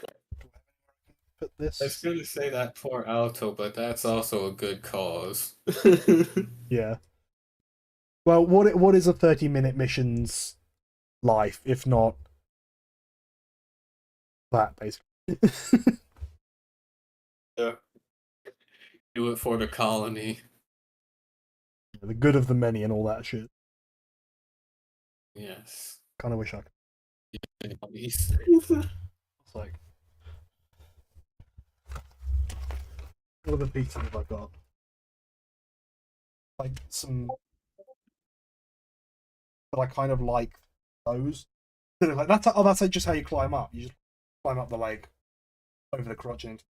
[SPEAKER 1] Put
[SPEAKER 3] I was
[SPEAKER 1] this.
[SPEAKER 3] gonna say that poor alto, but that's also a good cause.
[SPEAKER 1] Yeah. Well, what is a 30-minute mission's life if not that basically?
[SPEAKER 3] Yeah. Do it for the colony.
[SPEAKER 1] the good of the many and all that shit.
[SPEAKER 3] Yes.
[SPEAKER 1] Kind of wish I could.
[SPEAKER 3] Anybody's.
[SPEAKER 1] It's like, what other pizza have I got? Like some, but I kind of like those. Like that's just how you climb up. You just climb up the leg over the crotch and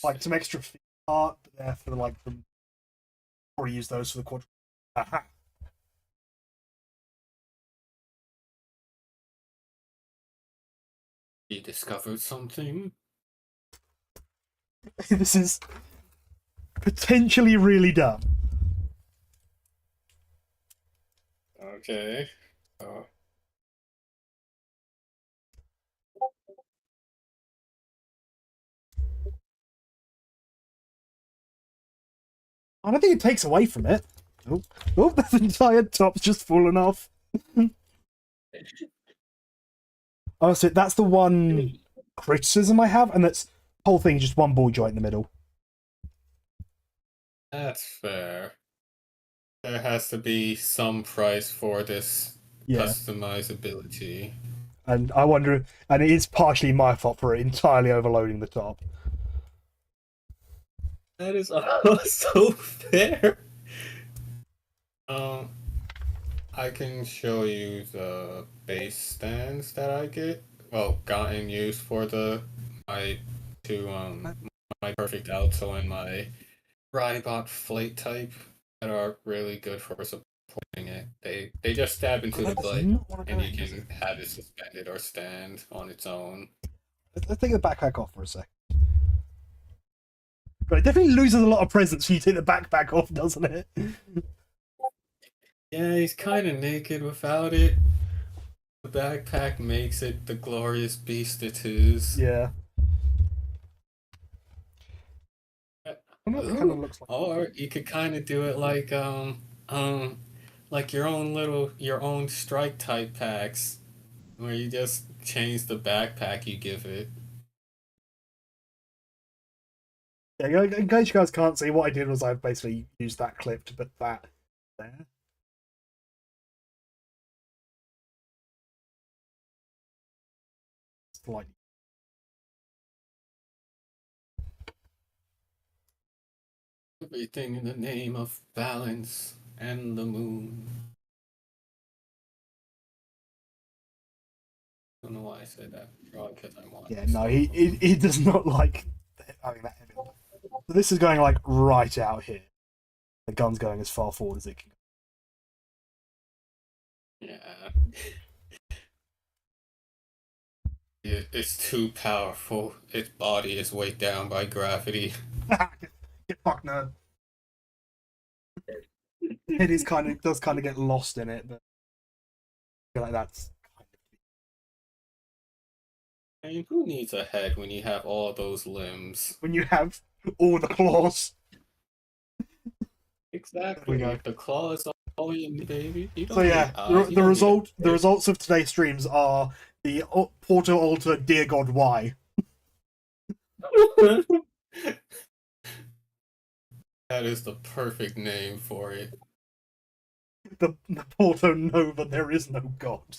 [SPEAKER 1] like
[SPEAKER 3] Interesting.
[SPEAKER 1] some extra feet part there for like the, or use those for the quad. Aha.
[SPEAKER 3] You discovered something?
[SPEAKER 1] This is potentially really dumb.
[SPEAKER 3] Okay. Oh.
[SPEAKER 1] I don't think it takes away from it. Oh, oh, the entire top's just fallen off. Oh, so that's the one criticism I have, and that's whole thing just one ball joint in the middle.
[SPEAKER 3] That's fair. There has to be some price for this
[SPEAKER 1] Yeah,
[SPEAKER 3] customizability.
[SPEAKER 1] and I wonder, and it is partially my fault for entirely overloading the top.
[SPEAKER 3] That is also fair. Um, I can show you the base stands that I get. Well, gotten used for the my two my perfect alto and my Rybot flate type that are really good for supporting it. They just stab into the
[SPEAKER 1] That does
[SPEAKER 3] butt,
[SPEAKER 1] not want to
[SPEAKER 3] and
[SPEAKER 1] go
[SPEAKER 3] you
[SPEAKER 1] in, does it?
[SPEAKER 3] can have it suspended or stand on its own.
[SPEAKER 1] Let's take the backpack off for a sec. But it definitely loses a lot of presence when you take the backpack off, doesn't it?
[SPEAKER 3] Yeah, he's kind of naked without it. The backpack makes it the glorious beast it is.
[SPEAKER 1] Yeah. I know what it kind of
[SPEAKER 3] Ooh,
[SPEAKER 1] looks like.
[SPEAKER 3] or you could kind of do it like your own strike type packs, where you just change the backpack you give it.
[SPEAKER 1] Yeah, in case you guys can't see, what I did was I basically used that clip to put that there. Slightly.
[SPEAKER 3] Everything in the name of balance and the moon. I don't know why I said that. Probably because I'm watching
[SPEAKER 1] Yeah, no,
[SPEAKER 3] slow mo.
[SPEAKER 1] he does not like having that heavy. So this is going like right out here. The gun's going as far forward as it can.
[SPEAKER 3] Yeah. It's too powerful. Its body is weighed down by gravity.
[SPEAKER 1] Get fucked, nerd. It is kind of does kind of get lost in it, but I feel like that's kind of
[SPEAKER 3] I mean, who needs a head when you have all those limbs?
[SPEAKER 1] when you have all the claws. There we
[SPEAKER 3] Exactly.
[SPEAKER 1] go.
[SPEAKER 3] If the claw is all you need, baby, you
[SPEAKER 1] So
[SPEAKER 3] don't need
[SPEAKER 1] yeah,
[SPEAKER 3] eyes. You
[SPEAKER 1] the
[SPEAKER 3] don't need a
[SPEAKER 1] result the
[SPEAKER 3] head.
[SPEAKER 1] results of today's streams are the Porto Alta Dear God Why.
[SPEAKER 3] That is the perfect name for it.
[SPEAKER 1] The Porto Nova There Is No God.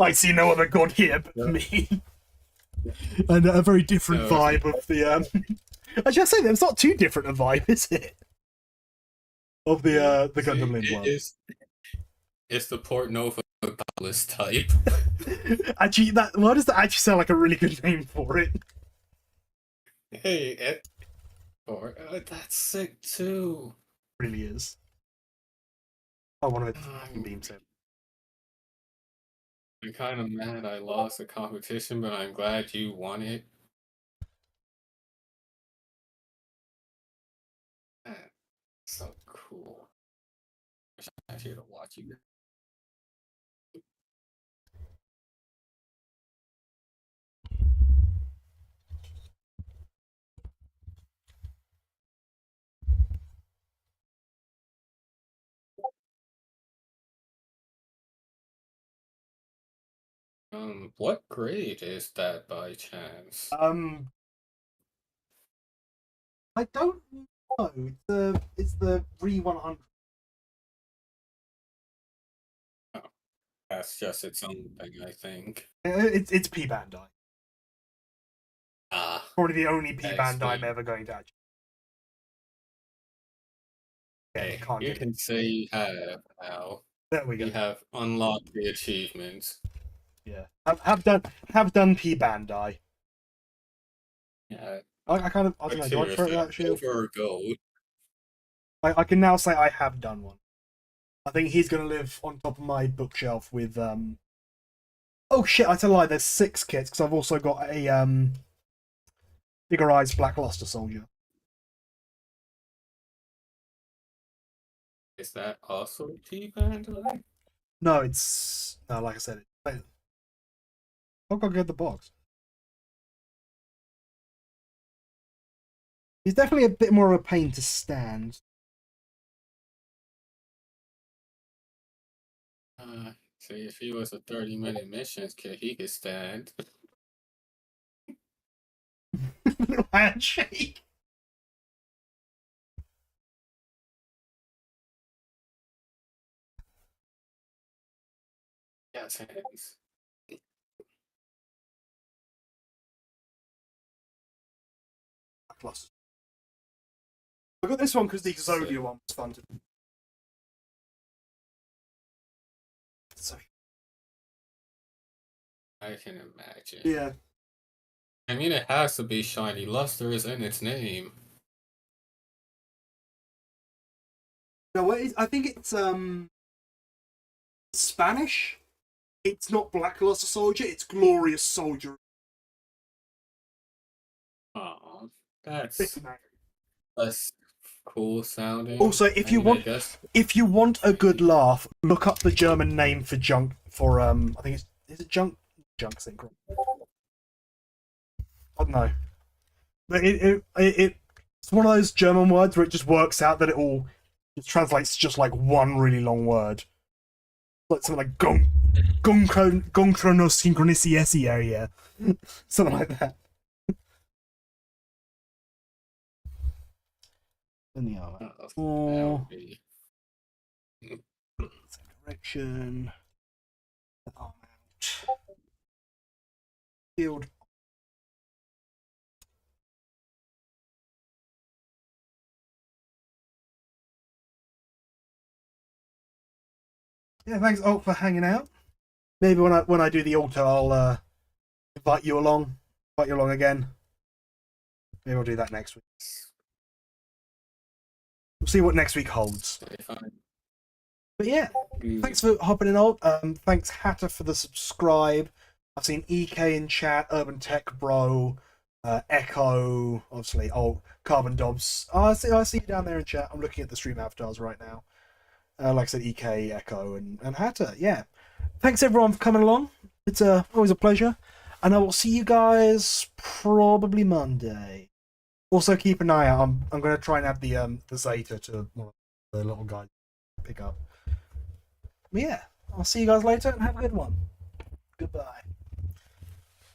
[SPEAKER 1] I see no other god here but
[SPEAKER 3] Yeah.
[SPEAKER 1] me. And a very different
[SPEAKER 3] No,
[SPEAKER 1] vibe of the actually I say that it's not too different a vibe, is it? Of the
[SPEAKER 3] see,
[SPEAKER 1] Gundam Lin one.
[SPEAKER 3] it's the Portanova Godless type.
[SPEAKER 1] Actually, that why does that actually sound like a really good name for it?
[SPEAKER 3] Hey, or that's sick too.
[SPEAKER 1] It really is. Oh, one of its fucking
[SPEAKER 3] I'm,
[SPEAKER 1] beam saber.
[SPEAKER 3] I'm kind of mad I lost the competition, but I'm glad you won it. That's so cool. Wish I was here to watch you. What grade is that by chance?
[SPEAKER 1] Um, I don't know. It's the Re 100.
[SPEAKER 3] That's just its own thing, I think.
[SPEAKER 1] It's P Bandai.
[SPEAKER 3] Ah,
[SPEAKER 1] Probably the only P
[SPEAKER 3] that
[SPEAKER 1] Bandai I'm
[SPEAKER 3] explains.
[SPEAKER 1] ever going to actually. Yeah,
[SPEAKER 3] Okay,
[SPEAKER 1] can't
[SPEAKER 3] you
[SPEAKER 1] get it.
[SPEAKER 3] can say you have now.
[SPEAKER 1] There we go.
[SPEAKER 3] You have unlocked the achievements.
[SPEAKER 1] Yeah, have done P Bandai.
[SPEAKER 3] Yeah,
[SPEAKER 1] I kind of I don't
[SPEAKER 3] but
[SPEAKER 1] know. Do I prefer
[SPEAKER 3] seriously,
[SPEAKER 1] that shield?
[SPEAKER 3] silver or gold.
[SPEAKER 1] I can now say I have done one. I think he's going to live on top of my bookshelf with Oh shit! I tell a lie. There's 6 kits because I've also got a figurized Black Luster Soldier.
[SPEAKER 3] Is that also P-Band?
[SPEAKER 1] No, it's no. Like I said, I'll go get the box. He's definitely a bit more of a pain to stand.
[SPEAKER 3] See, if he was a 30-minute missions kit, he could stand.
[SPEAKER 1] Little handshake.
[SPEAKER 3] Yes, hands.
[SPEAKER 1] Black Luster. I got this one because the Exodia one was fun to do. So
[SPEAKER 3] I can imagine.
[SPEAKER 1] yeah.
[SPEAKER 3] I mean, it has to be shiny. Luster is in its name.
[SPEAKER 1] No, I think it's Spanish. It's not Black Luster Soldier. It's Glorious Soldier.
[SPEAKER 3] Oh, that's cool sounding.
[SPEAKER 1] Also,
[SPEAKER 3] I mean, I guess
[SPEAKER 1] if you want a good laugh, look up the German name for junk for I think is it junk synchro. I don't know, but it's one of those German words where it just works out that it translates to just like one really long word, like something like Gonkronosynchroniciesi area, something like that. In the armor.
[SPEAKER 3] that
[SPEAKER 1] Oh,
[SPEAKER 3] would be.
[SPEAKER 1] direction. Arm out. Field. Yeah, thanks, Alt, for hanging out. Maybe when I do the altar, I'll invite you along. Invite you along again. Maybe I'll do that next week. We'll see what next week holds. But yeah, thanks for hopping in, Alt. Thanks Hatter for the subscribe. I've seen EK in chat, Urban Tech Bro, Echo, obviously Alt, Carbon Dobbs. I see you down there in chat. I'm looking at the stream avatars right now. Like I said, EK, Echo, and Hatter. Yeah. Thanks everyone for coming along. It's always a pleasure. And I will see you guys probably Monday. Also keep an eye out. I'm going to try and add the Zeta to one of the little guys pick up. But yeah, I'll see you guys later and have a good one. Goodbye.